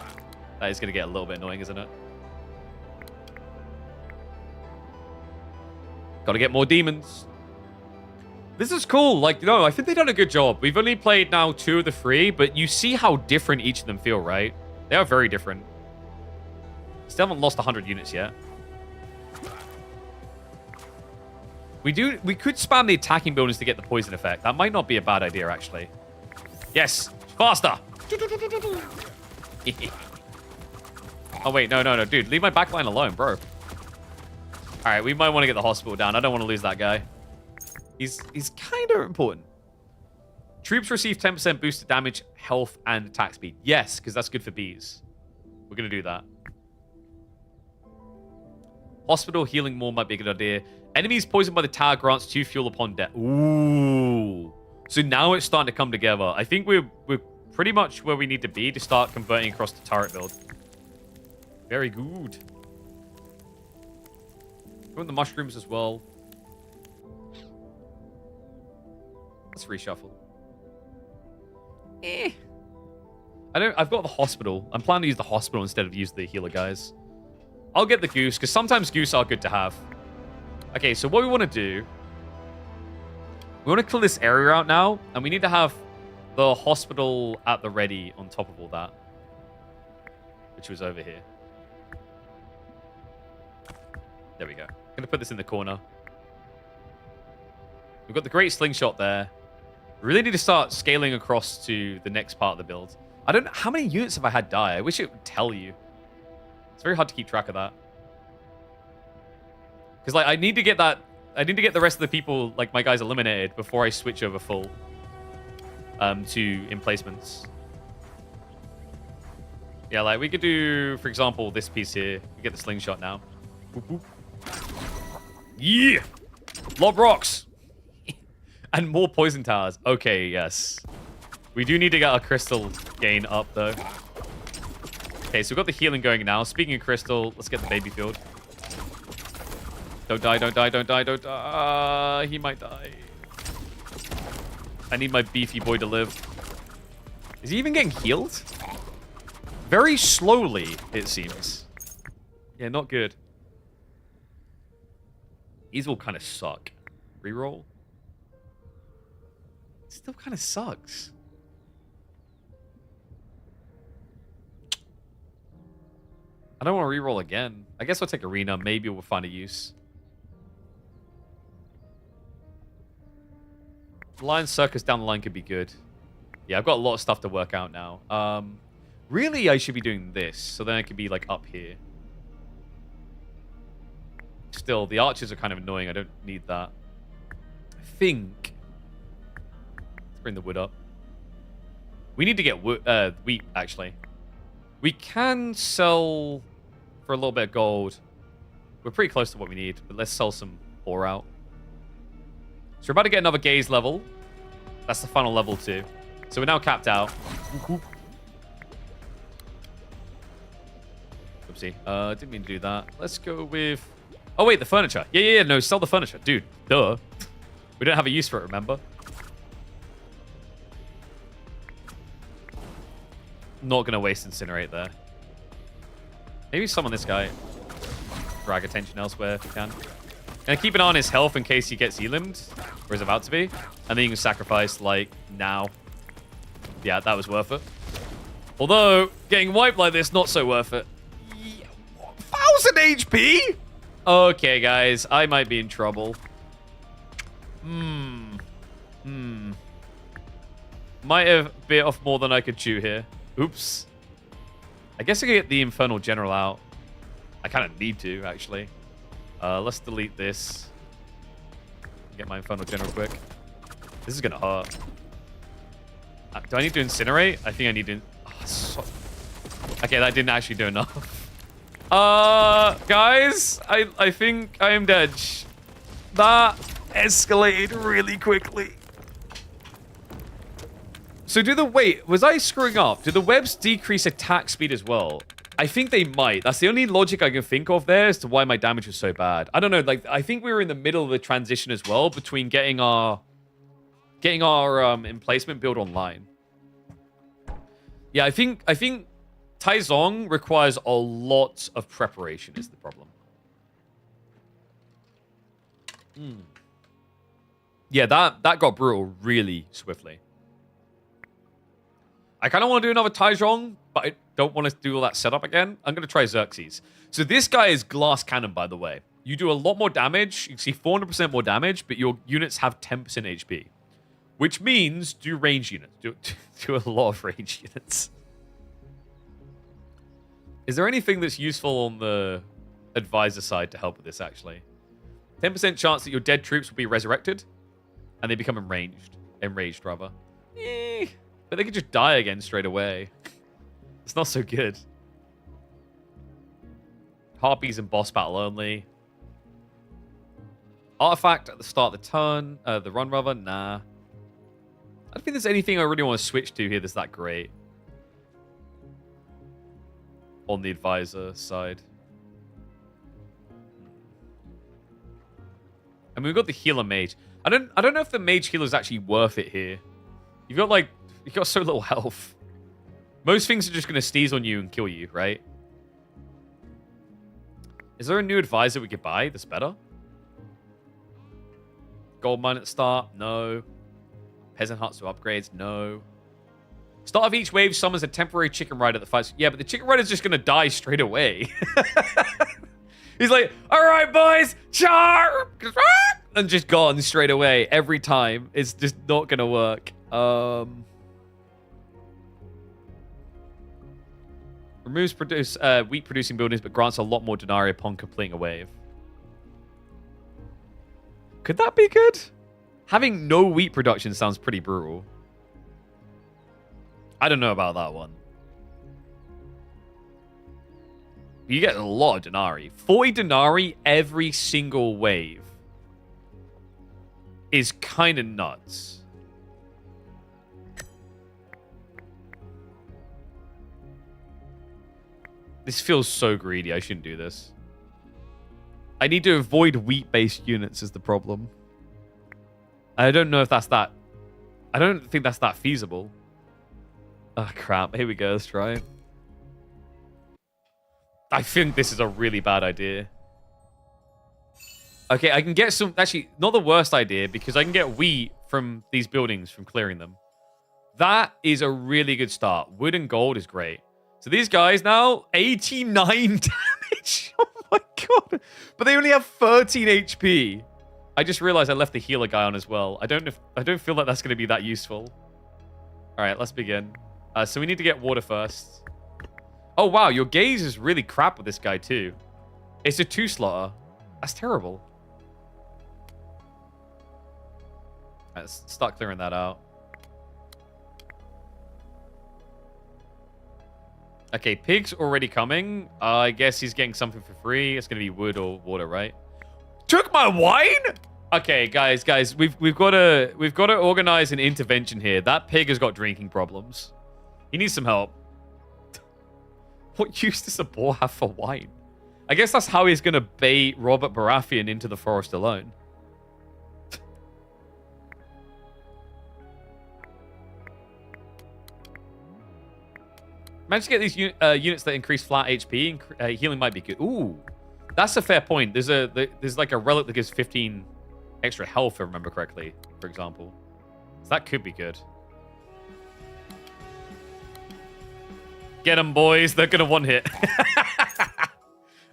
That is going to get a little bit annoying, isn't it? Got to get more demons. This is cool. Like, no, I think they've done a good job. We've only played now 2 of the 3, but you see how different each of them feel, right? They are very different. Still haven't lost 100 units yet. We could spam the attacking bonus to get the poison effect. That might not be a bad idea, actually. Yes, faster. Oh, wait, no, dude. Leave my backline alone, bro. All right, we might want to get the hospital down. I don't want to lose that guy. He's kind of important. Troops receive 10% boosted damage, health, and attack speed. Yes, because that's good for bees. We're going to do that. Hospital healing more might be a good idea. Enemies poisoned by the tower grants 2 fuel upon death. Ooh. So now it's starting to come together. I think we're pretty much where we need to be to start converting across the turret build. Very good. Go in the mushrooms as well. Let's reshuffle. I've got the hospital. I'm planning to use the hospital instead of use the healer guys. I'll get the goose, because sometimes goose are good to have. Okay, so what we want to do... We want to clear this area out now, and we need to have the hospital at the ready on top of all that. Which was over here. There we go. I'm going to put this in the corner. We've got the great slingshot there. We really need to start scaling across to the next part of the build. I don't know. How many units have I had die? I wish it would tell you. It's very hard to keep track of that. Because, like, I need to get the rest of the people, like, my guys eliminated before I switch over full to emplacements. Yeah, like we could do, for example, this piece here. We get the slingshot now. Boop, boop. Yeah! Lob rocks! And more poison towers. Okay, yes. We do need to get our crystal gain up, though. Okay, so we've got the healing going now. Speaking of crystal, let's get the baby field. Don't die, don't die, don't die, don't die. He might die. I need my beefy boy to live. Is he even getting healed? Very slowly, it seems. Yeah, not good. These will kind of suck. Reroll. Still kind of sucks. I don't want to reroll again. I guess I'll take arena. Maybe we'll find a use. Lion Circus down the line could be good. Yeah, I've got a lot of stuff to work out now. Really, I should be doing this. So then I could be, like, up here. Still, the archers are kind of annoying. I don't need that. I think... Let's bring the wood up. We need to get wheat, actually. We can sell for a little bit of gold. We're pretty close to what we need, but let's sell some ore out. So we're about to get another gaze level. That's the final level 2. So we're now capped out. Oopsie. Didn't mean to do that. Let's go with... Oh, wait, the furniture. Yeah, no, sell the furniture. Dude, duh. We don't have a use for it, remember? Not going to waste Incinerate there. Maybe summon this guy. Drag attention elsewhere if you can. And keep an eye on his health in case he gets elimed, or is about to be. And then you can sacrifice, like, now. Yeah, that was worth it. Although, getting wiped like this, not so worth it. 1,000 HP? Okay, guys, I might be in trouble. Might have bit off more than I could chew here. Oops. I guess I could get the Infernal General out. I kind of need to, actually. Let's delete this. Get my Infernal General quick. This is going to hurt. Do I need to incinerate? I think I need to... Oh, okay, that didn't actually do enough. Guys, I think I am dead. That escalated really quickly. So wait, was I screwing up? Do the webs decrease attack speed as well? I think they might. That's the only logic I can think of there as to why my damage was so bad. I don't know, like, I think we were in the middle of the transition as well between getting our emplacement build online. Yeah, I think Taizong requires a lot of preparation is the problem. Yeah, that got brutal really swiftly. I kind of want to do another Taizong, but I don't want to do all that setup again. I'm going to try Xerxes. So this guy is Glass Cannon, by the way. You do a lot more damage. You can see 400% more damage, but your units have 10% HP. Which means do range units. Do a lot of range units. Is there anything that's useful on the advisor side to help with this, actually? 10% chance that your dead troops will be resurrected. And they become enraged, rather. But they could just die again straight away. It's not so good. Harpies and boss battle only. Artifact at the start of the turn. The run, rather. Nah. I don't think there's anything I really want to switch to here that's that great. On the advisor side. I mean, we've got the healer mage. I don't know if the mage healer is actually worth it here. You've got so little health. Most things are just going to sneeze on you and kill you, right? Is there a new advisor we could buy that's better? Gold mine at the start? No. Peasant huts to upgrades? No. Start of each wave summons a temporary chicken rider that fights. Yeah, but the chicken rider's just going to die straight away. He's like, all right, boys, char! And just gone straight away every time. It's just not going to work. Removes wheat producing buildings, but grants a lot more denarii upon completing a wave. Could that be good? Having no wheat production sounds pretty brutal. I don't know about that one. You get a lot of denarii. 40 denarii every single wave is kind of nuts. This feels so greedy. I shouldn't do this. I need to avoid wheat-based units is the problem. I don't know if that's that... I don't think that's that feasible. Oh, crap. Here we go. Let's try it. I think this is a really bad idea. Okay, I can get some... Actually, not the worst idea, because I can get wheat from these buildings, from clearing them. That is a really good start. Wood and gold is great. So these guys now, 89 damage. Oh my god. But they only have 13 HP. I just realized I left the healer guy on as well. I don't feel like that's going to be that useful. All right, let's begin. So we need to get water first. Oh, wow. Your gaze is really crap with this guy, too. It's a 2-slaughter. That's terrible. Let's start clearing that out. Okay, pig's already coming. I guess he's getting something for free. It's going to be wood or water, right? Took my wine? Okay, guys, we've got to organize an intervention here. That pig has got drinking problems. He needs some help. What use does a boar have for wine? I guess that's how he's going to bait Robert Baratheon into the forest alone. Managed to get these units that increase flat HP. Healing might be good. Ooh, that's a fair point. There's like a relic that gives 15 extra health, if I remember correctly, for example. So that could be good. Get them, boys. They're going to one-hit.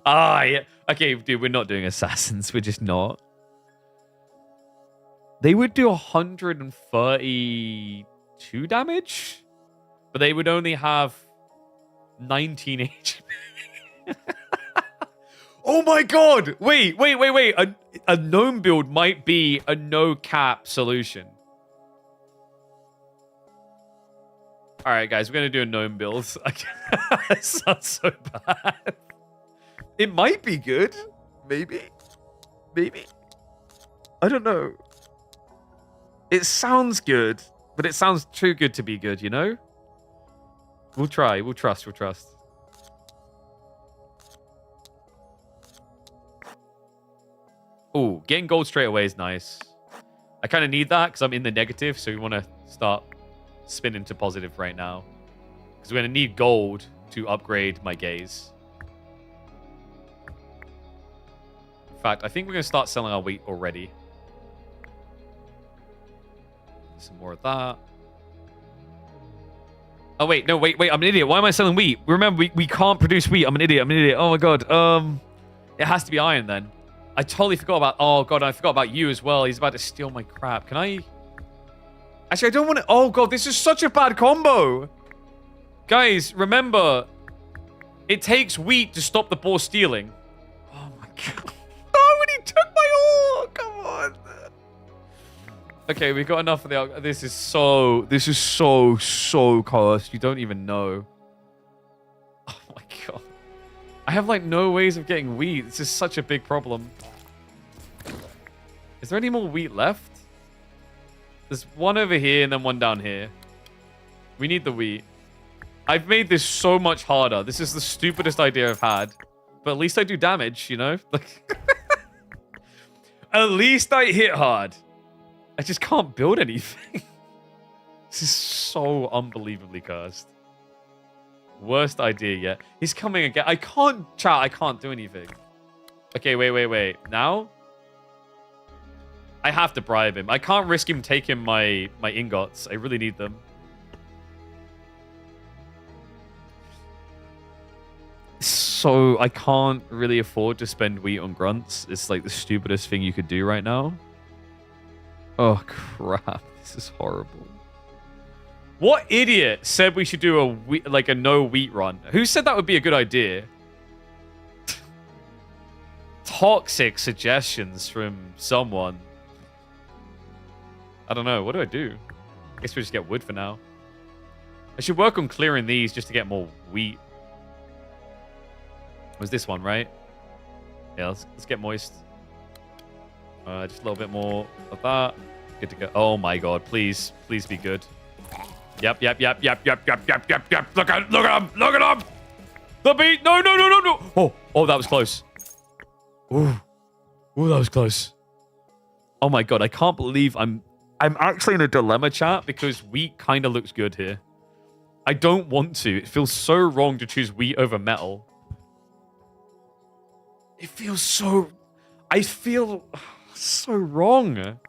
Yeah. Okay, dude, we're not doing assassins. We're just not. They would do 132 damage, but they would only have 19 HP. Oh my god! Wait. A gnome build might be a no-cap solution. Alright, guys, we're going to do a gnome build. That sounds so bad. It might be good. Maybe. I don't know. It sounds good, but it sounds too good to be good, you know? We'll try. We'll trust. Oh, getting gold straight away is nice. I kind of need that because I'm in the negative, so we want to start spinning to positive right now. Because we're going to need gold to upgrade my gaze. In fact, I think we're going to start selling our wheat already. Some more of that. Oh, wait. No, wait. I'm an idiot. Why am I selling wheat? Remember, we can't produce wheat. I'm an idiot. Oh, my God. It has to be iron, then. I totally forgot about... Oh, God, I forgot about you as well. He's about to steal my crap. Can I... Actually, I don't want to... Oh, God, this is such a bad combo. Guys, remember, it takes wheat to stop the boar stealing. Oh, my God. Oh, when he took my ore. Come on. Okay, we got enough of the... This is so cursed. You don't even know. Oh my god. I have like no ways of getting wheat. This is such a big problem. Is there any more wheat left? There's one over here and then one down here. We need the wheat. I've made this so much harder. This is the stupidest idea I've had. But at least I do damage, you know? Like, at least I hit hard. I just can't build anything. This is so unbelievably cursed. Worst idea yet. He's coming again. I can't, chat. I can't do anything. Okay, wait. Now? I have to bribe him. I can't risk him taking my ingots. I really need them. So, I can't really afford to spend wheat on grunts. It's like the stupidest thing you could do right now. Oh, crap. This is horrible. What idiot said we should do a no wheat run? Who said that would be a good idea? Toxic suggestions from someone. I don't know. What do I do? I guess we just get wood for now. I should work on clearing these just to get more wheat. Was this one, right? Yeah, let's get moist. Just a little bit more of that. Good to go. Oh my god, please. Please be good. Yep. Look at him! Look at him! The beat! No! Oh, that was close. Ooh, that was close. Oh my god, I can't believe I'm actually in a dilemma, chat, because wheat kind of looks good here. I don't want to. It feels so wrong to choose wheat over metal. It feels so... I feel so wrong.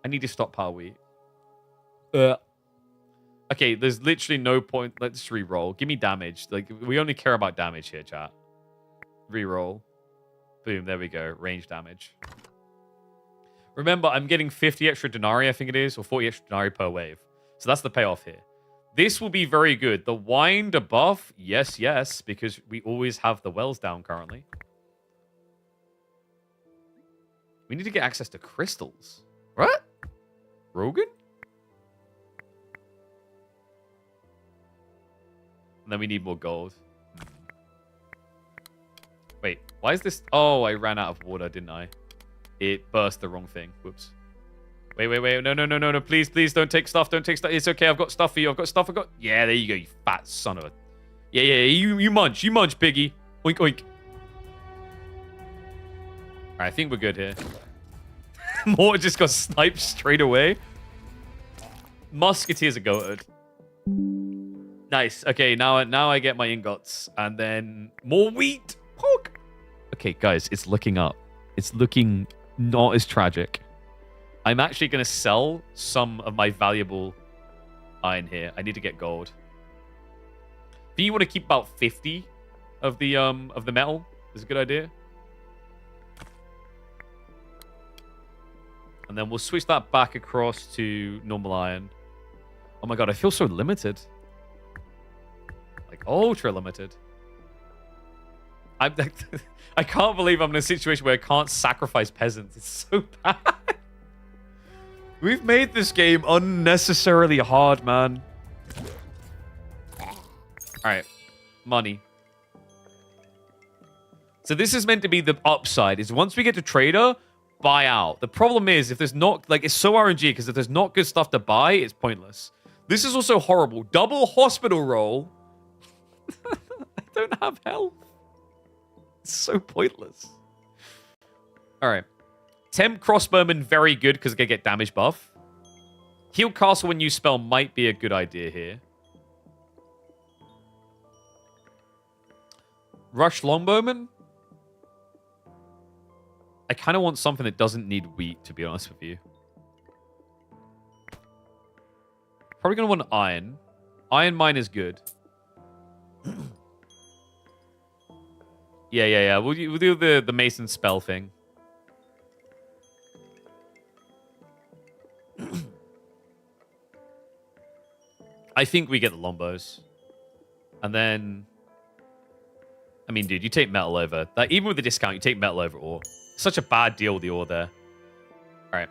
I need to stockpile wheat. Okay, there's literally no point. Let's re-roll. Give me damage. Like, we only care about damage here, chat. Re-roll. Boom, there we go. Range damage. Remember, I'm getting 50 extra denarii, I think it is, or 40 extra denarii per wave. So that's the payoff here. This will be very good. The wine debuff, yes, because we always have the wells down currently. We need to get access to crystals. What? Rogan? And then we need more gold. Wait, why is this... Oh, I ran out of water, didn't I? It burst the wrong thing. Whoops. Wait. No. Please, don't take stuff. Don't take stuff. It's okay. I've got stuff for you. Yeah, there you go, you fat son of a... Yeah. You munch. You munch, piggy. Oink, oink. All right, I think we're good here. Mortar just got sniped straight away. Musketeers are goated. Nice. Okay, now I get my ingots. And then more wheat. Poke. Okay, guys, it's looking up. It's looking not as tragic. I'm actually going to sell some of my valuable iron here. I need to get gold. Do you want to keep about 50 of the metal? Is a good idea. And then we'll switch that back across to normal iron. Oh my god, I feel so limited. Like, ultra limited. I can't believe I'm in a situation where I can't sacrifice peasants. It's so bad. We've made this game unnecessarily hard, man. Alright. Money. So this is meant to be the upside, is once we get to trader, buy out. The problem is, if there's not... Like, it's so RNG, because if there's not good stuff to buy, it's pointless. This is also horrible. Double hospital roll. I don't have health. It's so pointless. Alright. Temp crossbowman, very good, because I get damage buff. Heal castle when you spell might be a good idea here. Rush longbowman? I kind of want something that doesn't need wheat, to be honest with you. Probably going to want iron. Iron mine is good. Yeah. We'll do the mason spell thing. I think we get the longbows. And then... I mean, dude, you take metal over... Like, even with the discount, you take metal over ore. Such a bad deal with the ore there. Alright.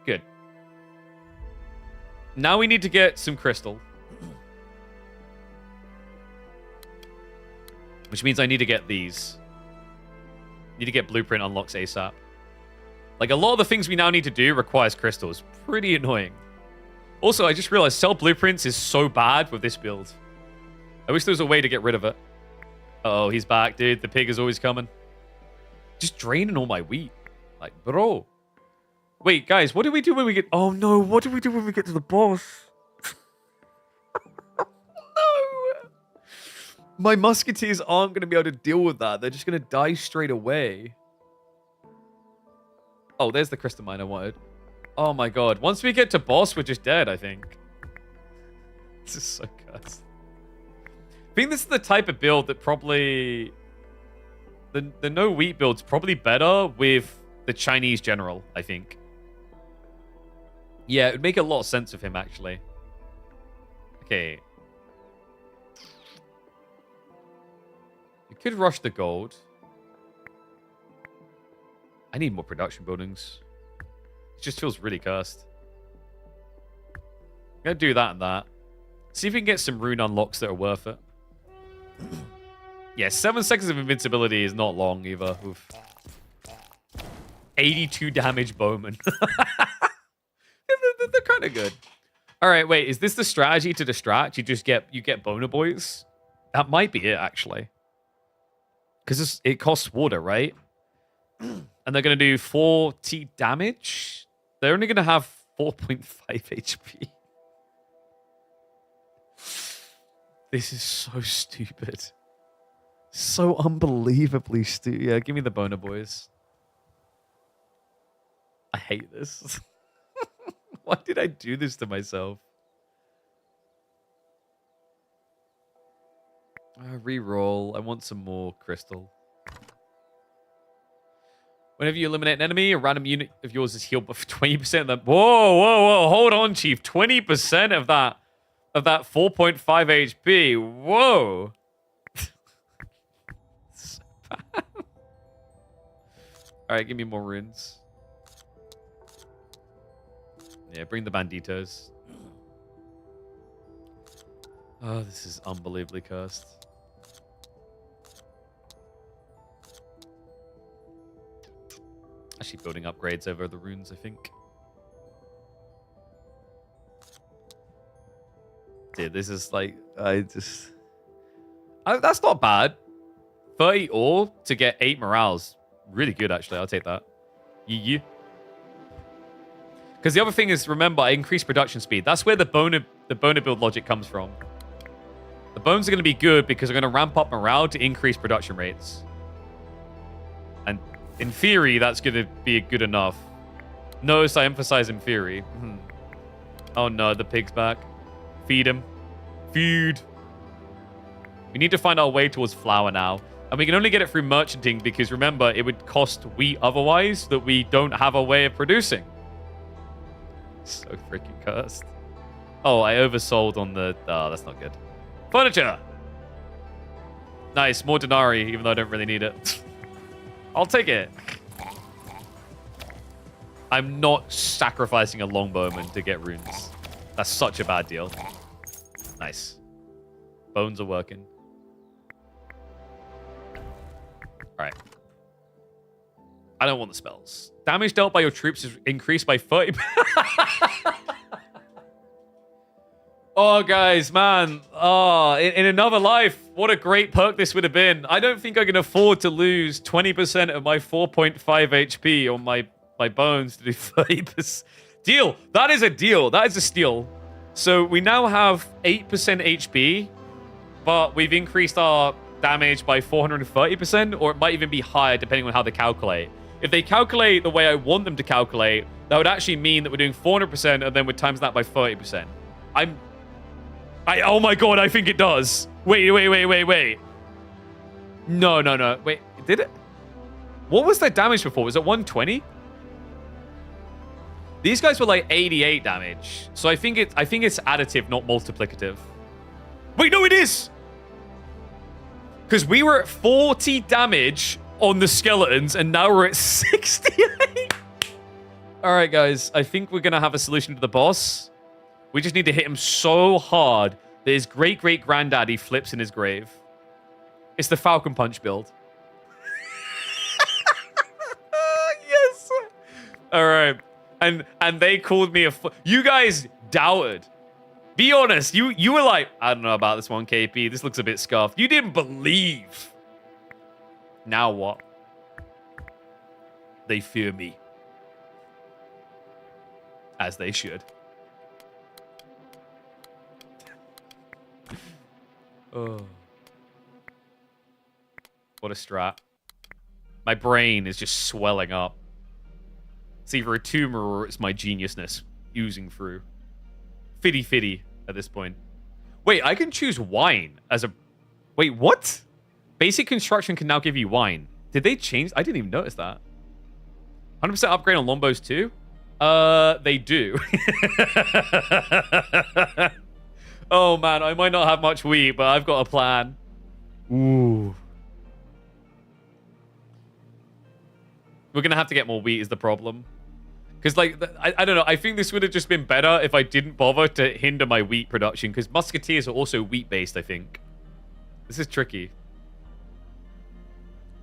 Good. Now we need to get some crystal. Which means I need to get these. Need to get blueprint unlocks ASAP. Like, a lot of the things we now need to do requires crystals. Pretty annoying. Also, I just realized sell blueprints is so bad with this build. I wish there was a way to get rid of it. Uh-oh, he's back, dude. The pig is always coming. Just draining all my wheat. Like, bro. Wait, guys, what do we do when we get... Oh, no. What do we do when we get to the boss? No. My musketeers aren't going to be able to deal with that. They're just going to die straight away. Oh, there's the crystal mine I wanted. Oh, my God. Once we get to boss, we're just dead, I think. This is so cursed. I think this is the type of build that probably... The no wheat build's probably better with the Chinese general, I think. Yeah, it would make a lot of sense of him, actually. Okay. We could rush the gold. I need more production buildings. It just feels really cursed. I'm going to do that and that. See if we can get some rune unlocks that are worth it. Yeah, 7 seconds of invincibility is not long either. Oof. 82 damage bowman. They're kind of good. All right, wait. Is this the strategy to distract? You get boner boys? That might be it, actually. Because it costs water, right? And they're going to do 40 damage? They're only going to have 4.5 HP. This is so stupid. So unbelievably stupid. Yeah, give me the boner boys. I hate this. Why did I do this to myself? Reroll. I want some more crystal. Whenever you eliminate an enemy, a random unit of yours is healed by 20% of that. Whoa, whoa, whoa. Hold on, Chief. 20% of that 4.5 HP. Whoa. So bad. All right, give me more runes. Yeah, bring the banditos. Oh, this is unbelievably cursed. Actually building upgrades over the runes, I think. Dude, this is like, that's not bad. 30 ore to get 8 morales. Really good, actually. I'll take that. Yeah. Because the other thing is, remember, I increased production speed. That's where the boner build logic comes from. The bones are going to be good because they're going to ramp up morale to increase production rates. And in theory, that's going to be good enough. Notice I emphasize in theory. Oh no, the pig's back. Feed him. Feed. We need to find our way towards flour now. And we can only get it through merchanting because, remember, it would cost wheat otherwise that we don't have a way of producing. So freaking cursed. Oh, I oversold on the... Oh, that's not good. Furniture! Nice, more denarii, even though I don't really need it. I'll take it. I'm not sacrificing a longbowman to get runes. That's such a bad deal. Nice. Bones are working. Alright. I don't want the spells. Damage dealt by your troops is increased by 30... Oh, guys, man. Oh, in another life, what a great perk this would have been. I don't think I can afford to lose 20% of my 4.5 HP on my bones to do 30%. Deal. That is a deal. That is a steal. So we now have 8% HP, but we've increased our damage by 430%, or it might even be higher depending on how they calculate. If they calculate the way I want them to calculate, that would actually mean that we're doing 400% and then we'd times that by 30%. Oh my god, I think it does. Wait. No. Wait, did it? What was their damage before? Was it 120? These guys were like 88 damage. So I think it's additive, not multiplicative. Wait, no, it is! Because we were at 40 damage on the skeletons, and now we're at 68. Alright, guys. I think we're going to have a solution to the boss. We just need to hit him so hard that his great-great-granddaddy flips in his grave. It's the Falcon Punch build. Yes! Alright. And they called me you guys doubted. Be honest. You were like, I don't know about this one, KP. This looks a bit scuffed. You didn't believe. Now what? They fear me. As they should. Oh. What a strat. My brain is just swelling up. It's either a tumor or it's my geniusness oozing through. Fitty at this point. Wait, I can choose wine as a... Wait, what? Basic construction can now give you wine. Did they change? I didn't even notice that. 100% upgrade on longbows too? They do. Oh, man, I might not have much wheat, but I've got a plan. Ooh. We're going to have to get more wheat is the problem. Because, like, I don't know. I think this would have just been better if I didn't bother to hinder my wheat production. Because musketeers are also wheat-based, I think. This is tricky.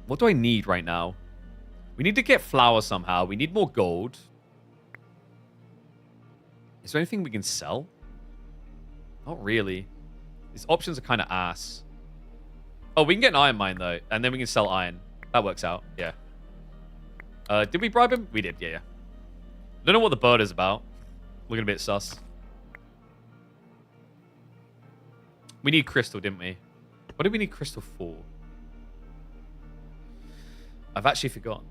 What do I need right now? We need to get flour somehow. We need more gold. Is there anything we can sell? Not really. These options are kind of ass. Oh, we can get an iron mine, though. And then we can sell iron. That works out. Yeah. Did we bribe him? We did. Yeah, yeah. Don't know what the bird is about. Looking a bit sus. We need crystal, didn't we? What did we need crystal for? I've actually forgotten.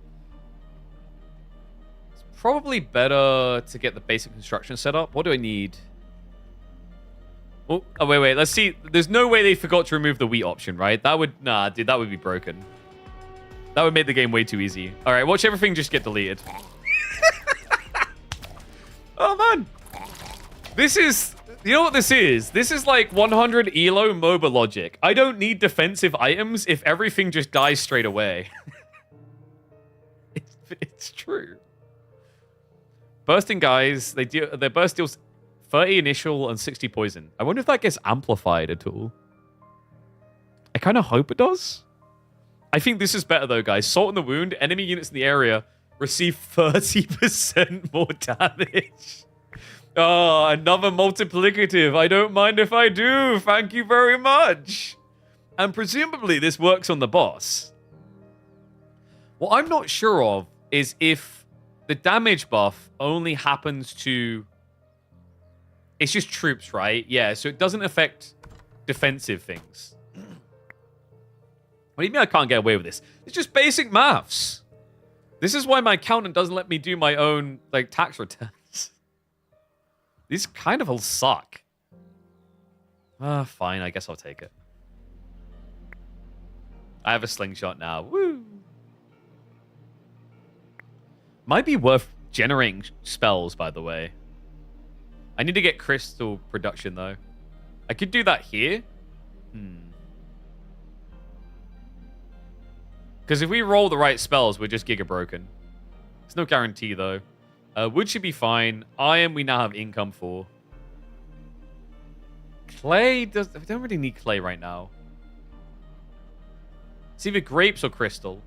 It's probably better to get the basic construction set up. What do I need? Oh, wait. Let's see. There's no way they forgot to remove the wheat option, right? That would... Nah, dude, that would be broken. That would make the game way too easy. All right, watch everything just get deleted. Oh, man. This is... You know what this is? This is like 100 ELO MOBA logic. I don't need defensive items if everything just dies straight away. It's true. Bursting guys, their burst deals 30 initial and 60 poison. I wonder if that gets amplified at all. I kind of hope it does. I think this is better though, guys. Salt in the wound, enemy units in the area receive 30% more damage. Oh, another multiplicative. I don't mind if I do. Thank you very much. And presumably this works on the boss. What I'm not sure of is if the damage buff only happens to... It's just troops, right? Yeah, so it doesn't affect defensive things. What do you mean I can't get away with this? It's just basic maths. This is why my accountant doesn't let me do my own like tax returns. These kind of all suck. Fine, I guess I'll take it. I have a slingshot now. Woo! Might be worth generating spells, by the way. I need to get crystal production, though. I could do that here. Because if we roll the right spells, we're just giga broken. There's no guarantee, though. Wood should be fine. Iron, we now have income for. Clay does... We don't really need clay right now. It's either grapes or crystal.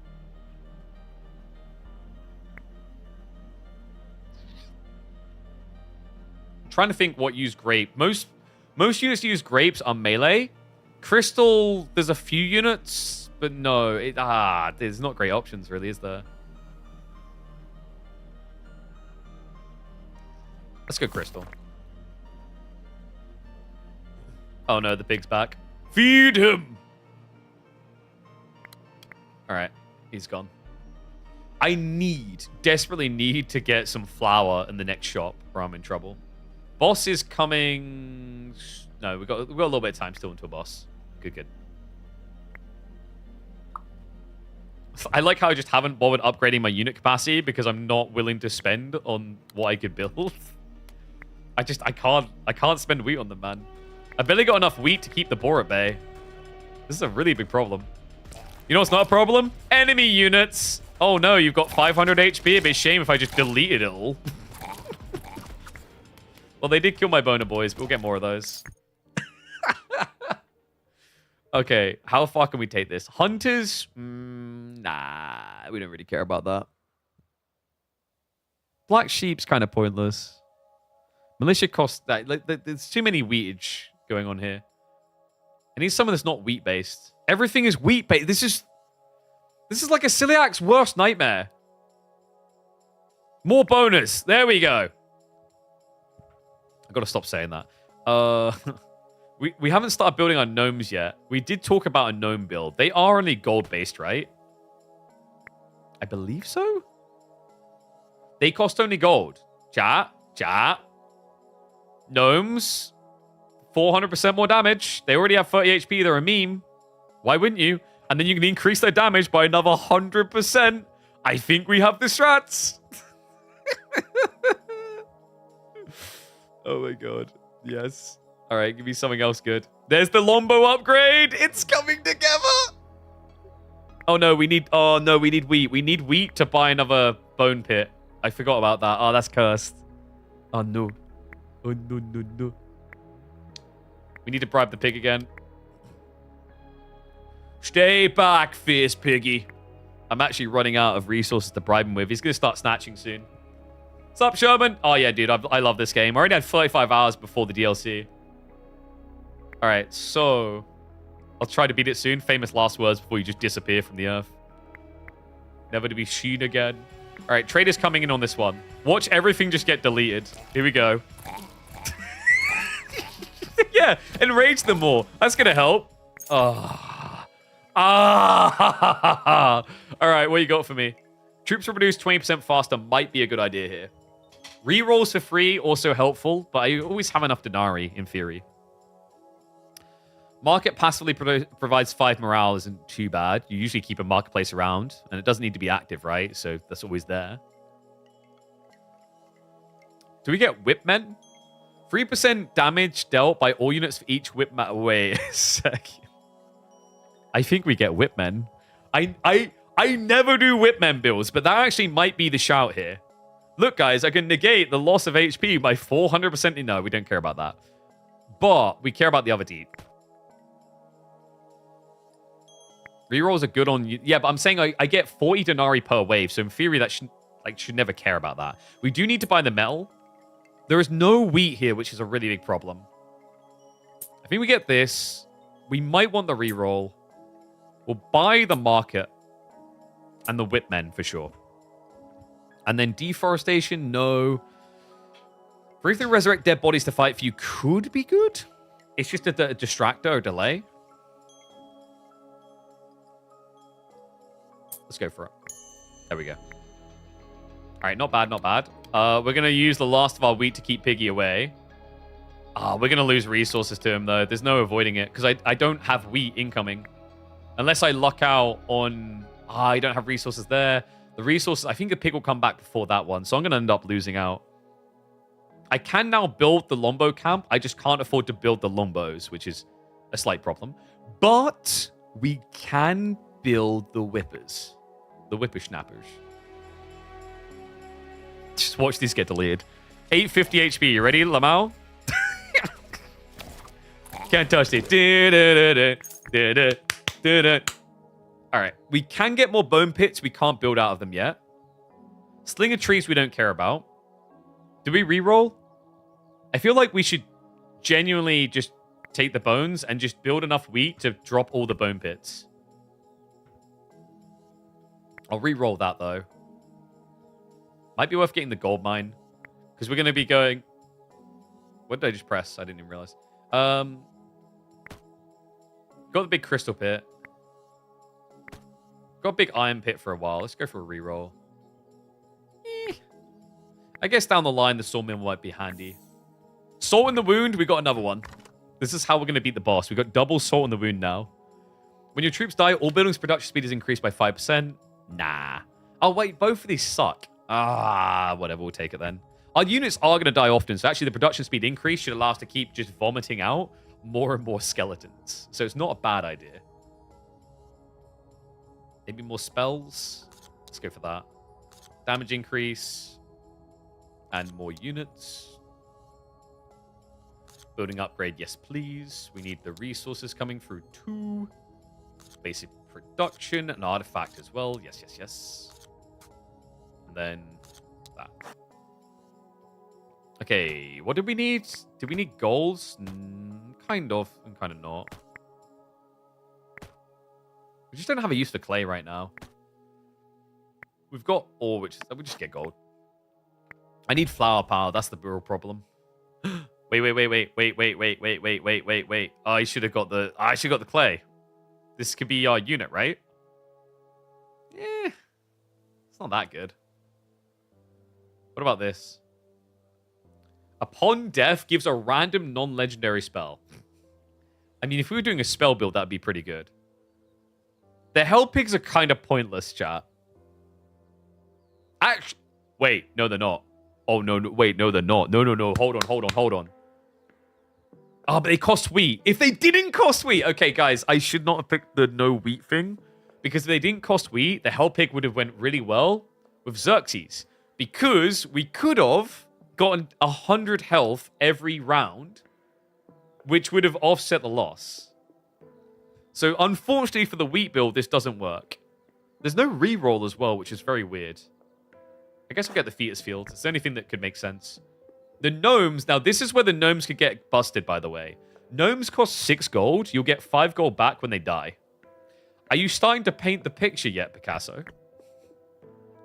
I'm trying to think what use grape. Most units use grapes on melee. Crystal, there's a few units, but no. There's not great options, really, is there? Let's go crystal. Oh no, the pig's back. Feed him! Alright, he's gone. I desperately need to get some flour in the next shop or I'm in trouble. Boss is coming... No, we've got a little bit of time still into a boss. Good. I like how I just haven't bothered upgrading my unit capacity because I'm not willing to spend on what I could build. I can't spend wheat on them, man. I've barely got enough wheat to keep the boar at bay. This is a really big problem. You know what's not a problem? Enemy units. Oh no, you've got 500 HP. It'd be a shame if I just deleted it all. Well, they did kill my boner boys, but we'll get more of those. Okay, how far can we take this? Hunters? Nah, we don't really care about that. Black sheep's kind of pointless. Militia costs that. There's too many wheatage going on here. I need someone that's not wheat-based. Everything is wheat-based. This is like a celiac's worst nightmare. More bonus. There we go. I've got to stop saying that. We haven't started building our gnomes yet. We did talk about a gnome build. They are only gold-based, right? I believe so. They cost only gold. Chat. Gnomes. 400% more damage. They already have 30 HP. They're a meme. Why wouldn't you? And then you can increase their damage by another 100%. I think we have the strats. Oh my god. Yes. All right, give me something else good. There's the Lombo upgrade. It's coming together. Oh no, we need wheat. We need wheat to buy another bone pit. I forgot about that. Oh, that's cursed. Oh no. Oh no. We need to bribe the pig again. Stay back, fierce piggy. I'm actually running out of resources to bribe him with. He's going to start snatching soon. What's up, Sherman? Oh, yeah, dude. I love this game. I already had 35 hours before the DLC. All right, so I'll try to beat it soon. Famous last words before you just disappear from the earth. Never to be seen again. All right, trader's coming in on this one. Watch everything just get deleted. Here we go. Yeah, enrage them more. That's going to help. Oh. Ah. All right, what you got for me? Troops will produce 20% faster might be a good idea here. Rerolls for free, also helpful, but I always have enough Denarii, in theory. Market passively provides 5 morale isn't too bad. You usually keep a marketplace around, and it doesn't need to be active, right? So that's always there. Do we get Whipmen? 3% damage dealt by all units for each Whipman. Wait a second. I think we get Whipmen. I never do Whipmen builds, but that actually might be the shout here. Look, guys, I can negate the loss of HP by 400%. No, we don't care about that. But we care about the other deed. Rerolls are good on you. Yeah, but I'm saying I get 40 Denarii per wave, so in theory that should never care about that. We do need to buy the metal. There is no wheat here, which is a really big problem. I think we get this. We might want the reroll. We'll buy the market and the Whipmen for sure. And then deforestation, no. Briefly resurrect dead bodies to fight for you could be good. It's just a distractor or delay. Let's go for it. There we go. All right, not bad, not bad. We're going to use the last of our wheat to keep Piggy away. We're going to lose resources to him, though. There's no avoiding it, because I don't have wheat incoming. Unless I luck out on... I don't have resources there. The resources... I think the pig will come back before that one, so I'm going to end up losing out. I can now build the Lombo camp. I just can't afford to build the Lombos, which is a slight problem. But we can build the Whippers. The Whippersnappers. Just watch these get deleted. 850 HP. You ready, Lamau? Can't touch it. All right. We can get more bone pits. We can't build out of them yet. Sling of trees we don't care about. Do we reroll? I feel like we should genuinely just take the bones and just build enough wheat to drop all the bone pits. I'll re-roll that, though. Might be worth getting the gold mine. Because we're going to be going... What did I just press? I didn't even realize. Got the big crystal pit. Got a big iron pit for a while. Let's go for a re-roll. I guess down the line, the sawmill might be handy. Salt in the wound, we got another one. This is how we're going to beat the boss. We got double salt in the wound now. When your troops die, all buildings' production speed is increased by 5%. Nah. Oh, wait, both of these suck. Whatever, we'll take it then. Our units are going to die often, so actually the production speed increase should allow us to keep just vomiting out more and more skeletons. So it's not a bad idea. Maybe more spells. Let's go for that. Damage increase. And more units. Building upgrade, yes please. We need the resources coming through too. Basic production, an artifact as well. Yes, yes, yes. And then that. Okay, what did we need? Did we need goals? Kind of, and kind of not. We just don't have a use for clay right now. We've got ore, which is, we just get gold. I need flower power. That's the real problem. Wait. Oh, I should have got the. I should have got the clay. This could be our unit, right? Eh, it's not that good. What about this? Upon death gives a random non-legendary spell. I mean, if we were doing a spell build, that'd be pretty good. The hell pigs are kind of pointless, chat. Actually, wait, no, they're not. Oh, no, wait, no, they're not. No. Hold on. Oh, but they cost wheat. If they didn't cost wheat... Okay, guys, I should not have picked the no wheat thing. Because if they didn't cost wheat, the hell pig would have went really well with Xerxes. Because we could have gotten 100 health every round, which would have offset the loss. So, unfortunately for the wheat build, this doesn't work. There's no reroll as well, which is very weird. I guess we'll get the fetus field. It's the only thing that could make sense. The gnomes, now this is where the gnomes could get busted, by the way. Gnomes cost 6 gold. You'll get 5 gold back when they die. Are you starting to paint the picture yet, Picasso?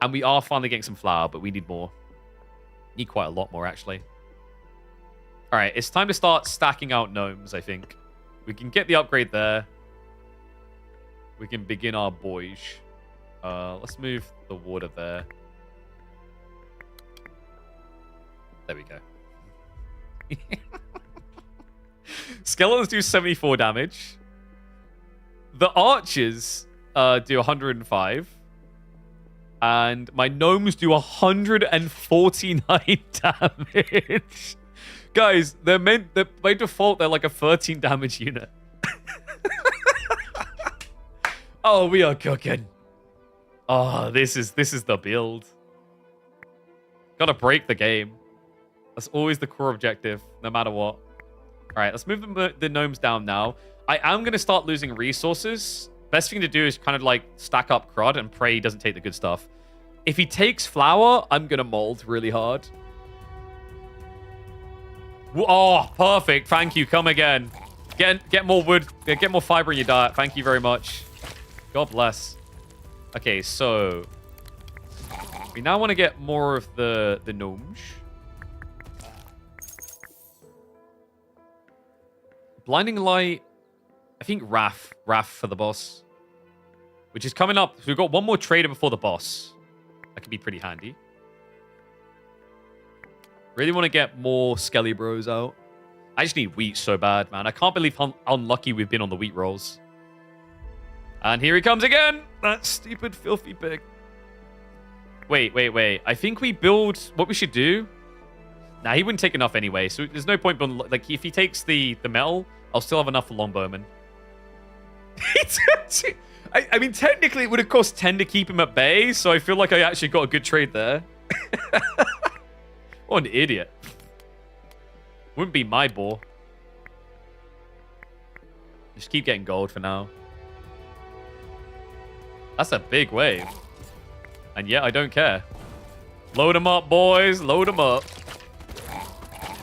And we are finally getting some flour, but we need more. Need quite a lot more, actually. All right, it's time to start stacking out gnomes, I think. We can get the upgrade there. We can begin our boys. Let's move the water there. There we go. Skeletons do 74 damage. The archers do 105. And my gnomes do 149 damage. Guys, by default, they're like a 13 damage unit. Oh, we are cooking. Oh, this is the build. Gotta break the game. That's always the core objective, no matter what. All right, let's move the gnomes down now. I am going to start losing resources. Best thing to do is kind of like stack up crud and pray he doesn't take the good stuff. If he takes flour, I'm going to mold really hard. Oh, perfect. Thank you. Come again. Get more wood. Get more fiber in your diet. Thank you very much. God bless. Okay, so we now want to get more of the gnomes. Blinding Light, I think Wrath for the boss, which is coming up. So we've got one more trader before the boss. That could be pretty handy. Really want to get more Skelly Bros out. I just need wheat so bad, man. I can't believe how unlucky we've been on the wheat rolls. And here he comes again. That stupid, filthy pig. Wait. I think we build... What we should do... Nah, he wouldn't take enough anyway, so there's no point building... Like, if he takes the metal, I'll still have enough for Longbowman. I mean, technically, it would have cost 10 to keep him at bay, so I feel like I actually got a good trade there. What an idiot. Wouldn't be my boar. Just keep getting gold for now. That's a big wave. And yet, I don't care. Load them up, boys. Load them up.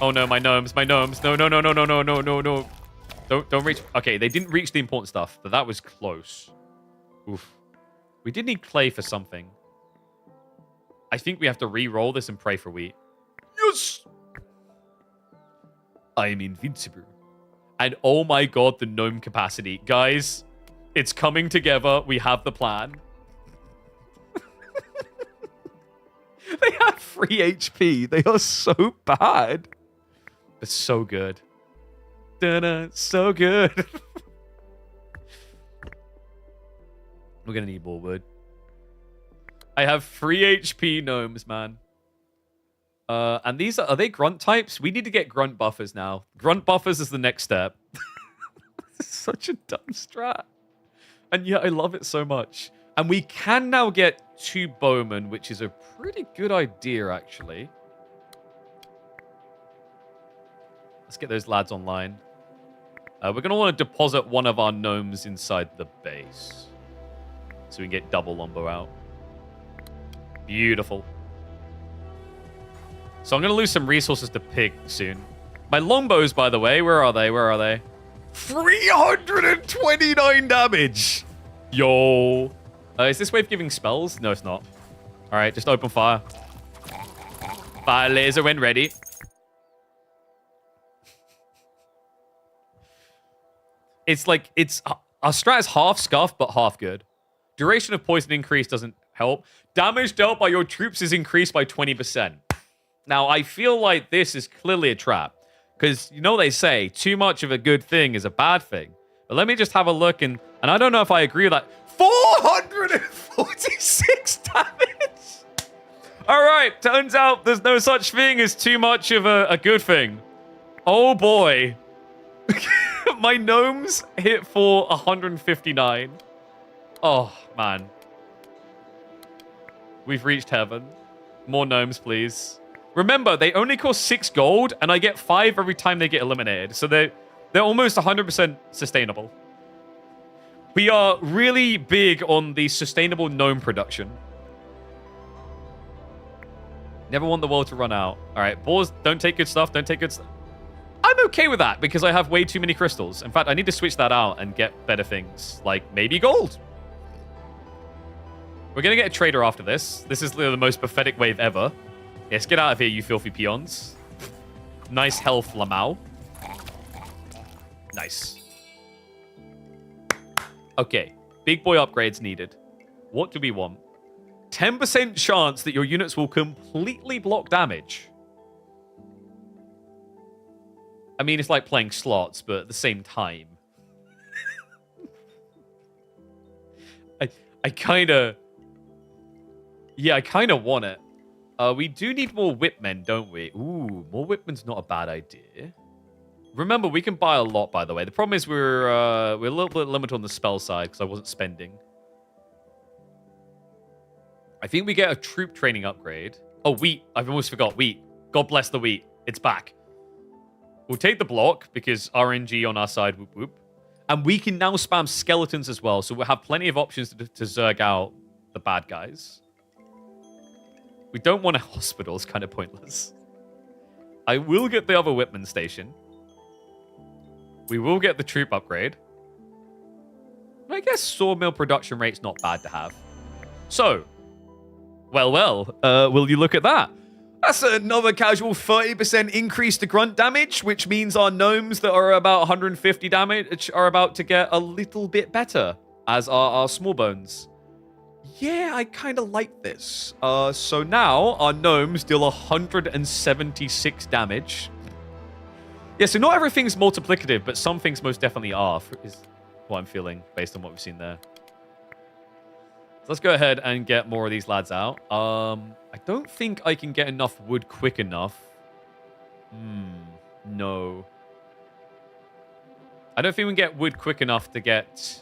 Oh, no, my gnomes. No. Don't reach. Okay, they didn't reach the important stuff, but that was close. Oof. We did need clay for something. I think we have to re-roll this and pray for wheat. Yes! I am invincible. And oh my god, the gnome capacity. Guys, it's coming together. We have the plan. They have 3 HP. They are so bad. But so good. Da-da, so good. We're going to need more wood. I have 3 HP gnomes, man. And these are they grunt types? We need to get grunt buffers now. Grunt buffers is the next step. This is such a dumb strat. And yet I love it so much. And we can now get 2 bowmen, which is a pretty good idea, actually. Let's get those lads online. We're going to want to deposit one of our gnomes inside the base. So we can get double longbow out. Beautiful. So I'm going to lose some resources to pig soon. My longbows, by the way, where are they? 329 damage! Yo. Is this wave giving spells? No, it's not. All right, just open fire. Fire laser when ready. It's like, our strat is half scuff, but half good. Duration of poison increase doesn't help. Damage dealt by your troops is increased by 20%. Now, I feel like this is clearly a trap. Because, you know they say, too much of a good thing is a bad thing. But let me just have a look, and I don't know if I agree with that. 446 damage! Alright, turns out there's no such thing as too much of a good thing. Oh boy. My gnomes hit for 159. Oh, man. We've reached heaven. More gnomes, please. Remember, they only cost 6 gold, and I get 5 every time they get eliminated. So they're almost 100% sustainable. We are really big on the sustainable gnome production. Never want the world to run out. All right, boars, don't take good stuff. Don't take good stuff. I'm okay with that because I have way too many crystals. In fact, I need to switch that out and get better things, like maybe gold. We're going to get a trader after this. This is the most pathetic wave ever. Yes, get out of here, you filthy peons. Nice health, Lamau. Nice. Okay, big boy upgrades needed. What do we want? 10% chance that your units will completely block damage. I mean, it's like playing slots, but at the same time. I kind of... Yeah, I kind of want it. We do need more whipmen, don't we? Ooh, more whipmen's not a bad idea. Remember, we can buy a lot, by the way. The problem is we're a little bit limited on the spell side because I wasn't spending. I think we get a troop training upgrade. Oh, wheat. I've almost forgot wheat. God bless the wheat. It's back. We'll take the block because RNG on our side. Whoop, whoop. And we can now spam skeletons as well. So we'll have plenty of options to zerg out the bad guys. We don't want a hospital. It's kind of pointless. I will get the other Whitman station. We will get the troop upgrade. I guess sawmill production rate's not bad to have. So, will you look at that? That's another casual 30% increase to grunt damage, which means our gnomes that are about 150 damage are about to get a little bit better, as are our small bones. Yeah, I kind of like this. So now our gnomes deal 176 damage. Yeah, so not everything's multiplicative, but some things most definitely are, is what I'm feeling based on what we've seen there. So let's go ahead and get more of these lads out. I don't think I can get enough wood quick enough. No. I don't think we can get wood quick enough to get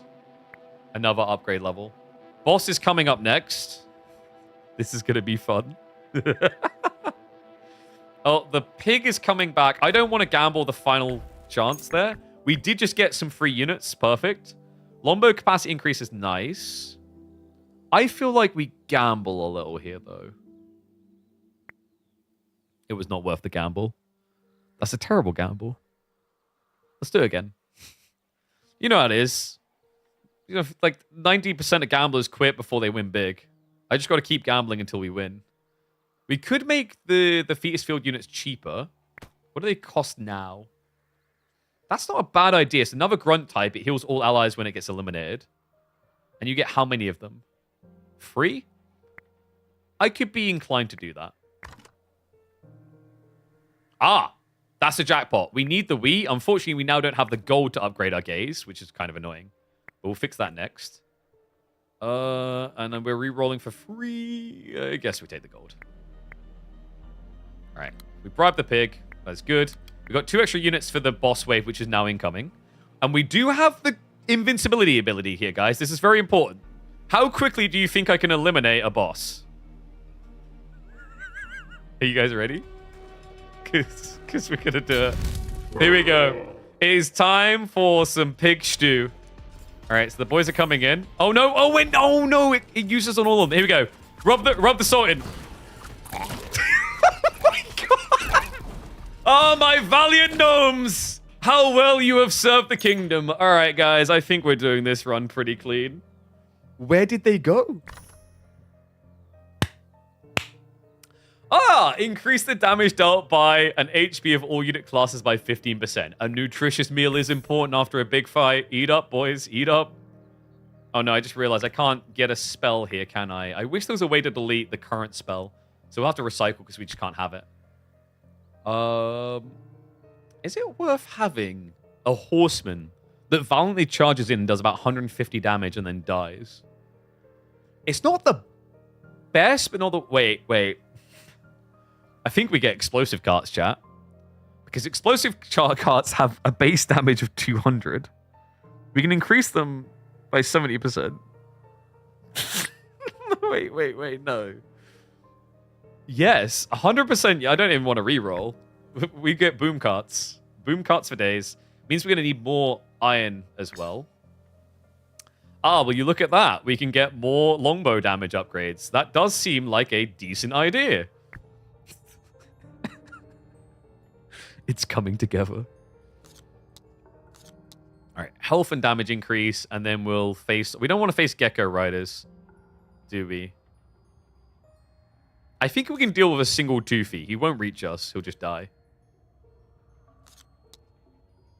another upgrade level. Boss is coming up next. This is going to be fun. Oh, the pig is coming back. I don't want to gamble the final chance there. We did just get some free units. Perfect. Longbow capacity increase is nice. I feel like we gamble a little here, though. It was not worth the gamble. That's a terrible gamble. Let's do it again. You know how it is. You know, like 90% of gamblers quit before they win big. I just got to keep gambling until we win. We could make the fetus field units cheaper. What do they cost now? That's not a bad idea. It's another grunt type. It heals all allies when it gets eliminated. And you get how many of them? 3? I could be inclined to do that. Ah, that's a jackpot. We need the wheat. Unfortunately, we now don't have the gold to upgrade our gaze, which is kind of annoying. But we'll fix that next. And then we're re-rolling for free. I guess we take the gold. All right. We bribed the pig. That's good. We got 2 extra units for the boss wave, which is now incoming. And we do have the invincibility ability here, guys. This is very important. How quickly do you think I can eliminate a boss? Are you guys ready? Because we're going to do it. Here we go. It is time for some pig stew. All right, so the boys are coming in. Oh, no. Oh, wait. Oh, no. It uses on all of them. Here we go. Rub the salt in. Oh, my God. Oh, my valiant gnomes. How well you have served the kingdom. All right, guys. I think we're doing this run pretty clean. Where did they go? Increase the damage dealt by an HP of all unit classes by 15%. A nutritious meal is important after a big fight. Eat up, boys. Eat up. Oh, no, I just realized I can't get a spell here, can I? I wish there was a way to delete the current spell. So we'll have to recycle because we just can't have it. Is it worth having a horseman that valiantly charges in and does about 150 damage and then dies? It's not the best, but not the... Wait. I think we get explosive carts, chat. Because explosive carts have a base damage of 200. We can increase them by 70%. Wait, no. Yes, 100%. I don't even want to reroll. We get boom carts. Boom carts for days. Means we're going to need more iron as well. Ah, well, you look at that. We can get more longbow damage upgrades. That does seem like a decent idea. It's coming together. All right, health and damage increase, and then we'll face... We don't want to face Gecko Riders, do we? I think we can deal with a single Toothy. He won't reach us. He'll just die.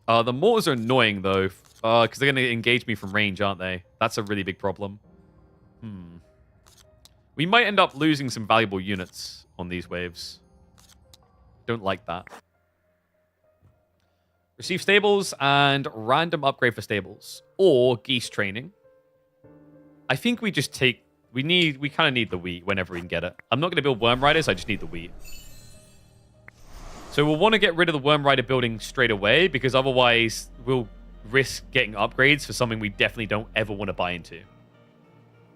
The mortars are annoying, though, because they're going to engage me from range, aren't they? That's a really big problem. We might end up losing some valuable units on these waves. Don't like that. Receive stables and random upgrade for stables. Or geese training. I think we just take... We kind of need the wheat whenever we can get it. I'm not going to build worm riders, I just need the wheat. So we'll want to get rid of the worm rider building straight away, because otherwise we'll risk getting upgrades for something we definitely don't ever want to buy into.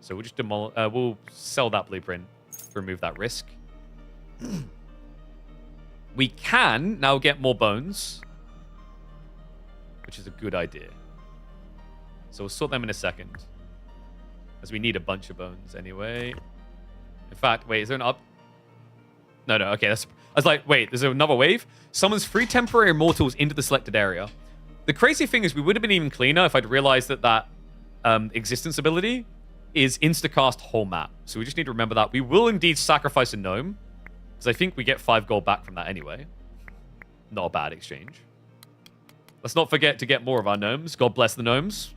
So we'll just we'll sell that blueprint to remove that risk. We can now get more bones, which is a good idea. So we'll sort them in a second, as we need a bunch of bones anyway. In fact, wait, is there an up? No, okay. I was like, wait, there's another wave? Summons 3 temporary immortals into the selected area. The crazy thing is we would have been even cleaner if I'd realized that existence ability is instacast whole map. So we just need to remember that. We will indeed sacrifice a gnome, because I think we get 5 gold back from that anyway. Not a bad exchange. Let's not forget to get more of our gnomes. God bless the gnomes.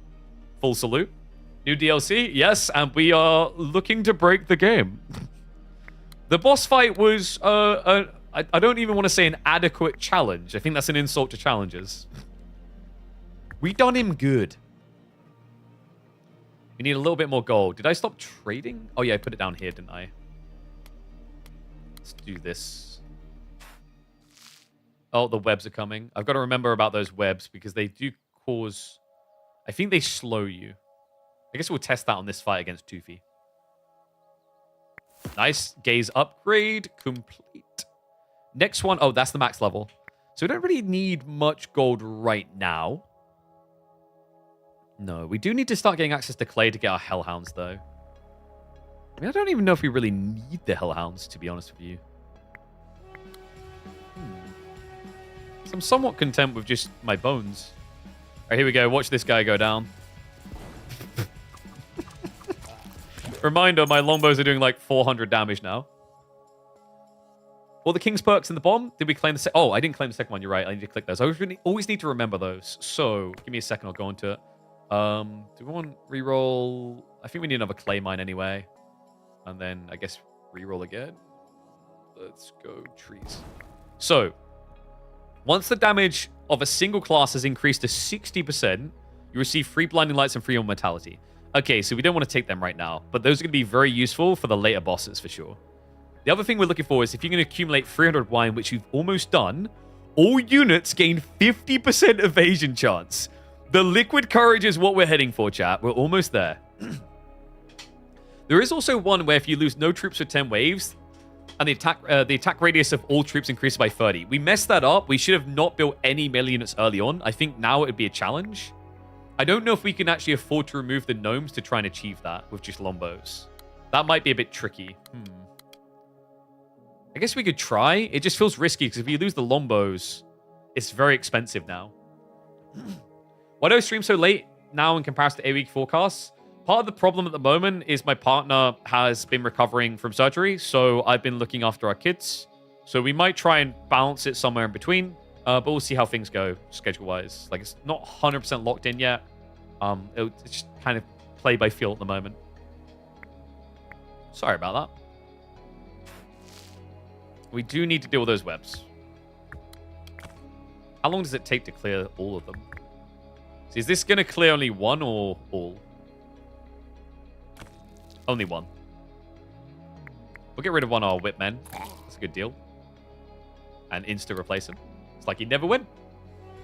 Full salute. New DLC? Yes, and we are looking to break the game. The boss fight was, I don't even want to say an adequate challenge. I think that's an insult to challengers. We done him good. We need a little bit more gold. Did I stop trading? Oh yeah, I put it down here, didn't I? Let's do this. Oh, the webs are coming. I've got to remember about those webs because they do cause... I think they slow you. I guess we'll test that on this fight against Toothy. Nice. Gaze upgrade complete. Next one. Oh, that's the max level. So we don't really need much gold right now. No, we do need to start getting access to clay to get our hellhounds, though. I mean, I don't even know if we really need the hellhounds, to be honest with you. So I'm somewhat content with just my bones. All right, here we go. Watch this guy go down. Reminder, my longbows are doing like 400 damage now. Well, the King's Perks in the bomb. Did we claim the Oh, I didn't claim the second one. You're right. I need to click those. I always need to remember those. So, give me a second. I'll go into it. Do we want reroll? I think we need another clay mine anyway. And then, I guess, reroll again. Let's go trees. So, once the damage of a single class has increased to 60%, you receive free blinding lights and free immortality. Okay, so we don't want to take them right now, but those are going to be very useful for the later bosses for sure. The other thing we're looking for is if you can accumulate 300 wine, which you've almost done, all units gain 50% evasion chance. The liquid courage is what we're heading for, chat. We're almost there. There is also one where if you lose no troops for 10 waves, and the attack radius of all troops increases by 30. We messed that up. We should have not built any melee units early on. I think now it would be a challenge. I don't know if we can actually afford to remove the gnomes to try and achieve that with just longbows. That might be a bit tricky. I guess we could try. It just feels risky because if you lose the longbows, it's very expensive now. Why do I stream so late now in comparison to 8-week forecasts? Part of the problem at the moment is my partner has been recovering from surgery, so I've been looking after our kids. So we might try and balance it somewhere in between, but we'll see how things go schedule-wise. Like, it's not 100% locked in yet. It's just kind of play by feel at the moment. Sorry about that. We do need to deal with those webs. How long does it take to clear all of them? So is this going to clear only one or all? Only one. We'll get rid of one of our whip men. That's a good deal. And insta replace him. It's like he never went.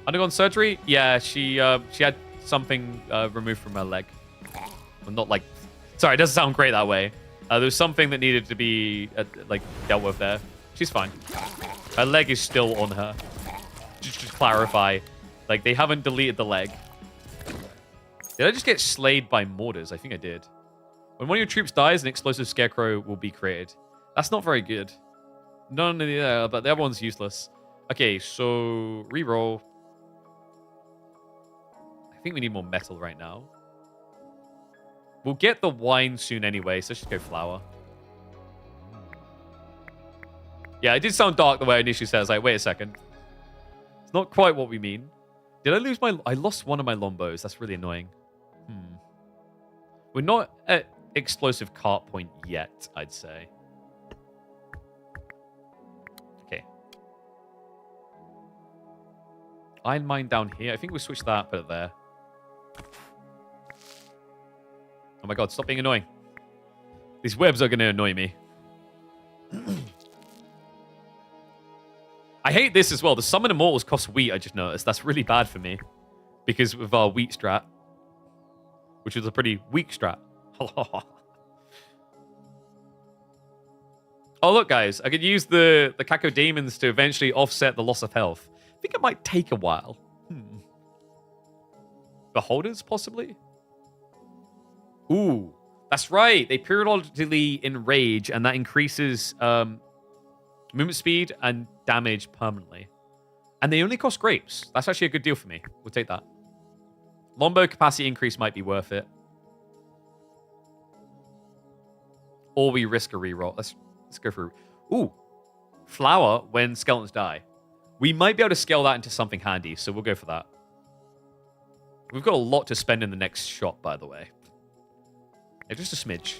Undergone surgery? Yeah, she had something removed from her leg. Well, not like... Sorry, it doesn't sound great that way. There was something that needed to be like dealt with there. She's fine. Her leg is still on her. Just to clarify. Like, they haven't deleted the leg. Did I just get slayed by mortars? I think I did. When one of your troops dies, an explosive scarecrow will be created. That's not very good. None of the but the other one's useless. Okay, so reroll. I think we need more metal right now. We'll get the wine soon anyway, so let's just go flour. Yeah, it did sound dark the way I initially said. I was like, wait a second. It's not quite what we mean. Did I lose my... I lost one of my lombos. That's really annoying. We're not at explosive cart point yet, I'd say. Okay. Iron mine down here. I think we'll switch that, put it there. Oh my god, stop being annoying. These webs are going to annoy me. I hate this as well. The summon immortals cost wheat, I just noticed. That's really bad for me. Because of our wheat strat. Which is a pretty weak strat. Oh, look, guys. I could use the cacodemons to eventually offset the loss of health. I think it might take a while. Beholders, possibly? Ooh, that's right. They periodically enrage, and that increases movement speed and damage permanently. And they only cost grapes. That's actually a good deal for me. We'll take that. Lombo capacity increase might be worth it. Or we risk a reroll. Let's go for... Ooh, flour when skeletons die. We might be able to scale that into something handy, so we'll go for that. We've got a lot to spend in the next shop, by the way. Yeah, just a smidge.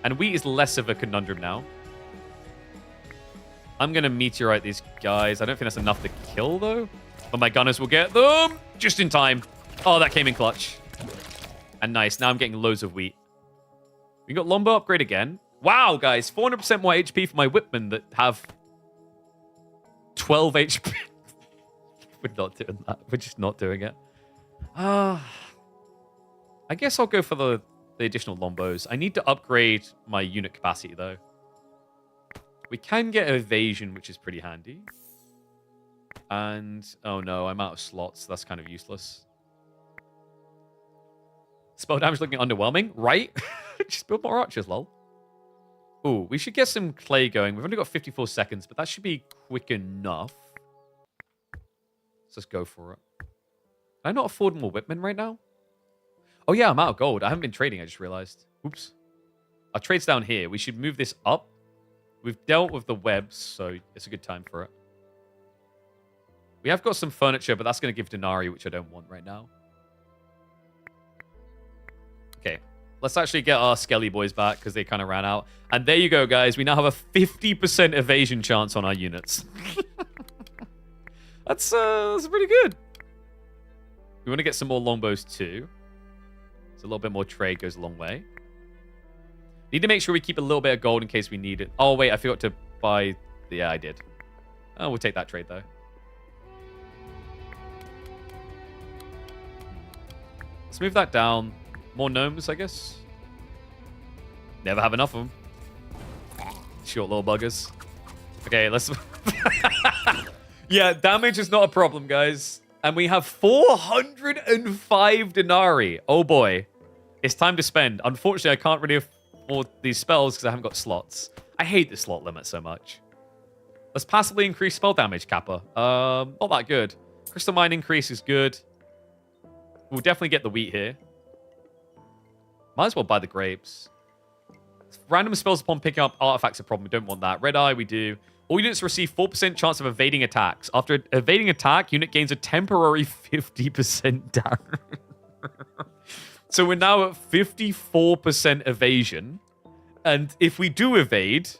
And wheat is less of a conundrum now. I'm going to meteorite these guys. I don't think that's enough to kill, though. But my gunners will get them just in time. Oh, that came in clutch. And nice. Now I'm getting loads of wheat. We got Lombo upgrade again. Wow, guys. 400% more HP for my Whipmen that have 12 HP. We're not doing that. We're just not doing it. I guess I'll go for the additional Lombos. I need to upgrade my unit capacity, though. We can get evasion, which is pretty handy. And, oh no, I'm out of slots. That's kind of useless. Spell damage looking underwhelming, right? Just build more archers, lol. Ooh, we should get some clay going. We've only got 54 seconds, but that should be quick enough. Let's just go for it. Can I not afford more Whipmen right now? Oh yeah, I'm out of gold. I haven't been trading, I just realized. Oops. Our trade's down here. We should move this up. We've dealt with the webs, so it's a good time for it. We have got some furniture, but that's going to give denarii, which I don't want right now. Okay. Let's actually get our Skelly boys back, because they kind of ran out. And there you go, guys. We now have a 50% evasion chance on our units. That's pretty good. We want to get some more longbows, too. So a little bit more trade goes a long way. Need to make sure we keep a little bit of gold in case we need it. Oh, wait, I forgot to buy... Yeah, I did. Oh, we'll take that trade, though. Let's move that down. More gnomes, I guess. Never have enough of them. Short little buggers. Okay, let's... Yeah, damage is not a problem, guys. And we have 405 denarii. Oh, boy. It's time to spend. Unfortunately, I can't really afford these spells because I haven't got slots. I hate the slot limit so much. Let's passively increase spell damage, Kappa. Not that good. Crystal Mine increase is good. We'll definitely get the wheat here. Might as well buy the grapes. Random spells upon picking up artifacts are a problem. We don't want that. Red Eye, we do. All units receive 4% chance of evading attacks. After evading attack, unit gains a temporary 50% down. So we're now at 54% evasion. And if we do evade,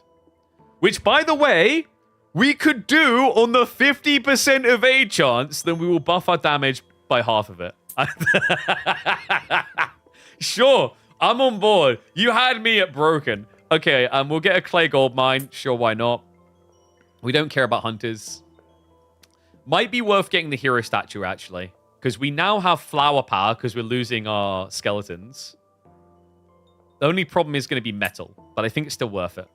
which, by the way, we could do on the 50% evade chance, then we will buff our damage by half of it. Sure, I'm on board. You had me at broken. Okay, we'll get a clay gold mine. Sure, why not? We don't care about hunters. Might be worth getting the hero statue, actually. Because we now have flower power because we're losing our skeletons. The only problem is going to be metal. But I think it's still worth it.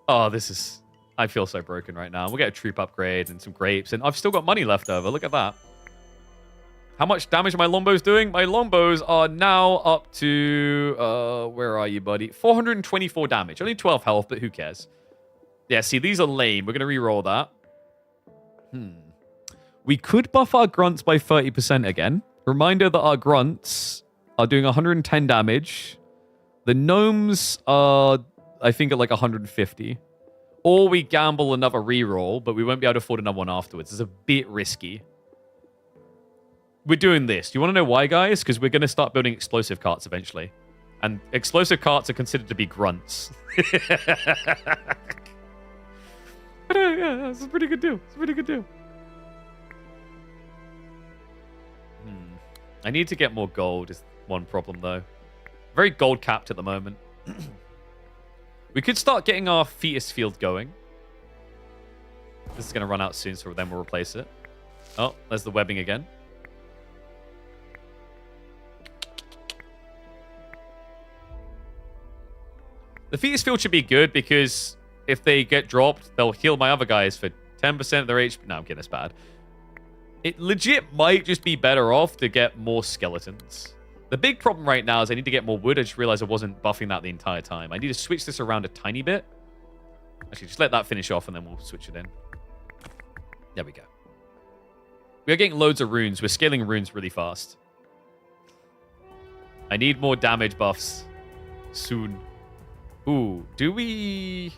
Oh, this is... I feel so broken right now. We'll get a troop upgrade and some grapes. And I've still got money left over. Look at that. How much damage are my longbows doing? My longbows are now up to... where are you, buddy? 424 damage. Only 12 health, but who cares? Yeah, see, these are lame. We're going to re-roll that. We could buff our grunts by 30% again. Reminder that our grunts are doing 110 damage. The gnomes are, I think, at like 150. Or we gamble another re-roll, but we won't be able to afford another one afterwards. It's a bit risky. We're doing this. Do you want to know why, guys? Because we're going to start building explosive carts eventually. And explosive carts are considered to be grunts. But yeah, it's a pretty good deal. It's a pretty good deal. I need to get more gold is one problem, though. Very gold capped at the moment. We could start getting our fetus field going. This is going to run out soon, so then we'll replace it. Oh, there's the webbing again. The fetus field should be good because if they get dropped, they'll heal my other guys for 10% of their HP. No, I'm kidding. It's bad. It legit might just be better off to get more skeletons. The big problem right now is I need to get more wood. I just realized I wasn't buffing that the entire time. I need to switch this around a tiny bit. Actually, just let that finish off and then we'll switch it in. There we go. We are getting loads of runes. We're scaling runes really fast. I need more damage buffs soon. Ooh, do we...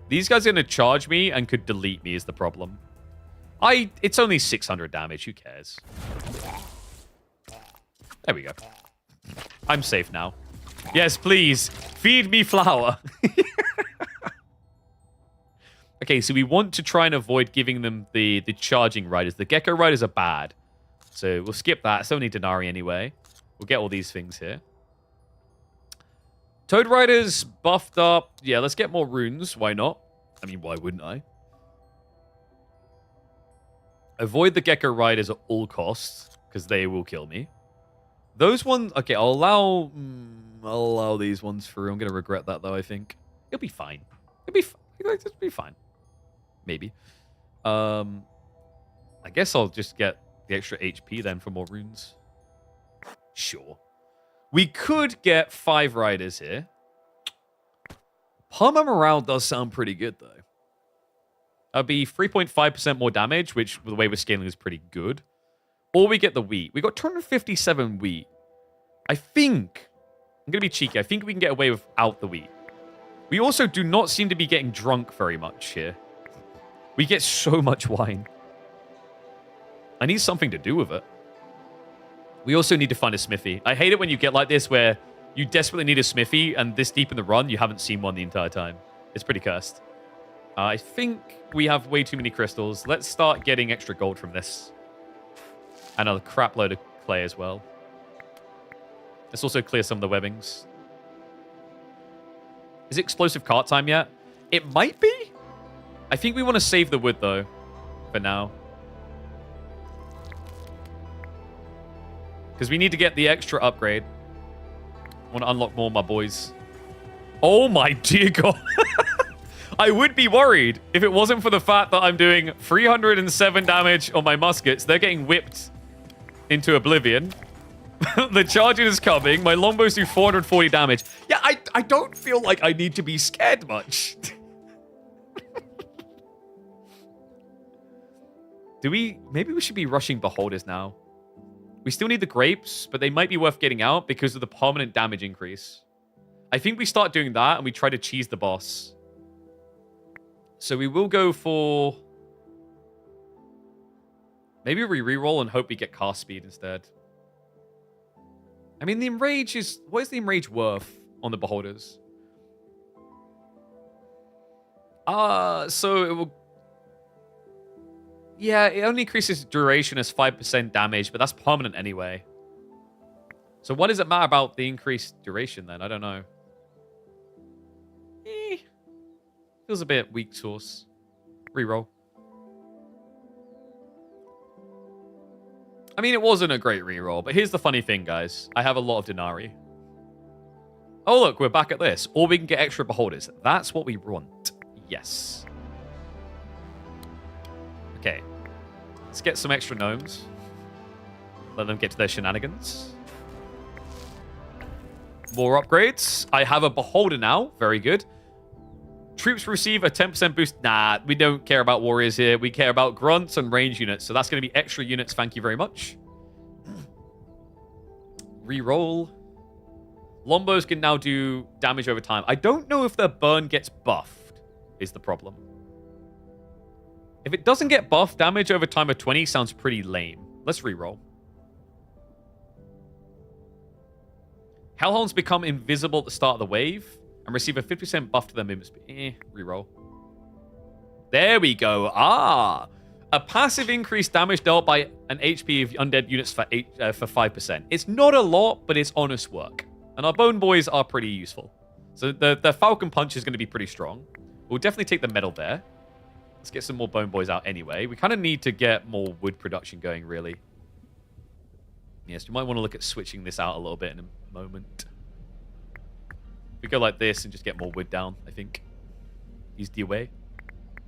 These guys are going to charge me and could delete me is the problem. It's only 600 damage. Who cares? There we go. I'm safe now. Yes, please. Feed me flour. Okay, so we want to try and avoid giving them the charging riders. The gecko riders are bad. So we'll skip that. It's only denarii anyway. We'll get all these things here. Toad riders buffed up. Yeah, let's get more runes. Why not? I mean, why wouldn't I? Avoid the gecko riders at all costs because they will kill me. Those ones... Okay, I'll allow these ones through. I'm going to regret that, though, I think. It'll be fine. It'll be fine. Maybe. I guess I'll just get the extra HP then for more runes. Sure. We could get 5 riders here. Palmer morale does sound pretty good, though. That'd be 3.5% more damage, which, the way we're scaling, is pretty good. Or we get the wheat. We got 257 wheat. I think... I'm going to be cheeky. I think we can get away without the wheat. We also do not seem to be getting drunk very much here. We get so much wine. I need something to do with it. We also need to find a smithy. I hate it when you get like this where you desperately need a smithy and this deep in the run, you haven't seen one the entire time. It's pretty cursed. I think we have way too many crystals. Let's start getting extra gold from this. And a crap load of clay as well. Let's also clear some of the webbings. Is it explosive cart time yet? It might be. I think we want to save the wood, though, for now. Because we need to get the extra upgrade. I want to unlock more, my boys. Oh, my dear God. I would be worried if it wasn't for the fact that I'm doing 307 damage on my muskets. They're getting whipped into oblivion. The charging is coming. My longbows do 440 damage. Yeah, I don't feel like I need to be scared much. Maybe we should be rushing beholders now. We still need the grapes, but they might be worth getting out because of the permanent damage increase. I think we start doing that and we try to cheese the boss. So we will go for... Maybe we reroll and hope we get cast speed instead. I mean, the enrage is... What is the enrage worth on the beholders? So it will... Yeah, it only increases duration as 5% damage, but that's permanent anyway. So what does it matter about the increased duration then? I don't know. Feels a bit weak source. Reroll. I mean, it wasn't a great reroll, but here's the funny thing, guys. I have a lot of denarii. Oh, look, we're back at this. Or we can get extra beholders. That's what we want. Yes. Okay. Let's get some extra gnomes. Let them get to their shenanigans. More upgrades. I have a beholder now. Very good. Troops receive a 10% boost. Nah, we don't care about warriors here. We care about grunts and range units. So that's going to be extra units. Thank you very much. Reroll. Lombos can now do damage over time. I don't know if their burn gets buffed, is the problem. If it doesn't get buffed, damage over time of 20 sounds pretty lame. Let's reroll. Hellhounds become invisible at the start of the wave and receive a 50% buff to their movement speed. Reroll. There we go. Ah! A passive increased damage dealt by an HP of undead units for 5%. It's not a lot, but it's honest work. And our bone boys are pretty useful. So the Falcon Punch is going to be pretty strong. We'll definitely take the metal there. Let's get some more bone boys out anyway. We kind of need to get more wood production going, really. Yes, you might want to look at switching this out a little bit in a moment. We go like this and just get more wood down, I think. Ease the way.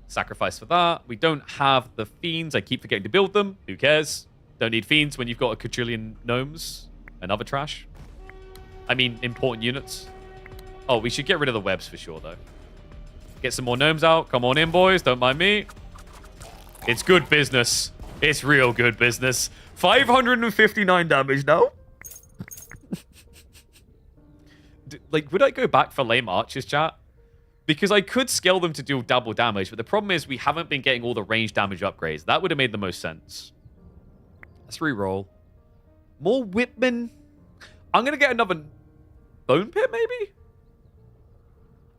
Sacrifice for that. We don't have the fiends. I keep forgetting to build them. Who cares? Don't need fiends when you've got a quadrillion gnomes and other trash. I mean, important units. Oh, we should get rid of the webs for sure, though. Get some more gnomes out. Come on in, boys. Don't mind me. It's good business. It's real good business. 559 damage now. Like, would I go back for lame archers, chat? Because I could scale them to do double damage, but the problem is we haven't been getting all the range damage upgrades. That would have made the most sense. Let's re-roll. More whipmen. I'm going to get another bone pit, maybe?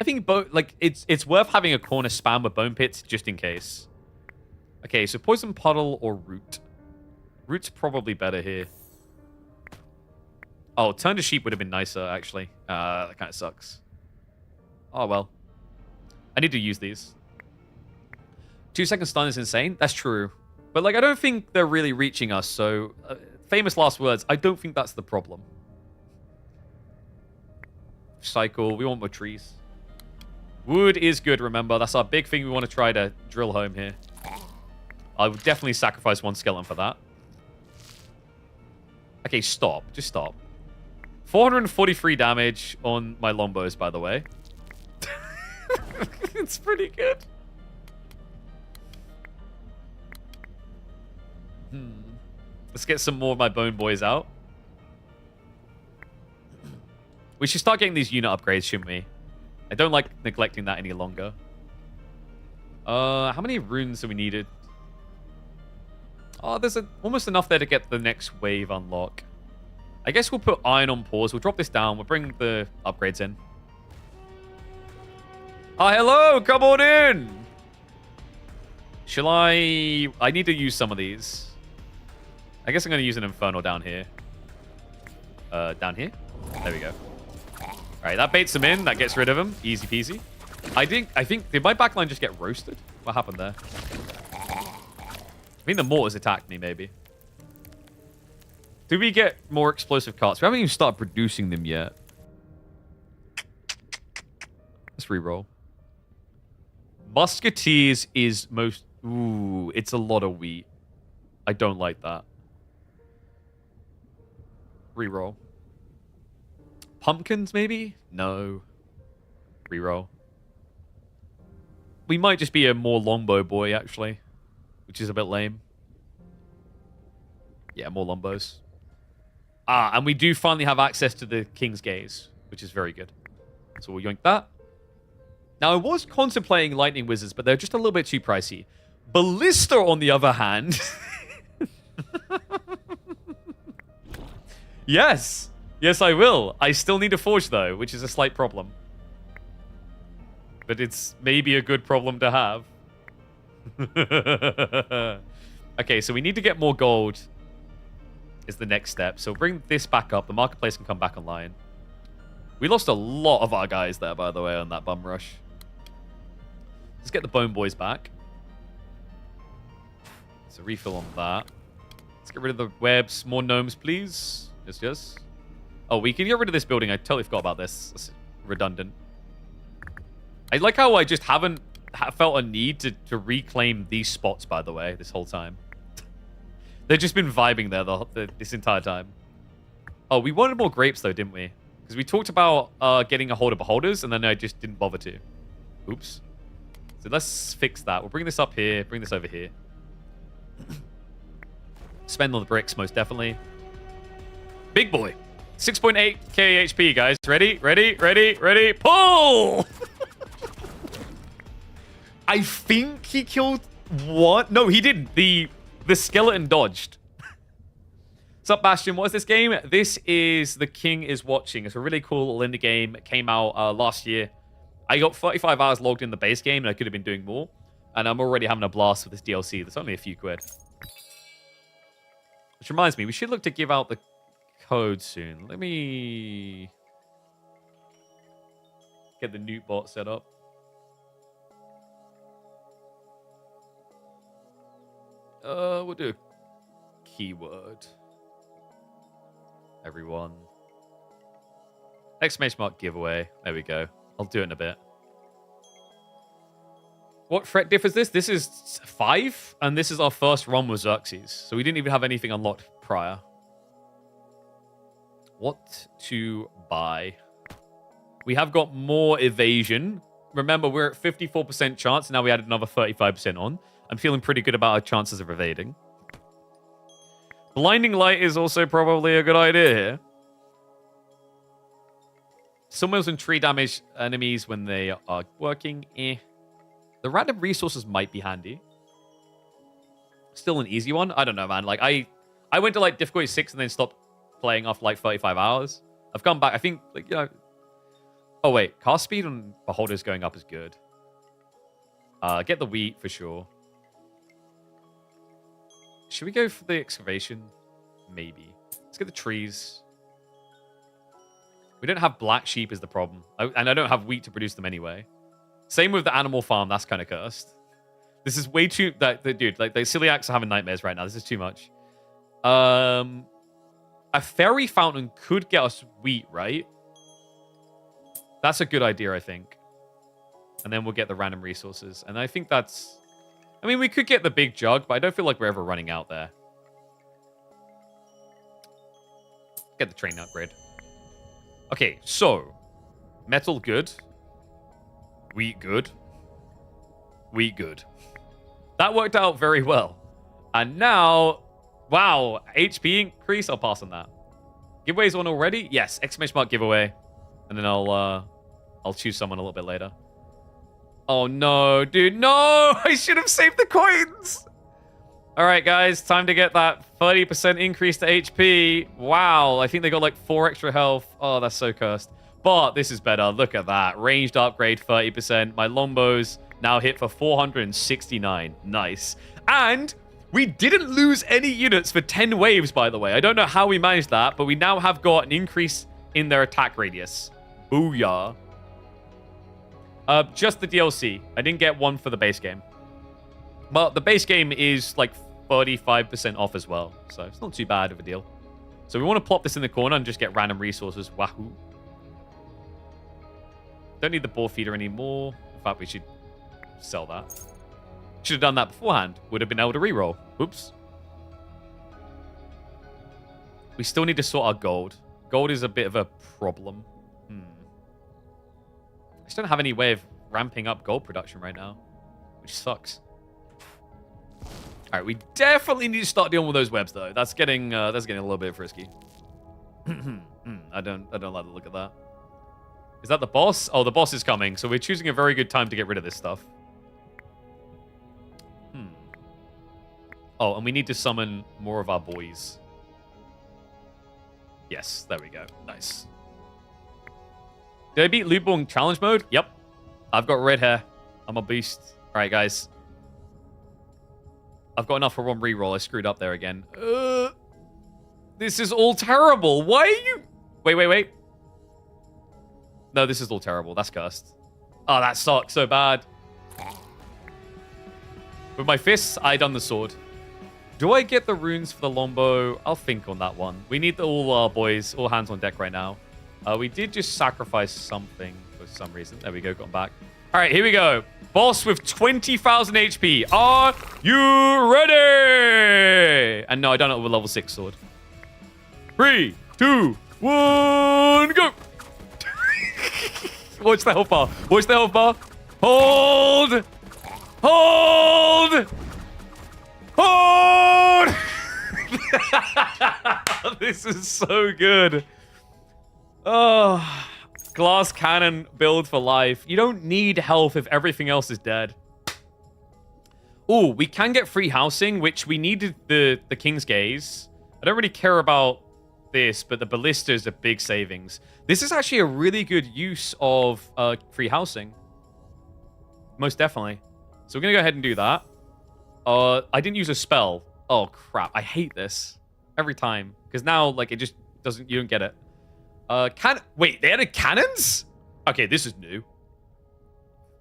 I think it's worth having a corner spam with bone pits just in case. Okay, so poison puddle or root. Root's probably better here. Oh, turn to sheep would have been nicer, actually. That kind of sucks. Oh, well. I need to use these. 2-second stun is insane. That's true. But, like, I don't think they're really reaching us, so... famous last words. I don't think that's the problem. Cycle. We want more trees. Wood is good, remember. That's our big thing we want to try to drill home here. I would definitely sacrifice one skeleton for that. Okay, stop. Just stop. 443 damage on my lombos, by the way. It's pretty good. Let's get some more of my bone boys out. We should start getting these unit upgrades, shouldn't we? I don't like neglecting that any longer. How many runes do we needed? Oh, there's almost enough there to get the next wave unlock. I guess we'll put iron on pause. We'll drop this down. We'll bring the upgrades in. Oh, hello! Come on in! Shall I... I need to use some of these. I guess I'm going to use an Infernal down here. Down here? There we go. Alright, that baits him in. That gets rid of him. Easy peasy. I think... Did my backline just get roasted? What happened there? I think the mortars attacked me, maybe. Do we get more explosive carts? We haven't even started producing them yet. Let's re-roll. Musketeers is most... Ooh, it's a lot of wheat. I don't like that. Re-roll. Pumpkins, maybe? No. Re-roll. We might just be a more longbow boy, actually. Which is a bit lame. Yeah, more lombos. Ah, and we do finally have access to the King's Gaze, which is very good. So we'll yoink that. Now, I was contemplating Lightning Wizards, but they're just a little bit too pricey. Ballista, on the other hand... Yes! Yes, I will. I still need a forge, though, which is a slight problem. But it's maybe a good problem to have. Okay, so we need to get more gold is the next step. So bring this back up. The marketplace can come back online. We lost a lot of our guys there, by the way, on that bum rush. Let's get the bone boys back. So refill on that. Let's get rid of the webs. More gnomes, please. Yes, yes. Oh, we can get rid of this building. I totally forgot about this. That's redundant. I like how I just haven't felt a need to reclaim these spots, by the way, this whole time. They've just been vibing there this entire time. Oh, we wanted more grapes, though, didn't we? Because we talked about getting a hold of beholders, and then I just didn't bother to. Oops. So let's fix that. We'll bring this up here, bring this over here. Spend on the bricks, most definitely. Big boy. 6.8k HP, guys. Ready? Ready? Ready? Ready? Pull! I think he killed what? No, he didn't. The skeleton dodged. What's up, Bastion? What is this game? This is The King is Watching. It's a really cool little indie game. It came out last year. I got 35 hours logged in the base game, and I could have been doing more. And I'm already having a blast with this DLC. There's only a few quid. Which reminds me, we should look to give out the code soon. Let me get the Newt bot set up. We'll do a keyword. Everyone. Exclamation mark giveaway. There we go. I'll do it in a bit. What threat diff is this? This is 5, and this is our first run with Xerxes. So we didn't even have anything unlocked prior. What to buy? We have got more evasion. Remember, we're at 54% chance. Now we added another 35% on. I'm feeling pretty good about our chances of evading. Blinding light is also probably a good idea here. Summons and tree damage enemies when they are working. The random resources might be handy. Still an easy one. I don't know, man. Like I went to like difficulty 6 and then stopped playing after like 35 hours. I've come back. I think like, you know. Oh wait, cast speed on beholders going up is good. Get the wheat for sure. Should we go for the excavation? Maybe. Let's get the trees. We don't have black sheep is the problem. And I don't have wheat to produce them anyway. Same with the animal farm. That's kind of cursed. This is way too... dude, like the celiacs are having nightmares right now. This is too much. A fairy fountain could get us wheat, right? That's a good idea, I think. And then we'll get the random resources. And I think that's... I mean, we could get the big jug, but I don't feel like we're ever running out there. Get the train upgrade. Okay, so. Metal good. Wheat good. Wheat good. That worked out very well. And now, wow, HP increase. I'll pass on that. Giveaways on already? Yes, exclamation mark giveaway. And then I'll choose someone a little bit later. Oh, no, dude. No! I should have saved the coins! All right, guys. Time to get that 30% increase to HP. Wow. I think they got like 4 extra health. Oh, that's so cursed. But this is better. Look at that. Ranged upgrade, 30%. My longbows now hit for 469. Nice. And we didn't lose any units for 10 waves, by the way. I don't know how we managed that, but we now have got an increase in their attack radius. Booyah. Just the DLC. I didn't get one for the base game. But the base game is like 35% off as well. So it's not too bad of a deal. So we want to plop this in the corner and just get random resources. Wahoo. Don't need the ball feeder anymore. In fact, we should sell that. Should have done that beforehand. Would have been able to reroll. Oops. We still need to sort our gold. Gold is a bit of a problem. I just don't have any way of ramping up gold production right now, which sucks. All right, we definitely need to start dealing with those webs though. That's getting a little bit frisky. I don't like the look of that. Is that the boss? Oh, the boss is coming. So we're choosing a very good time to get rid of this stuff. Oh, and we need to summon more of our boys. Yes, there we go. Nice. Did I beat Lootborn challenge mode? Yep. I've got red hair. I'm a beast. All right, guys. I've got enough for one reroll. I screwed up there again. This is all terrible. Why are you... Wait. No, this is all terrible. That's cursed. Oh, that sucks so bad. With my fists, I done the sword. Do I get the runes for the longbow? I'll think on that one. We need all our boys, all hands on deck right now. We did just sacrifice something for some reason. There we go, got back. All right, here we go. Boss with 20,000 HP. Are you ready? And no, I don't know with level 6 sword. 3, 2, 1, go. Watch the health bar. Watch the health bar. Hold. Hold. Hold. This is so good. Oh, glass cannon build for life. You don't need health if everything else is dead. Oh, we can get free housing, which we needed the King's Gaze. I don't really care about this, but the ballista is a big savings. This is actually a really good use of free housing. Most definitely. So we're going to go ahead and do that. I didn't use a spell. Oh, crap. I hate this every time. Because now, like, it just doesn't... You don't get it. Wait, they added cannons? Okay, this is new.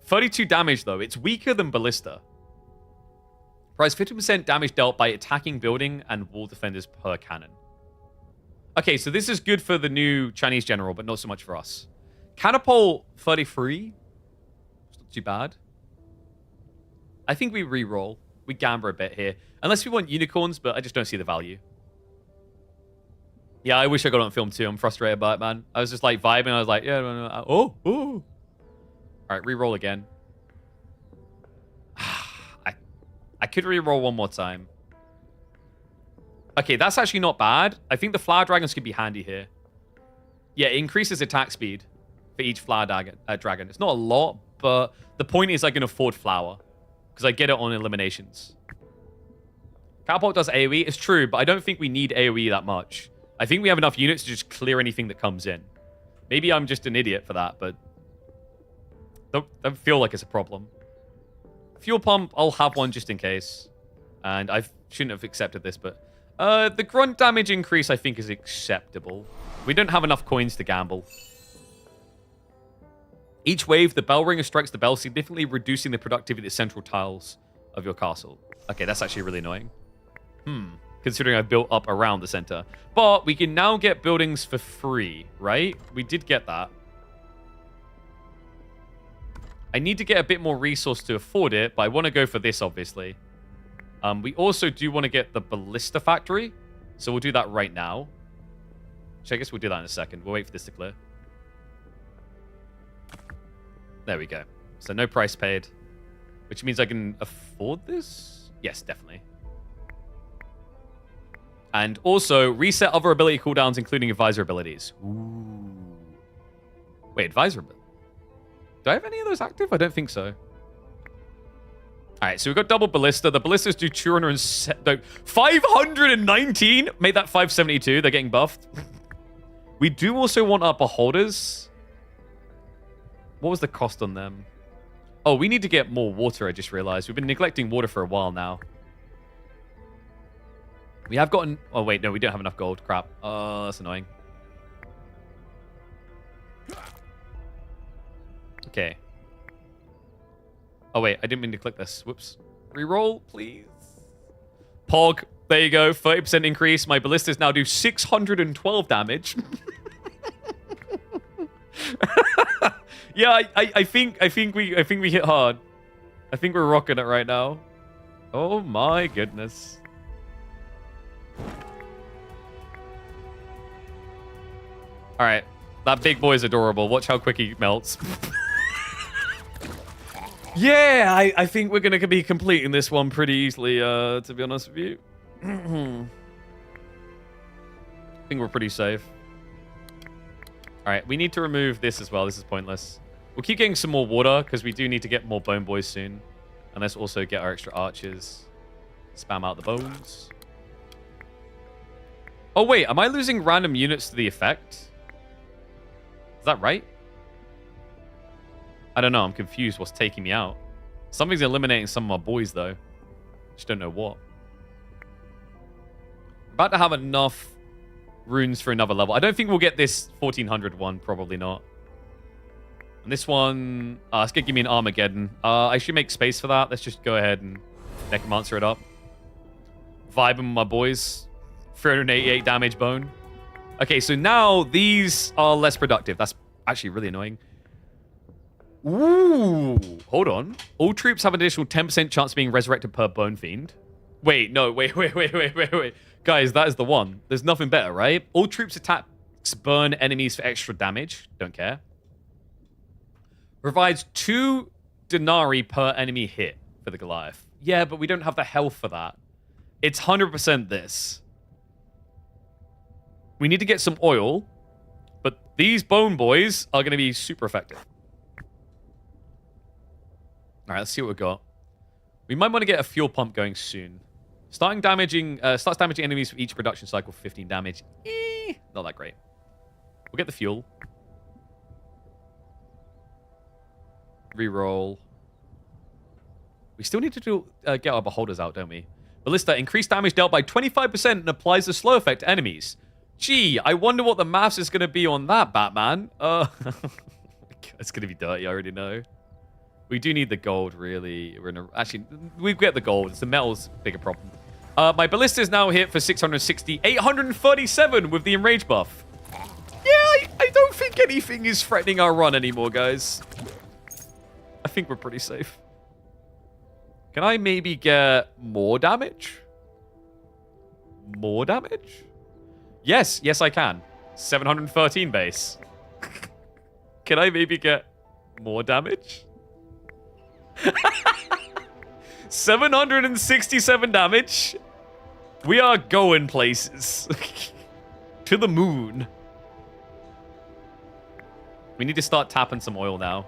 32 damage, though. It's weaker than ballista. Price 50% damage dealt by attacking building and wall defenders per cannon. Okay, so this is good for the new Chinese general, but not so much for us. Catapult 33. It's not too bad. I think we re-roll. We gamble a bit here. Unless we want unicorns, but I just don't see the value. Yeah, I wish I got on film too. I'm frustrated by it, man. I was just like vibing. I was like, yeah, no. Oh. All right, re-roll again. I could re-roll one more time. Okay, that's actually not bad. I think the flower dragons could be handy here. Yeah, it increases attack speed for each flower dragon. It's not a lot, but the point is I can afford flower because I get it on eliminations. Catapult does AoE. It's true, but I don't think we need AoE that much. I think we have enough units to just clear anything that comes in. Maybe I'm just an idiot for that, but don't feel like it's a problem. Fuel pump, I'll have one just in case. And I shouldn't have accepted this, but the grunt damage increase I think is acceptable. We don't have enough coins to gamble. Each wave, the bell ringer strikes the bell, significantly reducing the productivity of the central tiles of your castle. Okay, that's actually really annoying. Considering I built up around the center. But we can now get buildings for free, right? We did get that. I need to get a bit more resource to afford it, but I want to go for this, obviously. We also do want to get the ballista factory, so we'll do that right now. So I guess we'll do that in a second. We'll wait for this to clear. There we go. So no price paid, which means I can afford this? Yes, definitely. And also, reset other ability cooldowns, including advisor abilities. Ooh. Wait, advisor ability? Do I have any of those active? I don't think so. All right, so we've got double ballista. The ballistas do 519? Made that 572. They're getting buffed. We do also want our beholders. What was the cost on them? Oh, we need to get more water, I just realized. We've been neglecting water for a while now. We have gotten... Oh, wait, no, we don't have enough gold. Crap. Oh, that's annoying. Okay. Oh, wait, I didn't mean to click this. Whoops. Reroll, please. Pog. There you go. 30% increase. My ballistas now do 612 damage. Yeah, I think we hit hard. I think we're rocking it right now. Oh my goodness. All right, that big boy is adorable. Watch how quick he melts. Yeah, I think we're gonna be completing this one pretty easily. To be honest with you, I think we're pretty safe. All right, we need to remove this as well. This is pointless. We'll keep getting some more water because we do need to get more bone boys soon. And let's also get our extra archers. Spam out the bones. Oh, wait. Am I losing random units to the effect? Is that right? I don't know. I'm confused what's taking me out. Something's eliminating some of my boys, though. Just don't know what. About to have enough runes for another level. I don't think we'll get this 1400 one. Probably not. And this one... it's going to give me an Armageddon. I should make space for that. Let's just go ahead and necromancer it up. Vibing with my boys. 388 damage bone. Okay, so now these are less productive. That's actually really annoying. Ooh, hold on. All troops have an additional 10% chance of being resurrected per Bone Fiend. Wait, no, wait. Guys, that is the one. There's nothing better, right? All troops attacks burn enemies for extra damage. Don't care. Provides 2 denarii per enemy hit for the Goliath. Yeah, but we don't have the health for that. It's 100% this. We need to get some oil, but these bone boys are going to be super effective. All right, let's see what we've got. We might want to get a fuel pump going soon. Starts damaging enemies for each production cycle for 15 damage. Not that great. We'll get the fuel. Reroll. We still need to get our beholders out, don't we? Ballista, increased damage dealt by 25% and applies the slow effect to enemies. Gee, I wonder what the maths is going to be on that, Batman. It's going to be dirty, I already know. We do need the gold, really. Actually, we get the gold. It's the metal's bigger problem. My ballista is now hit for 660. 837 with the enrage buff. Yeah, I don't think anything is threatening our run anymore, guys. I think we're pretty safe. Can I maybe get more damage? More damage? Yes, I can. 713 base. Can I maybe get more damage? 767 damage. We are going places. To the moon. We need to start tapping some oil now.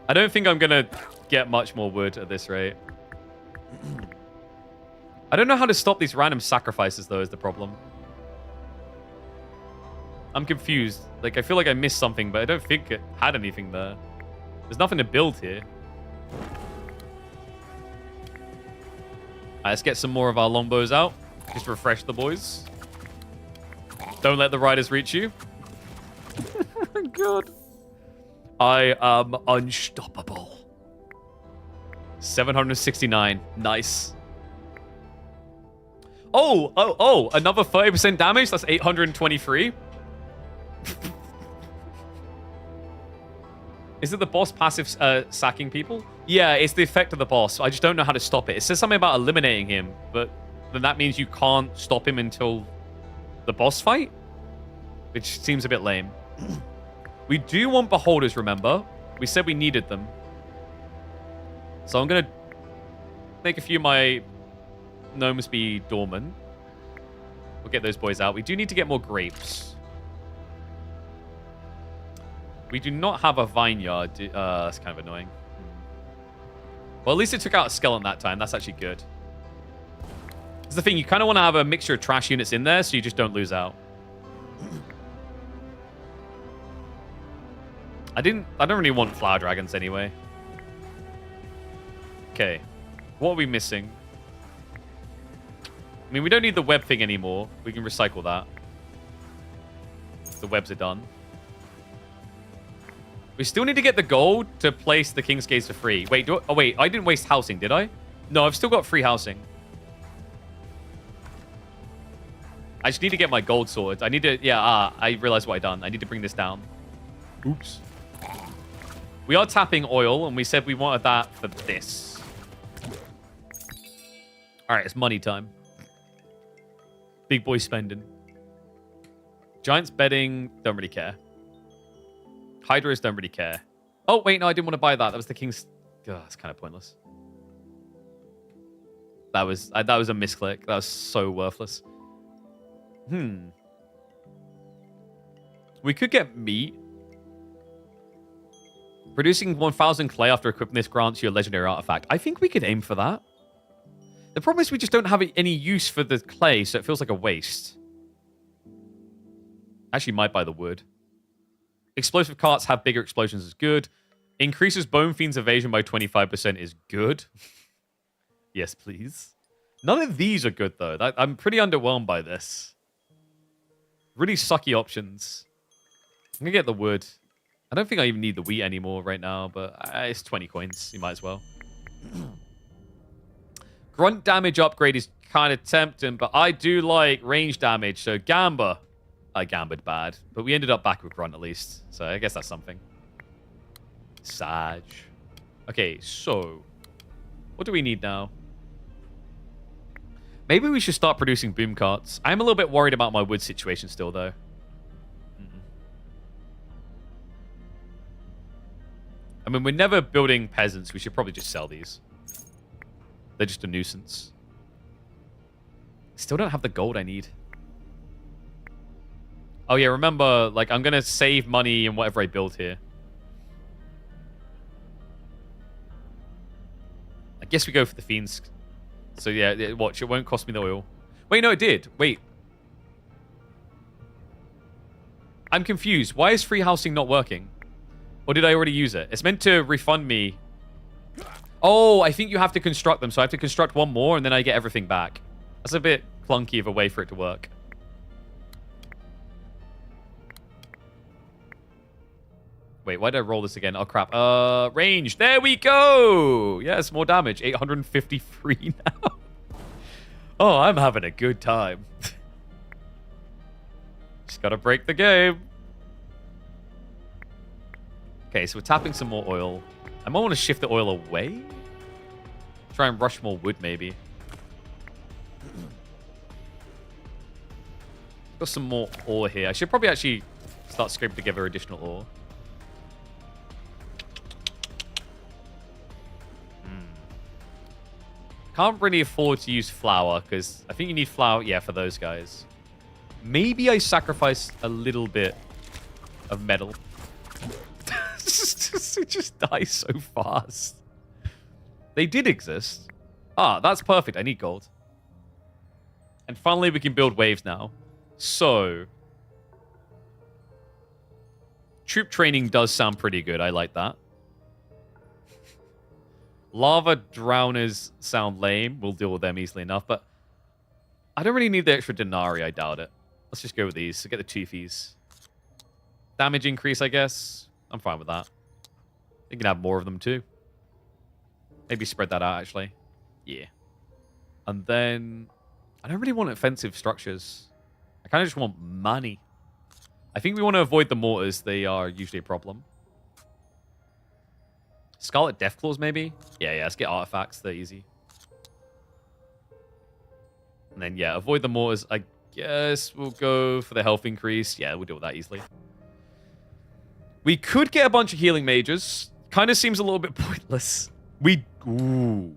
I don't think I'm going to get much more wood at this rate. I don't know how to stop these random sacrifices, though, is the problem. I'm confused. Like, I feel like I missed something, but I don't think it had anything there. There's nothing to build here. Let's get some more of our longbows out. Just refresh the boys. Don't let the riders reach you. God. I am unstoppable. 769. Nice. Oh, another 30% damage? That's 823. Is it the boss passive sacking people? Yeah, it's the effect of the boss. I just don't know how to stop it. It says something about eliminating him, but then that means you can't stop him until the boss fight? Which seems a bit lame. We do want beholders, remember? We said we needed them. So I'm going to make a few of my gnomes be dormant. We'll get those boys out. We do need to get more grapes. We do not have a vineyard. That's kind of annoying. Well, at least it took out a skeleton that time. That's actually good. That's the thing. You kind of want to have a mixture of trash units in there so you just don't lose out. I don't really want flower dragons anyway. Okay. What are we missing? I mean, we don't need the web thing anymore. We can recycle that. The webs are done. We still need to get the gold to place the King's Gates for free. Wait, wait, I didn't waste housing, did I? No, I've still got free housing. I just need to get my gold swords. I need to, I realized what I've done. I need to bring this down. Oops. We are tapping oil, and we said we wanted that for this. All right, it's money time. Big boy spending. Giants bedding, don't really care. Hydras don't really care. Oh, wait, no, I didn't want to buy that. That was the King's... God, that's kind of pointless. That was a misclick. That was so worthless. We could get meat. Producing 1,000 clay after equipping this grants you a legendary artifact. I think we could aim for that. The problem is we just don't have any use for the clay, so it feels like a waste. Actually, might buy the wood. Explosive carts have bigger explosions is good. Increases Bone Fiend's evasion by 25% is good. Yes, please. None of these are good, though. I'm pretty underwhelmed by this. Really sucky options. I'm going to get the wood. I don't think I even need the wheat anymore right now, but it's 20 coins. You might as well. Grunt damage upgrade is kind of tempting, but I do like range damage, so Gamba. I gambled bad, but we ended up back with Grunt at least, so I guess that's something. Sag. Okay, so what do we need now? Maybe we should start producing boom carts. I'm a little bit worried about my wood situation still, though. I mean, we're never building peasants. We should probably just sell these. They're just a nuisance. Still don't have the gold I need. Oh, yeah, remember, like, I'm going to save money in whatever I build here. I guess we go for the fiends. So, yeah, watch. It won't cost me the oil. Wait, no, it did. Wait. I'm confused. Why is free housing not working? Or did I already use it? It's meant to refund me. Oh, I think you have to construct them. So I have to construct one more, and then I get everything back. That's a bit clunky of a way for it to work. Wait, why did I roll this again? Oh, crap. Range. There we go. Yes, more damage. 853 now. Oh, I'm having a good time. Just gotta break the game. Okay, so we're tapping some more oil. I might want to shift the oil away. Try and rush more wood, maybe. Got some more ore here. I should probably actually start scraping together additional ore. Can't really afford to use flour, because I think you need flour, yeah, for those guys. Maybe I sacrifice a little bit of metal. It just dies so fast. They did exist. Ah, that's perfect. I need gold. And finally, we can build waves now. So, troop training does sound pretty good. I like that. Lava drowners sound lame. We'll deal with them easily enough, but I don't really need the extra denarii. I doubt it. Let's just go with these to get the toothies. Damage increase, I guess. I'm fine with that. You can have more of them too. Maybe spread that out, actually. Yeah. And then I don't really want offensive structures. I kind of just want money. I think we want to avoid the mortars. They are usually a problem. Scarlet Deathclaws, maybe? Yeah, let's get artifacts. They're easy. And then, yeah, avoid the mortars. I guess we'll go for the health increase. Yeah, we'll deal with that easily. We could get a bunch of healing mages. Kind of seems a little bit pointless. Ooh.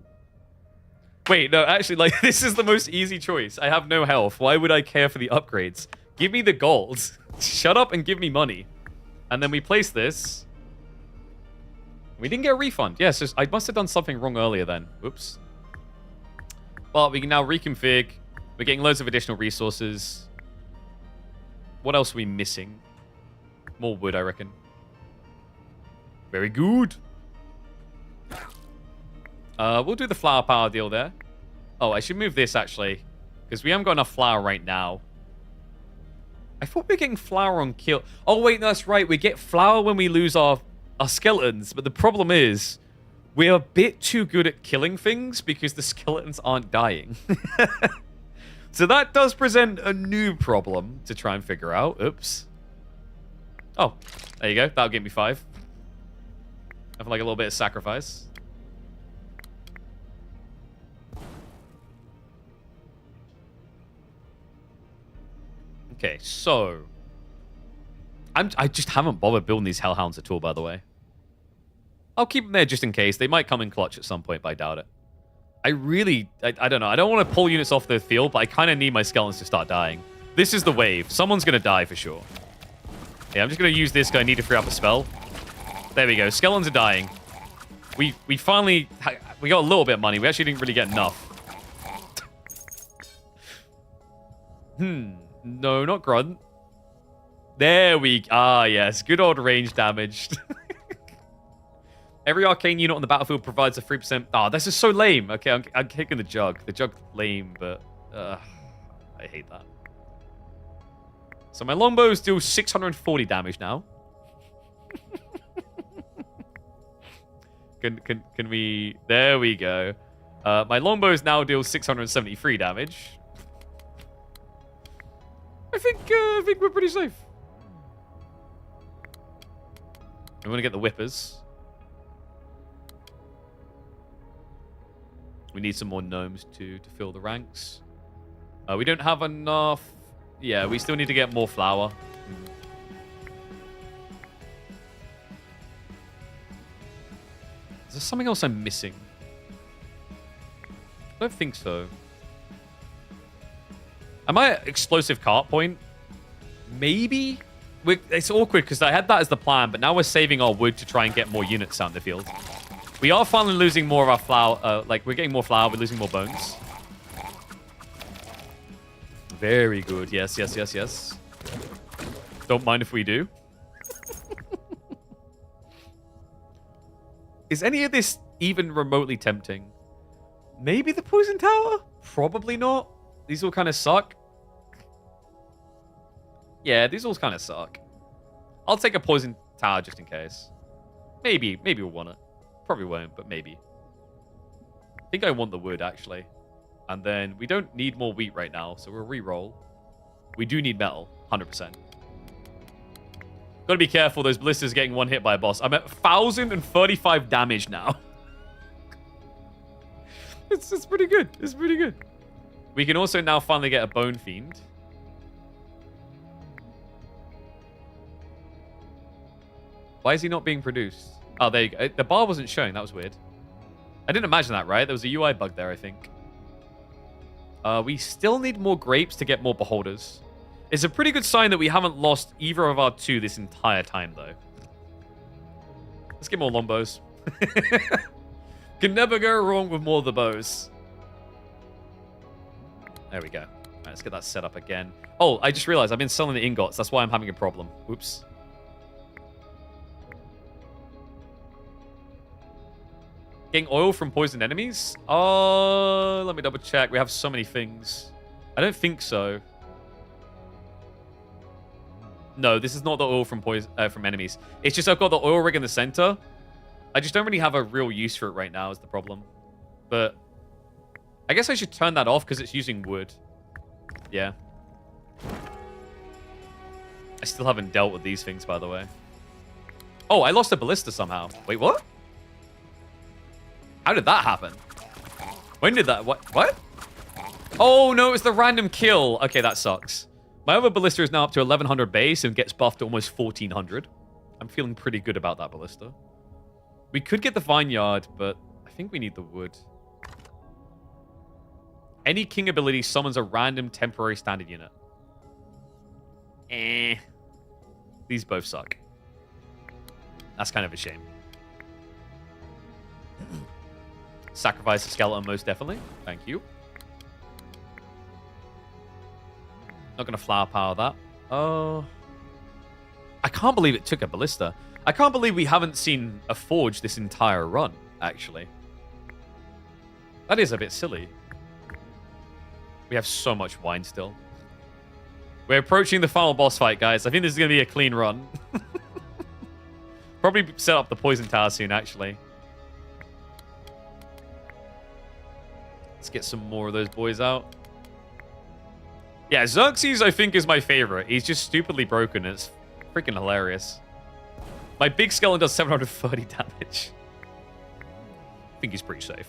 Wait, no, actually, like, this is the most easy choice. I have no health. Why would I care for the upgrades? Give me the gold. Shut up and give me money. And then we place this. We didn't get a refund. Yes, I must have done something wrong earlier then. Oops. But we can now reconfig. We're getting loads of additional resources. What else are we missing? More wood, I reckon. Very good. We'll do the flower power deal there. Oh, I should move this, actually. Because we haven't got enough flour right now. I thought we were getting flour on kill. Oh, wait, no, that's right. We get flour when we lose our skeletons. But the problem is, we're a bit too good at killing things because the skeletons aren't dying. So that does present a new problem to try and figure out. Oops. Oh, there you go. That'll give me 5. I feel like a little bit of sacrifice. Okay, so I just haven't bothered building these hellhounds at all, by the way. I'll keep them there just in case. They might come in clutch at some point, but I doubt it. I don't know. I don't want to pull units off the field, but I kind of need my skeletons to start dying. This is the wave. Someone's going to die for sure. Yeah, I'm just going to use this guy. I need to free up a spell. There we go. Skeletons are dying. We finally... We got a little bit of money. We actually didn't really get enough. No, not grunt. There we... Ah, yes. Good old range damage. Every arcane unit on the battlefield provides a 3%... Ah, this is so lame. Okay, I'm kicking the jug. The jug's lame, but... I hate that. So my longbows do 640 damage now. Can we... There we go. My longbows now deal 673 damage. I think we're pretty safe. We want to get the whippers. We need some more gnomes to fill the ranks. We don't have enough. Yeah, we still need to get more flour. Is there something else I'm missing? I don't think so. Am I at explosive cart point? Maybe? It's awkward because I had that as the plan, but now we're saving our wood to try and get more units out in the field. We are finally losing more of our flour. We're getting more flour, we're losing more bones. Very good. Yes, yes, yes, yes. Don't mind if we do. Is any of this even remotely tempting? Maybe the poison tower? Probably not. These all kind of suck. Yeah, these all kind of suck. I'll take a poison tower just in case. Maybe we'll want it. Probably won't, but maybe. I think I want the wood, actually. And then we don't need more wheat right now, so we'll re-roll. We do need metal, 100%. Gotta be careful, those blisters getting one hit by a boss. I'm at 1,035 damage now. It's pretty good. It's pretty good. We can also now finally get a Bone Fiend. Why is he not being produced? Oh, there you go. The bar wasn't showing. That was weird. I didn't imagine that, right? There was a UI bug there, I think. We still need more grapes to get more beholders. It's a pretty good sign that we haven't lost either of our two this entire time, though. Let's get more longbows. Can never go wrong with more of the bows. There we go. All right, let's get that set up again. Oh, I just realized I've been selling the ingots. That's why I'm having a problem. Oops. Getting oil from poisoned enemies? Oh, let me double check. We have so many things. I don't think so. No, this is not the oil from enemies. It's just I've got the oil rig in the center. I just don't really have a real use for it right now is the problem. But I guess I should turn that off because it's using wood. Yeah. I still haven't dealt with these things, by the way. Oh, I lost a ballista somehow. Wait, what? How did that happen? When did that... What? Oh, no, it's the random kill. Okay, that sucks. My other ballista is now up to 1,100 base and gets buffed to almost 1,400. I'm feeling pretty good about that ballista. We could get the vineyard, but I think we need the wood. Any king ability summons a random temporary standard unit. These both suck. That's kind of a shame. Sacrifice a skeleton, most definitely. Thank you. Not going to flower power that. Oh. I can't believe it took a ballista. I can't believe we haven't seen a forge this entire run, actually. That is a bit silly. We have so much wine still. We're approaching the final boss fight, guys. I think this is going to be a clean run. Probably set up the poison tower soon, actually. Let's get some more of those boys out. Yeah, Xerxes, I think, is my favorite. He's just stupidly broken. And it's freaking hilarious. My big skeleton does 730 damage. I think he's pretty safe.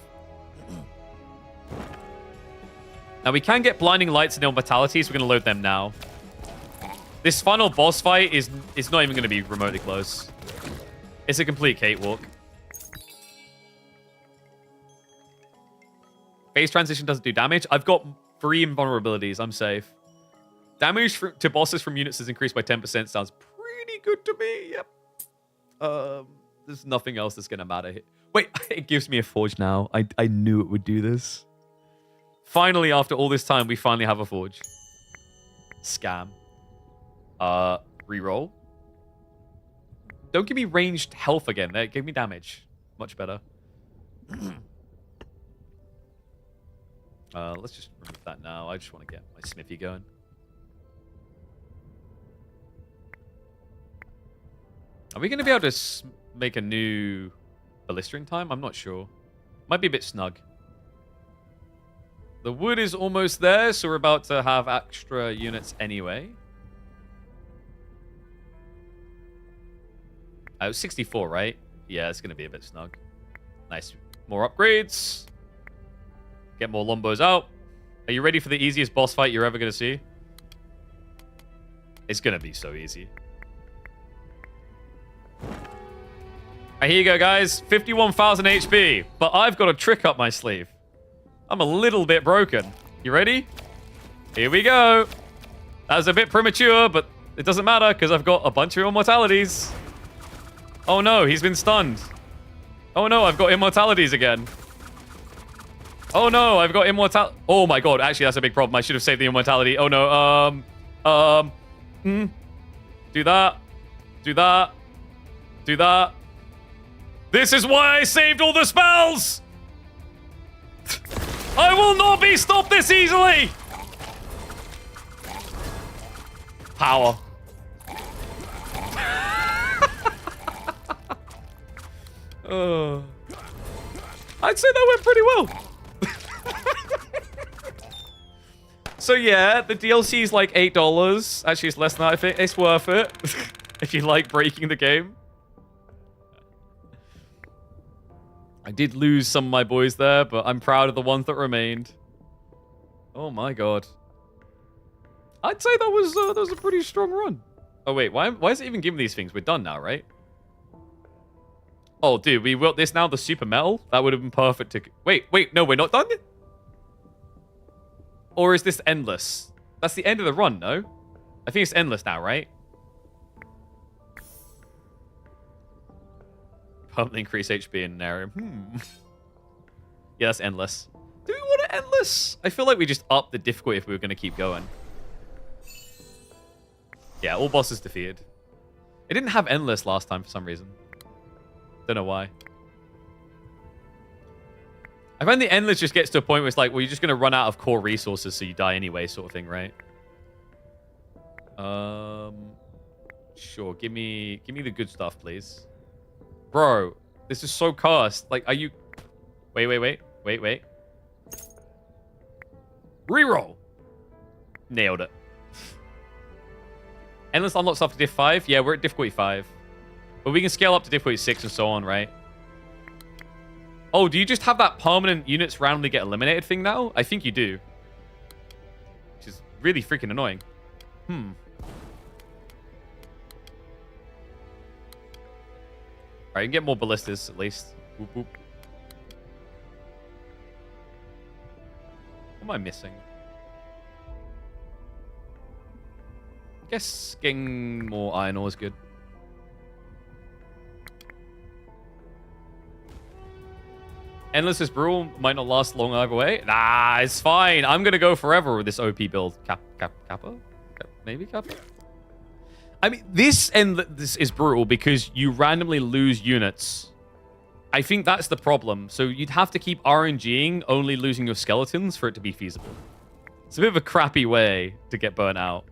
Now, we can get blinding lights and immortality, so we're going to load them now. This final boss fight is not even going to be remotely close. It's a complete cakewalk. Phase transition doesn't do damage. I've got 3 invulnerabilities. I'm safe. Damage to bosses from units is increased by 10%. Sounds pretty good to me. Yep. There's nothing else that's going to matter here. Wait, it gives me a forge now. I knew it would do this. Finally, after all this time, we finally have a forge. Scam. Reroll. Don't give me ranged health again. Give me damage. Much better. Let's just remove that now. I just want to get my smithy going. Are we going to be able to make a new ballista in time? I'm not sure. Might be a bit snug. The wood is almost there, so we're about to have extra units anyway. Oh, 64, right? Yeah, it's going to be a bit snug. Nice. More upgrades. Get more Lombos out. Are you ready for the easiest boss fight you're ever going to see? It's going to be so easy. Right, here you go, guys. 51,000 HP. But I've got a trick up my sleeve. I'm a little bit broken. You ready? Here we go. That was a bit premature, but it doesn't matter because I've got a bunch of immortalities. Oh no, he's been stunned. Oh no, I've got immortalities again. Oh no, I've got immortality. Oh my god, actually that's a big problem. I should have saved the immortality. Oh no, do that. Do that. Do that. This is why I saved all the spells! I will not be stopped this easily! Power. I'd say that went pretty well. So yeah, the DLC is like $8. Actually, it's less than that. I think it's worth it if you like breaking the game. I did lose some of my boys there, but I'm proud of the ones that remained. Oh my god. I'd say that was a pretty strong run. Oh wait, why is it even giving these things? We're done now, right? Oh, dude, we built this now, the super metal. That would have been perfect to... Wait, no, we're not done? Or is this endless? That's the end of the run, no? I think it's endless now, right? Permanently increase HP in an area. Yeah, that's endless. Do we want it endless? I feel like we just upped the difficulty if we were going to keep going. Yeah, all bosses defeated. It didn't have endless last time for some reason. Don't know why. I find the endless just gets to a point where it's like, well, you're just going to run out of core resources, so you die anyway, sort of thing, right? Sure. Give me the good stuff, please. Bro, this is so cursed. Like, are you... Wait. Reroll. Nailed it. Endless unlocks up to diff 5? Yeah, we're at difficulty 5. But we can scale up to difficulty 6 and so on, right? Oh, do you just have that permanent units randomly get eliminated thing now? I think you do. Which is really freaking annoying. Alright, you can get more ballistas at least. Whoop, whoop. What am I missing? I guess getting more iron ore is good. Endless is brutal. Might not last long either way. Nah, it's fine. I'm going to go forever with this OP build. Kappa? Maybe Kappa? I mean, this is brutal because you randomly lose units. I think that's the problem. So you'd have to keep RNGing only losing your skeletons for it to be feasible. It's a bit of a crappy way to get burnt out.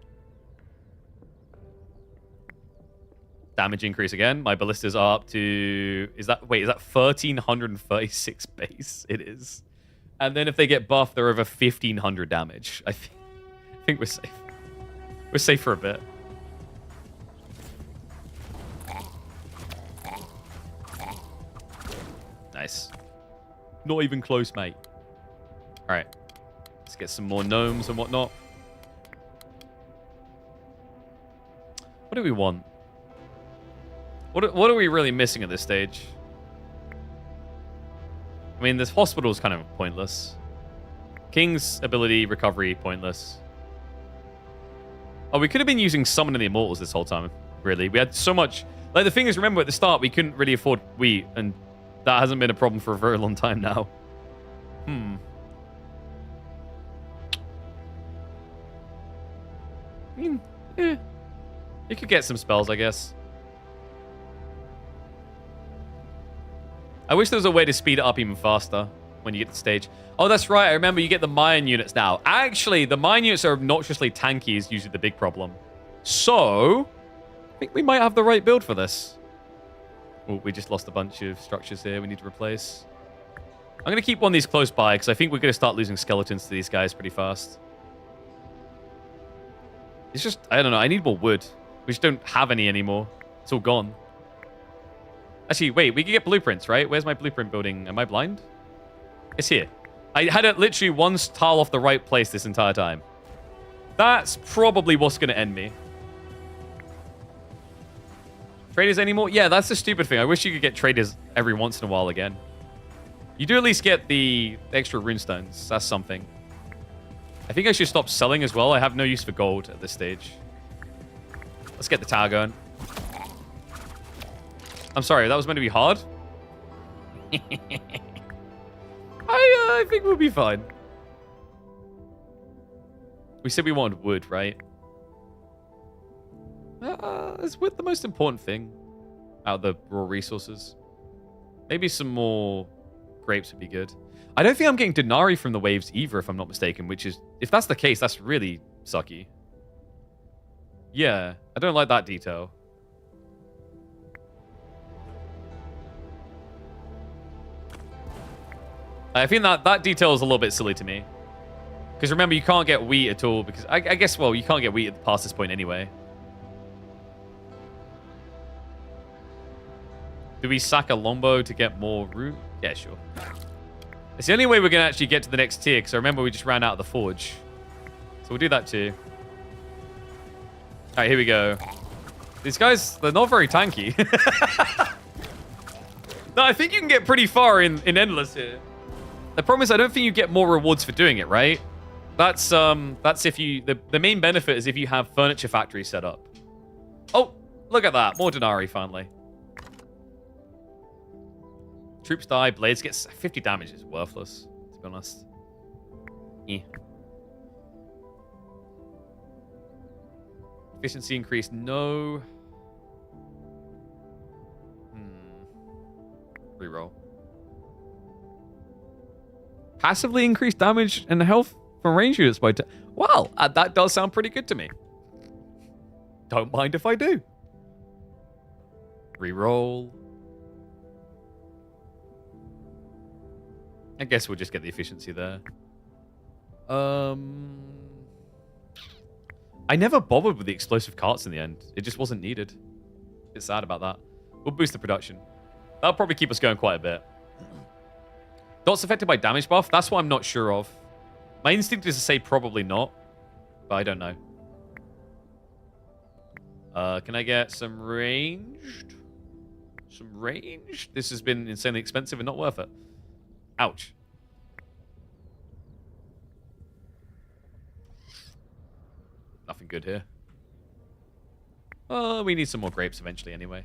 Damage increase again. My ballistas are up to... Is that 1,336 base? It is. And then if they get buffed, they're over 1,500 damage. I think we're safe. We're safe for a bit. Nice. Not even close, mate. All right. Let's get some more gnomes and whatnot. What do we want? What are we really missing at this stage? I mean, this hospital is kind of pointless. King's ability, recovery, pointless. Oh, we could have been using Summon of the Immortals this whole time, really. We had so much... Like, the thing is, remember, at the start, we couldn't really afford wheat, and that hasn't been a problem for a very long time now. I mean, you could get some spells, I guess. I wish there was a way to speed it up even faster when you get to the stage. Oh, that's right. I remember you get the mine units now. Actually, the mine units are obnoxiously tanky is usually the big problem. So, I think we might have the right build for this. Oh, we just lost a bunch of structures here we need to replace. I'm going to keep one of these close by because I think we're going to start losing skeletons to these guys pretty fast. It's just, I don't know. I need more wood. We just don't have any anymore. It's all gone. Actually, wait, we can get blueprints, right? Where's my blueprint building? Am I blind? It's here. I had it literally one tile off the right place this entire time. That's probably what's going to end me. Traders anymore? Yeah, that's the stupid thing. I wish you could get traders every once in a while again. You do at least get the extra runestones. That's something. I think I should stop selling as well. I have no use for gold at this stage. Let's get the tower going. I'm sorry, that was meant to be hard. I think we'll be fine. We said we wanted wood, right? Is wood the most important thing out of the raw resources? Maybe some more grapes would be good. I don't think I'm getting denarii from the waves either, if I'm not mistaken, which is... If that's the case, that's really sucky. Yeah, I don't like that detail. I think that detail is a little bit silly to me. Because remember, you can't get wheat at all. Because I guess, well, you can't get wheat past this point anyway. Do we sack a longbow to get more root? Yeah, sure. It's the only way we're going to actually get to the next tier. Because I remember we just ran out of the forge. So we'll do that too. All right, here we go. These guys, they're not very tanky. No, I think you can get pretty far in Endless here. The problem is I don't think you get more rewards for doing it, right? That's if you... The main benefit is if you have furniture factory set up. Oh, look at that. More denarii, finally. Troops die. Blades get 50 damage. Is worthless, to be honest. Yeah. Efficiency increase. No. Reroll. Passively increase damage and health from range units by... Well, that does sound pretty good to me. Don't mind if I do. Reroll. I guess we'll just get the efficiency there. I never bothered with the explosive carts in the end. It just wasn't needed. A bit sad about that. We'll boost the production. That'll probably keep us going quite a bit. Dots affected by damage buff? That's what I'm not sure of. My instinct is to say probably not, but I don't know. Can I get some ranged? Some ranged? This has been insanely expensive and not worth it. Ouch. Nothing good here. We need some more grapes eventually anyway.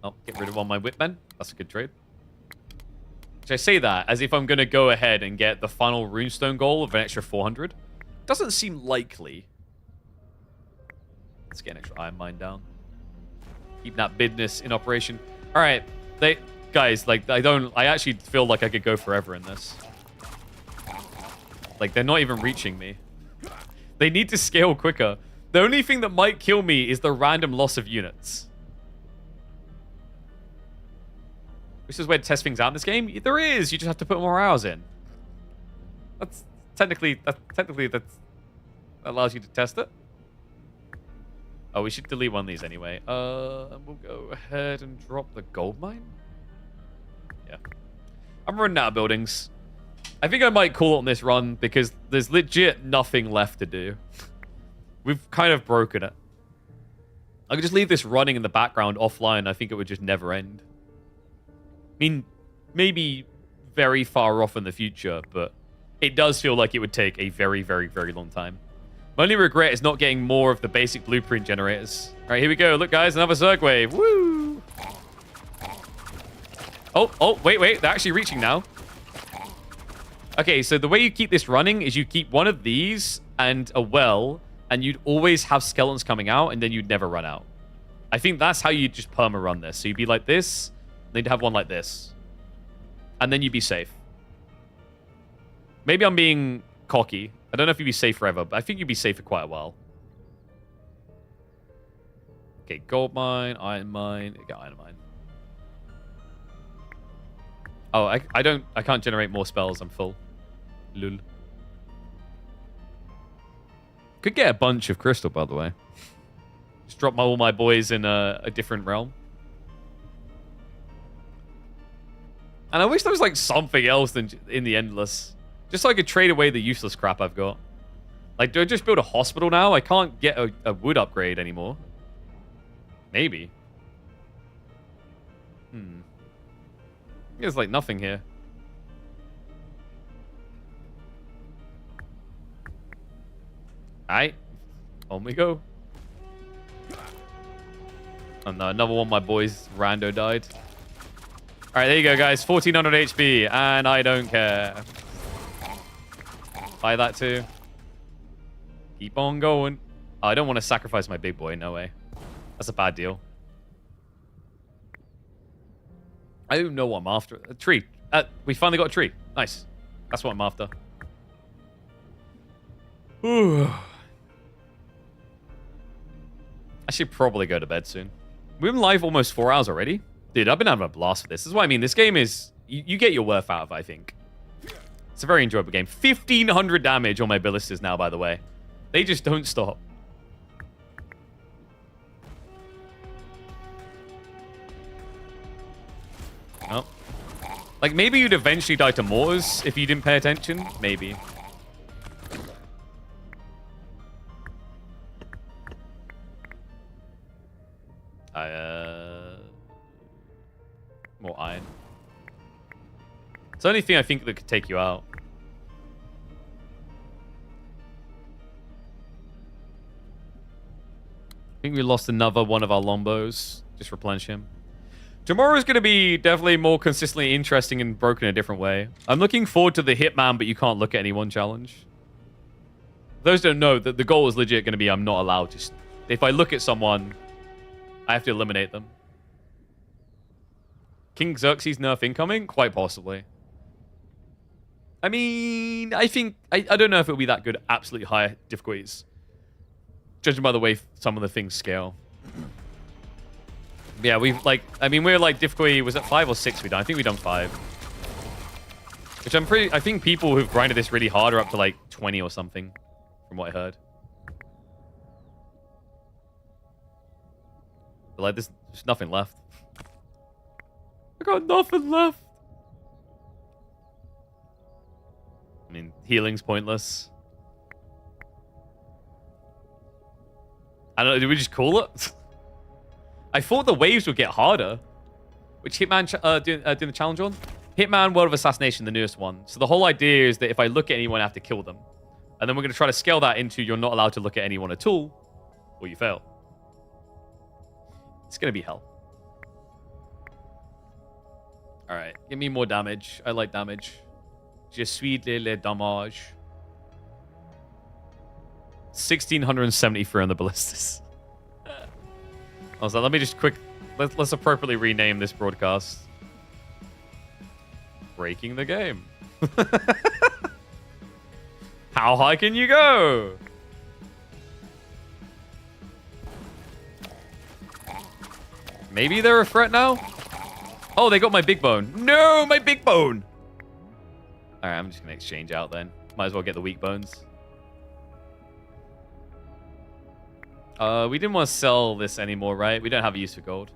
Oh, get rid of one of my whipmen. That's a good trade. Should I say that as if I'm going to go ahead and get the final runestone goal of an extra 400? Doesn't seem likely. Let's get an extra iron mine down. Keep that business in operation. All right, guys, like I actually feel like I could go forever in this. Like they're not even reaching me. They need to scale quicker. The only thing that might kill me is the random loss of units. This is where to test things out in this game. There is. You just have to put more hours in. That's technically that allows you to test it. Oh, we should delete one of these anyway. And we'll go ahead and drop the gold mine. Yeah. I'm running out of buildings. I think I might call it on this run because there's legit nothing left to do. We've kind of broken it. I could just leave this running in the background offline. I think it would just never end. I mean, maybe very far off in the future, but it does feel like it would take a very, very, very long time. My only regret is not getting more of the basic blueprint generators. All right, here we go. Look, guys, another Zerg wave. Woo! Oh, wait. They're actually reaching now. Okay, so the way you keep this running is you keep one of these and a well, and you'd always have skeletons coming out, and then you'd never run out. I think that's how you just perma-run this. So you'd be like this, then you'd have one like this. And then you'd be safe. Maybe I'm being cocky. I don't know if you'd be safe forever, but I think you'd be safe for quite a while. Okay, gold mine, iron mine. Got iron mine. Oh, I can't generate more spells. I'm full. Lul. Could get a bunch of crystal, by the way. Just drop all my boys in a different realm. And I wish there was like something else than in the endless. Just so I could trade away the useless crap I've got. Like, do I just build a hospital now? I can't get a wood upgrade anymore. Maybe. There's like nothing here. Alright. On we go. Oh no, another one of my boys, rando, died. Alright, there you go, guys. 1400 HP, and I don't care. Buy that too. Keep on going. Oh, I don't want to sacrifice my big boy. No way. That's a bad deal. I don't know what I'm after. A tree. We finally got a tree. Nice. That's what I'm after. Ooh. I should probably go to bed soon. We've been live almost 4 hours already. Dude, I've been having a blast with this. This is what I mean. This game is... You get your worth out of it, I think. It's a very enjoyable game. 1,500 damage on my ballistas now, by the way. They just don't stop. Oh. Like, maybe you'd eventually die to mortars if you didn't pay attention. Maybe. More iron. It's the only thing I think that could take you out. I think we lost another one of our lombos. Just replenish him. Tomorrow's going to be definitely more consistently interesting and broken a different way. I'm looking forward to the Hitman, but you can't look at anyone challenge. Those don't know that the goal is legit going to be I'm not allowed to... If I look at someone, I have to eliminate them. King Xerxes nerf incoming? Quite possibly. I mean, I think... I don't know if it'll be that good absolutely high difficulties. Judging by the way some of the things scale. Yeah, we've like... I mean, we're like difficulty... Was it 5 or 6 we done? I think we done 5. Which I'm pretty... I think people who've grinded this really hard are up to like 20 or something. From what I heard. But like, there's nothing left. I got nothing left. I mean, healing's pointless. I don't know, did we just call it? I thought the waves would get harder. Which Hitman doing the challenge on? Hitman World of Assassination, the newest one. So the whole idea is that if I look at anyone, I have to kill them. And then we're going to try to scale that into you're not allowed to look at anyone at all, or you fail. It's going to be hell. Alright, give me more damage. I like damage. Je suis le damage. 1,673 on the ballistas. I was like, let me just let's appropriately rename this broadcast. Breaking the game. How high can you go? Maybe they're a threat now? Oh, they got my big bone. No, my big bone! Alright, I'm just going to exchange out then. Might as well get the weak bones. We didn't want to sell this anymore, right? We don't have a use for gold.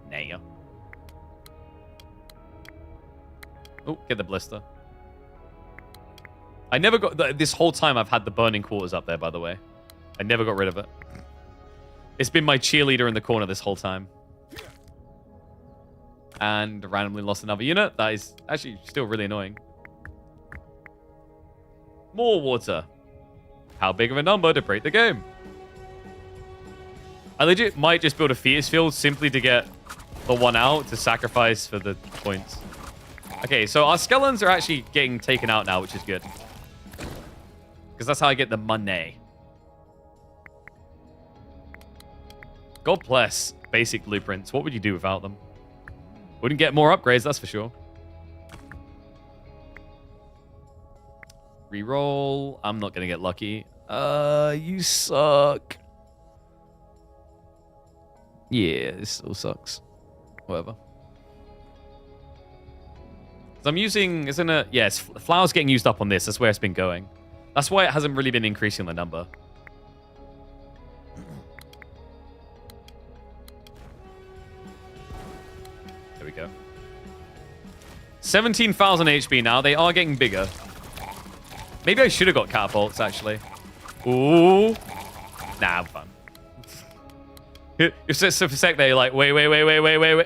Nah. Oh, get the blister. I never got... This whole time I've had the burning quarters up there, by the way. I never got rid of it. It's been my cheerleader in the corner this whole time. And randomly lost another unit. That is actually still really annoying. More water. How big of a number to break the game? I legit might just build a Fetus Field simply to get the one out to sacrifice for the points. Okay, so our skeletons are actually getting taken out now, which is good. Because that's how I get the money. God bless basic blueprints. What would you do without them? Wouldn't get more upgrades, that's for sure. Reroll. I'm not going to get lucky. You suck. Yeah, this still sucks. Whatever. So I'm using, isn't it? Yes, flour's getting used up on this. That's where it's been going. That's why it hasn't really been increasing the number. There we go. 17,000 HP now. They are getting bigger. Maybe I should have got catapults, actually. Ooh. Nah, I'm fine. Just for a sec there, you're like, wait.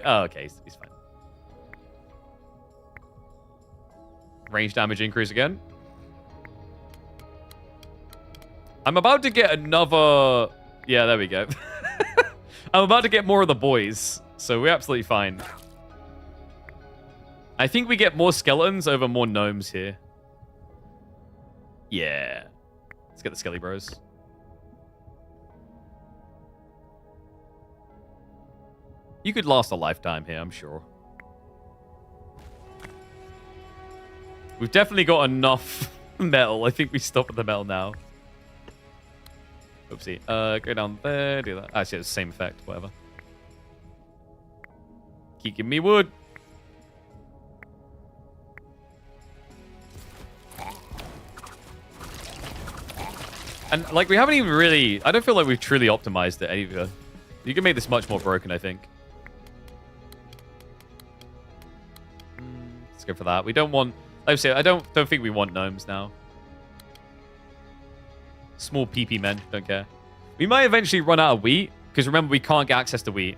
Oh, okay, he's fine. Range damage increase again. I'm about to get another... Yeah, there we go. I'm about to get more of the boys, so we're absolutely fine. I think we get more skeletons over more gnomes here. Yeah. Let's get the Skelly Bros. You could last a lifetime here, I'm sure. We've definitely got enough metal. I think we stop at the metal now. Oopsie. Go down there, do that. Actually, it's the same effect, whatever. Keep giving me wood. And, like, we haven't even really... I don't feel like we've truly optimized it either. You can make this much more broken, I think. Let's go for that. We don't want... Like I say, I don't think we want gnomes now. Small PP men, don't care. We might eventually run out of wheat, because remember, we can't get access to wheat.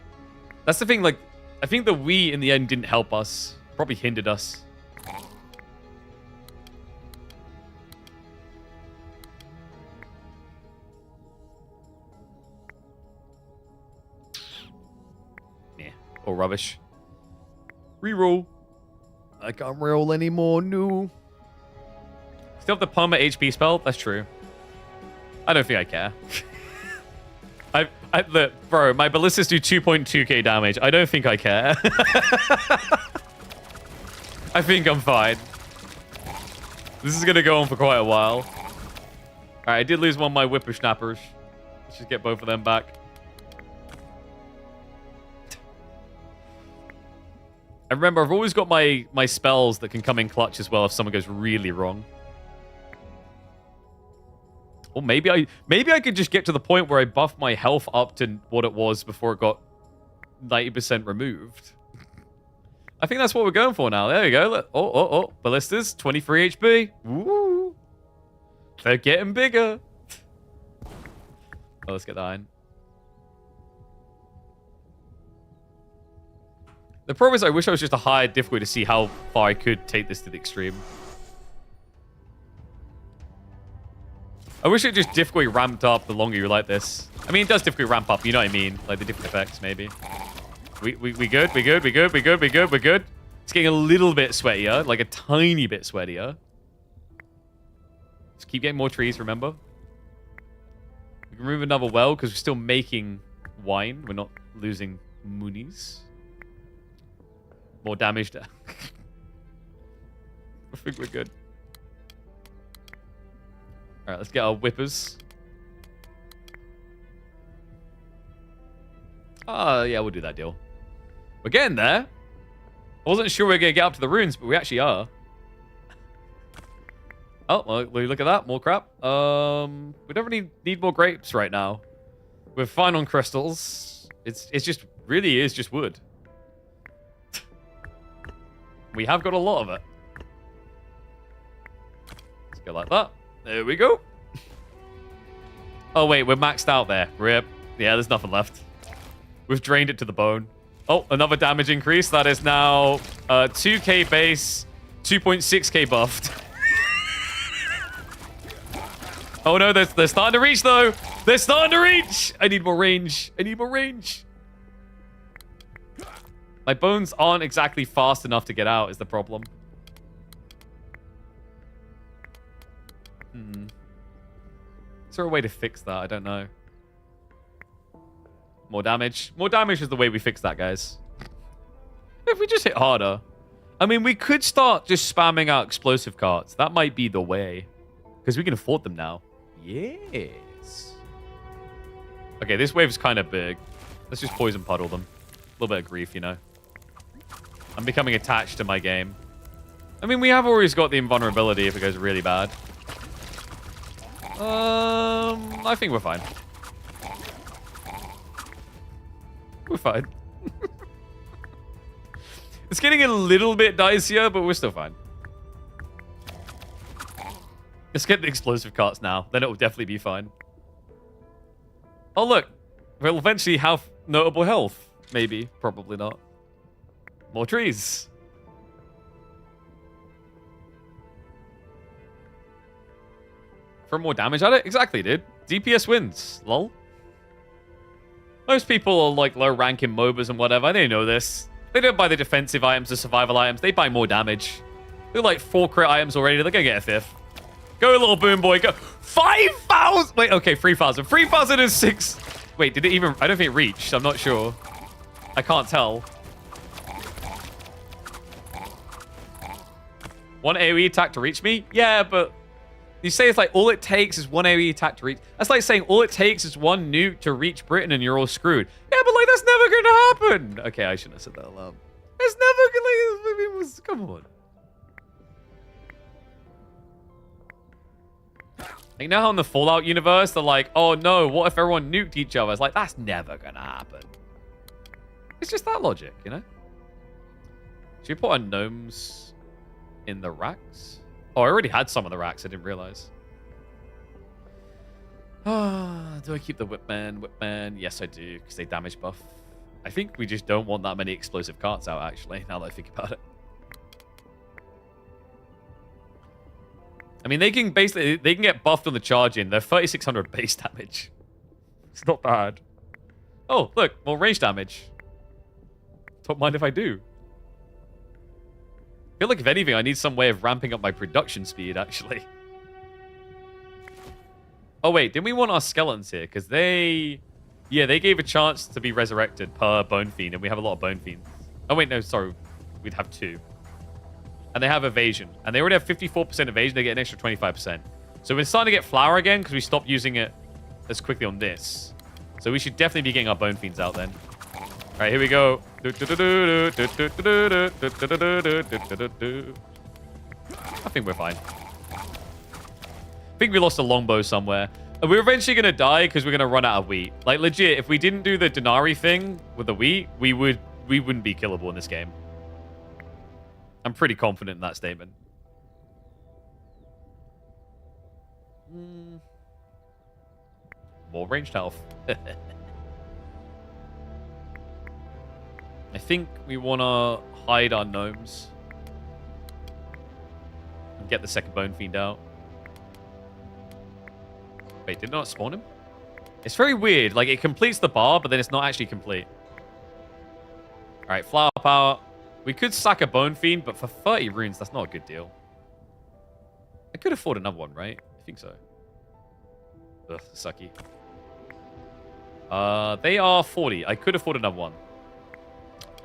That's the thing, like, I think the wheat in the end didn't help us. Probably hindered us. Yeah, all rubbish. Reroll. I can't roll anymore, no. Still have the perma HP spell? That's true. I don't think I care. Bro, my ballistas do 2.2k damage. I don't think I care. I think I'm fine. This is going to go on for quite a while. Alright, I did lose one of my whippersnappers. Let's just get both of them back. And remember, I've always got my spells that can come in clutch as well if someone goes really wrong. Or maybe I could just get to the point where I buff my health up to what it was before it got 90% removed. I think that's what we're going for now. There we go. Oh. Ballistas, 23 HP. Woo. They're getting bigger. Oh, let's get that in. The problem is I wish I was just a higher difficulty to see how far I could take this to the extreme. I wish it just difficulty ramped up the longer you like this. I mean, it does difficulty ramp up, you know what I mean? Like the different effects, maybe. We good? We good? It's getting a little bit sweatier, like a tiny bit sweatier. Just keep getting more trees, remember? We can remove another well because we're still making wine. We're not losing moonies. More damage there. I think we're good. Alright, let's get our whippers. Yeah, we'll do that deal. We're getting there. I wasn't sure we were going to get up to the ruins, but we actually are. Oh, well, look at that. More crap. We don't really need more grapes right now. We're fine on crystals. It's just, really is just wood. We have got a lot of it. Let's go like that. There we go. Oh, wait, we're maxed out there. Rip. Yeah, there's nothing left. We've drained it to the bone. Oh, another damage increase. That is now 2k base, 2.6k buffed. Oh, no, they're starting to reach, though. They're starting to reach. I need more range. My bones aren't exactly fast enough to get out is the problem. Is there a way to fix that? I don't know. More damage. More damage is the way we fix that, guys. If we just hit harder. I mean, we could start just spamming out explosive carts. That might be the way. Because we can afford them now. Yes. Okay, this wave's kind of big. Let's just poison puddle them. A little bit of grief, you know. I'm becoming attached to my game. I mean, we have always got the invulnerability if it goes really bad. I think we're fine. We're fine. It's getting a little bit dicier, but we're still fine. Let's get the explosive carts now. Then it will definitely be fine. Oh, look. We'll eventually have notable health. Maybe. Probably not. More trees. For more damage at it? Exactly, dude. DPS wins. Lol. Most people are like low rank in MOBAs and whatever. They know this. They don't buy the defensive items, the survival items. They buy more damage. They're like 4 crit items already. They're gonna get a 5th. Go, little boom boy. Go. 5,000. Wait, okay, 3,000. 3,006. Wait, did it even... I don't think it reached. I'm not sure. I can't tell. One AoE attack to reach me? Yeah, but... You say it's like all it takes is one AoE attack to reach... That's like saying all it takes is one nuke to reach Britain and you're all screwed. Yeah, but like that's never gonna happen. Okay, I shouldn't have said that aloud. It's never gonna... Come on. Like, now in the Fallout universe, they're like, oh no, what if everyone nuked each other? It's like, that's never gonna happen. It's just that logic, you know? Should we put our gnomes in the racks? Oh, I already had some of the racks, I didn't realize. Do I keep the Whipman? Whipman, yes I do, because they damage buff. I think we just don't want that many explosive carts out, actually, now that I think about it. I mean, they can get buffed on the charge in. They're 3,600 base damage. It's not bad. Oh, look, more range damage. Don't mind if I do. I feel like, if anything, I need some way of ramping up my production speed, actually. Oh, wait, didn't we want our skeletons here? Because they... Yeah, they gave a chance to be resurrected per Bone Fiend, and we have a lot of Bone Fiends. Oh, wait, no, sorry. We'd have 2. And they have evasion. And they already have 54% evasion. They get an extra 25%. So we're starting to get flour again because we stopped using it as quickly on this. So we should definitely be getting our Bone Fiends out then. All right, here we go. I think we're fine. I think we lost a longbow somewhere. And we're eventually going to die because we're going to run out of wheat. Like, legit, if we didn't do the Denari thing with the wheat, we wouldn't be killable in this game. I'm pretty confident in that statement. More ranged health. I think we want to hide our gnomes. And get the second Bone Fiend out. Wait, did it not spawn him? It's very weird. Like, it completes the bar, but then it's not actually complete. Alright, flower power. We could sack a Bone Fiend, but for 30 runes, that's not a good deal. I could afford another one, right? I think so. Ugh, sucky. They are 40. I could afford another one.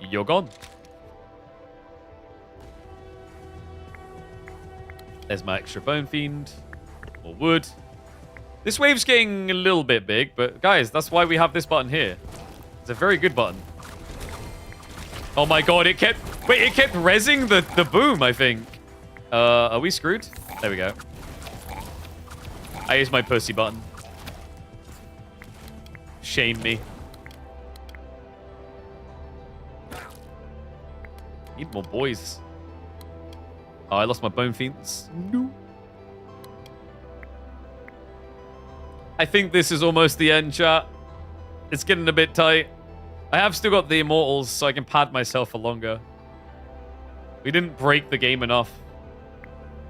You're gone. There's my extra Bone Fiend. More wood. This wave's getting a little bit big, but guys, that's why we have this button here. It's a very good button. Oh my god, it kept... Wait, it kept rezzing the boom, I think. Are we screwed? There we go. I used my pussy button. Shame me. Need more boys. Oh, I lost my Bone Fiends. No. I think this is almost the end, chat. It's getting a bit tight. I have still got the Immortals, so I can pad myself for longer. We didn't break the game enough.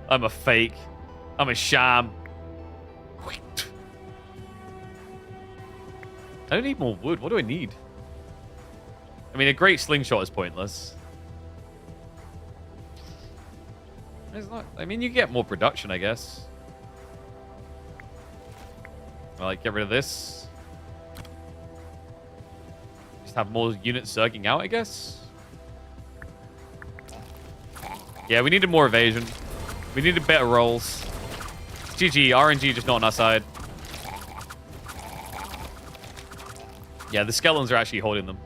I'm a fake. I'm a sham. Wait. I don't need more wood. What do I need? I mean, a great slingshot is pointless. It's not... I mean, you get more production, I guess. Like, get rid of this. Have more units zerging out, I guess. Yeah, we needed more evasion. We needed better rolls. GG, RNG just not on our side. Yeah, the skeletons are actually holding them.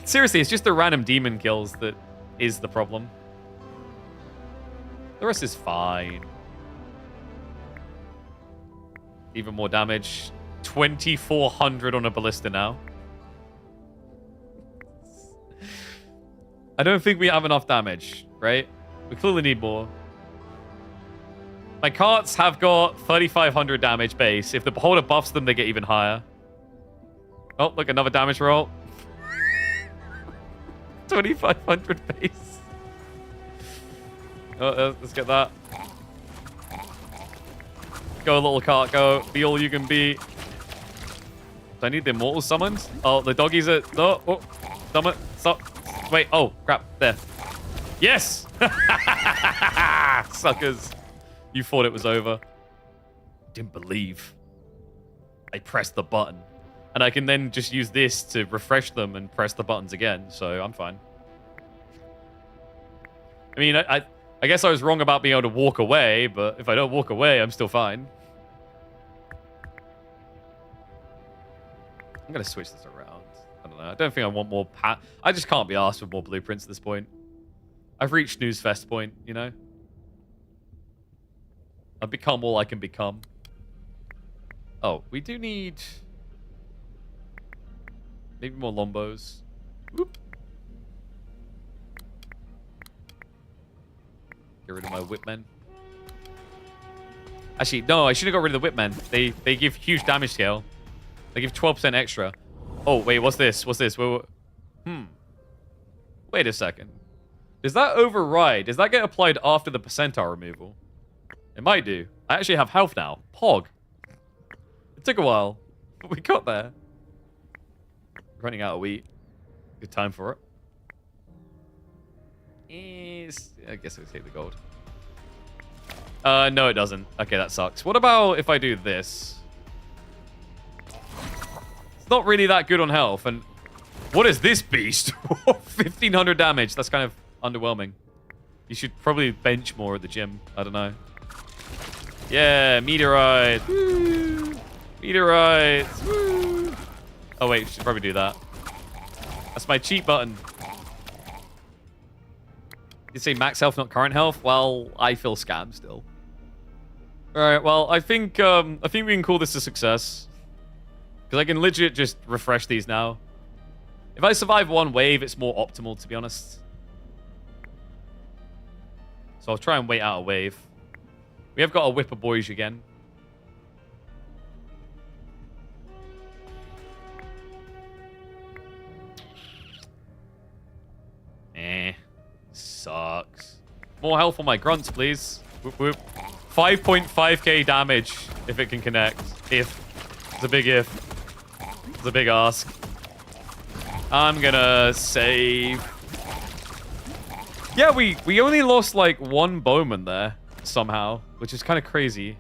Seriously, it's just the random demon kills that is the problem. The rest is fine. Even more damage. 2,400 on a ballista now. I don't think we have enough damage, right? We clearly need more. My carts have got 3,500 damage base. If the beholder buffs them, they get even higher. Oh, look, another damage roll. 2,500 base. Oh, let's get that. Go, little cart, go. Be all you can be. Do I need the immortal summons? Oh, the doggies are... No, oh, summon. Stop. Wait, oh, crap. There. Yes! Suckers. You thought it was over. Didn't believe. I pressed the button. And I can then just use this to refresh them and press the buttons again, so I'm fine. I mean, I guess I was wrong about being able to walk away, but if I don't walk away, I'm still fine. I'm going to switch this around. I don't know. I don't think I want more... I just can't be asked for more blueprints at this point. I've reached Snooze Fest point, you know? I've become all I can become. Oh, we do need... maybe more Lombos. Whoop. Get rid of my Whipmen. Actually, no, I should have got rid of the Whipmen. They give huge damage scale. They give 12% extra. Oh, wait, what's this? What's this? Wait, wait a second. Does that override? Does that get applied after the percentile removal? It might do. I actually have health now. Pog. It took a while, but we got there. Running out of wheat. Good time for it. I guess we'll take the gold. No, it doesn't. Okay, that sucks. What about if I do this? It's not really that good on health. And what is this beast? 1,500 damage. That's kind of underwhelming. You should probably bench more at the gym. I don't know. Yeah, meteorite. Woo. Meteorites. Woo. Oh, wait. Should probably do that. That's my cheat button. You say max health, not current health? Well, I feel scammed still. All right. Well, I think we can call this a success. Because I can legit just refresh these now. If I survive one wave, it's more optimal, to be honest. So I'll try and wait out a wave. We have got a Whipper Boys again. Sucks. More health on my grunts, please. Whoop, whoop. 5.5k damage if it can connect. If. It's a big if. It's a big ask. I'm gonna save. Yeah, we only lost like one bowman there somehow, which is kind of crazy.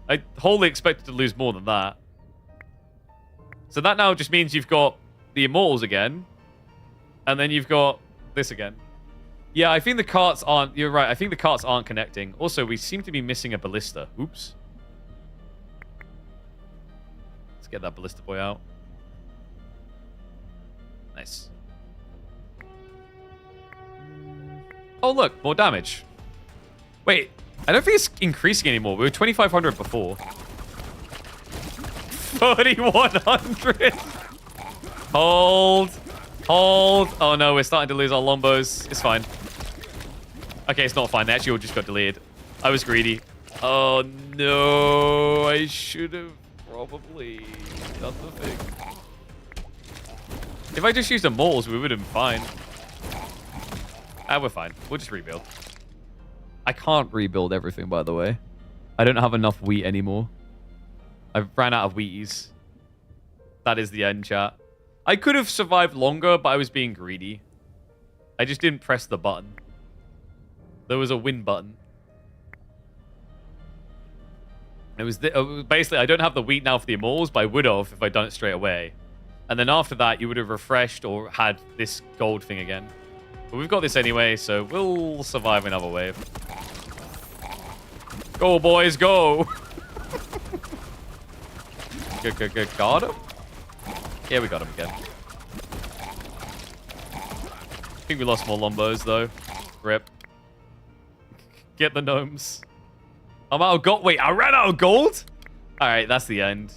I wholly expected to lose more than that. So that now just means you've got the immortals again, and then you've got this again. Yeah, I think the carts aren't... You're right. I think the carts aren't connecting. Also, we seem to be missing a ballista. Oops. Let's get that ballista boy out. Nice. Oh, look. More damage. Wait. I don't think it's increasing anymore. We were 2,500 before. 3,100. Hold. Hold. Oh, no. We're starting to lose our Lombos. It's fine. Okay, it's not fine. They actually all just got deleted. I was greedy. Oh, no. I should have probably done the thing. If I just used the moles, we would have been fine. Ah, we're fine. We'll just rebuild. I can't rebuild everything, by the way. I don't have enough wheat anymore. I've ran out of wheaties. That is the end, chat. I could have survived longer, but I was being greedy. I just didn't press the button. There was a win button. It was basically, I don't have the wheat now for the immortals, but I would have if I'd done it straight away. And then after that, you would have refreshed or had this gold thing again. But we've got this anyway, so we'll survive another wave. Go, boys, go! Got him? Yeah, we got him again. I think we lost more Lombos, though. Rip. Get the gnomes. I'm out of gold. Wait, I ran out of gold? Alright, that's the end.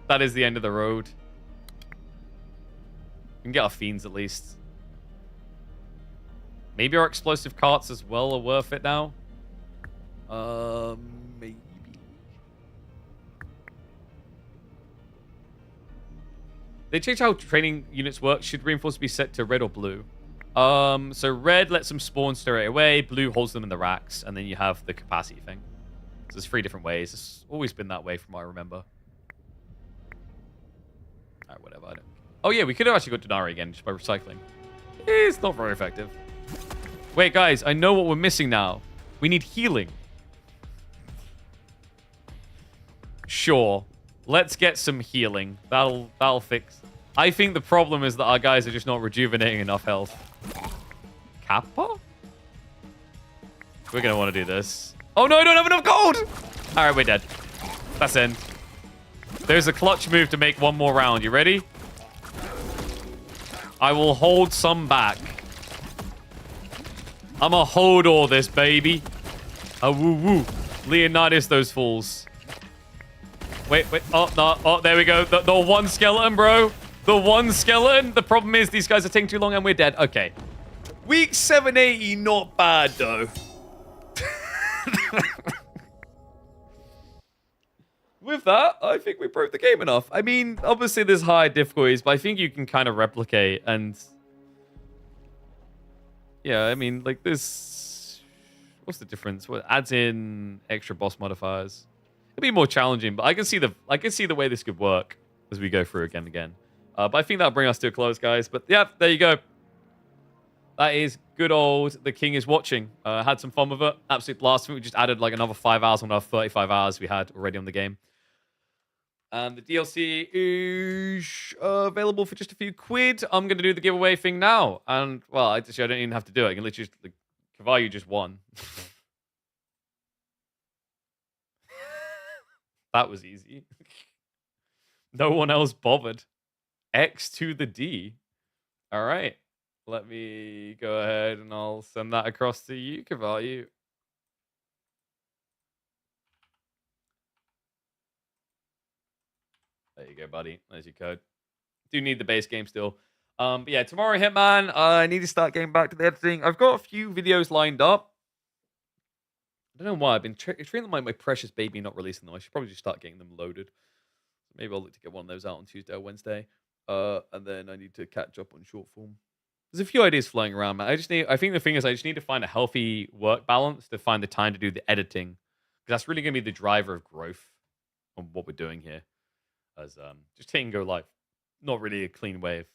That is the end of the road. We can get our fiends at least. Maybe our explosive carts as well are worth it now. Maybe. They changed how training units work. Should reinforcements be set to red or blue? So red lets them spawn straight away. Blue holds them in the racks, and then you have the capacity thing. So there's 3 different ways. It's always been that way from what I remember. Alright, whatever. I don't. Oh yeah, we could have actually got Denari again just by recycling. It's not very effective. Wait, guys, I know what we're missing now. We need healing. Sure. Let's get some healing. That'll fix. I think the problem is that our guys are just not rejuvenating enough health. Kappa? We're going to want to do this. Oh, no, I don't have enough gold! All right, we're dead. That's end. There's a clutch move to make one more round. You ready? I will hold some back. I'm going to hold all this, baby. Oh, woo-woo. Leonidas those fools. Wait. Oh, no. Oh, there we go. The one skeleton, bro. The one skeleton. The problem is these guys are taking too long and we're dead. Okay. Week 780, not bad, though. With that, I think we broke the game enough. I mean, obviously there's high difficulties, but I think you can kind of replicate and... Yeah, I mean, like this... What's the difference? What adds in extra boss modifiers? It'd be more challenging, but I can see the way this could work as we go through again and again. But I think that'll bring us to a close, guys. But yeah, there you go. That is good old The King is Watching. Had some fun with it. Absolute blast. I think we just added like another 5 hours on our 35 hours we had already on the game. And the DLC is available for just a few quid. I'm going to do the giveaway thing now. And, well, I don't even have to do it. I can literally just... Like, Cavallo just won. That was easy. No one else bothered. X to the D. All right. Let me go ahead and I'll send that across to you, Cavallo. There you go, buddy. There's your code. Do need the base game still. But yeah, tomorrow, Hitman. I need to start getting back to the editing. I've got a few videos lined up. I don't know why. I've been treating my precious baby, not releasing them. I should probably just start getting them loaded. Maybe I'll look to get one of those out on Tuesday or Wednesday. And then I need to catch up on short form. There's a few ideas flying around, man. I think the thing is I just need to find a healthy work balance to find the time to do the editing. Because that's really going to be the driver of growth on what we're doing here. As just hitting go live. Not really a clean way of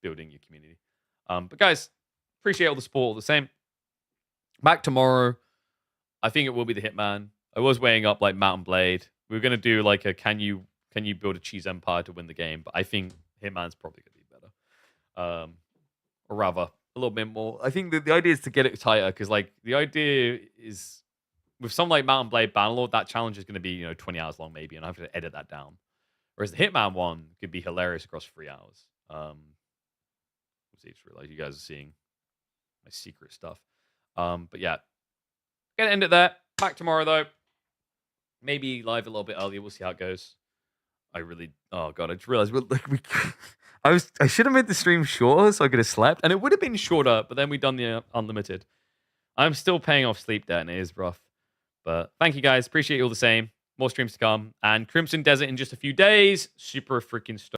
building your community. But guys, appreciate all the support all the same. Back tomorrow. I think it will be the Hitman. I was weighing up like Mountain Blade. We were going to do like a can you build a cheese empire to win the game? But I think Hitman's probably going to be better. Or rather, a little bit more. I think the idea is to get it tighter because like the idea is with something like Mountain Blade Bannerlord, that challenge is going to be 20 hours long maybe, and I have to edit that down. Whereas the Hitman one could be hilarious across 3 hours. Just realized you guys are seeing my secret stuff. But yeah, gonna end it there. Back tomorrow though. Maybe live a little bit earlier. We'll see how it goes. Oh god, I just realized I should have made the stream shorter so I could have slept, and it would have been shorter. But then we done the unlimited. I'm still paying off sleep debt, and it is rough. But thank you guys. Appreciate you all the same. More streams to come. And Crimson Desert in just a few days. Super freaking stoked.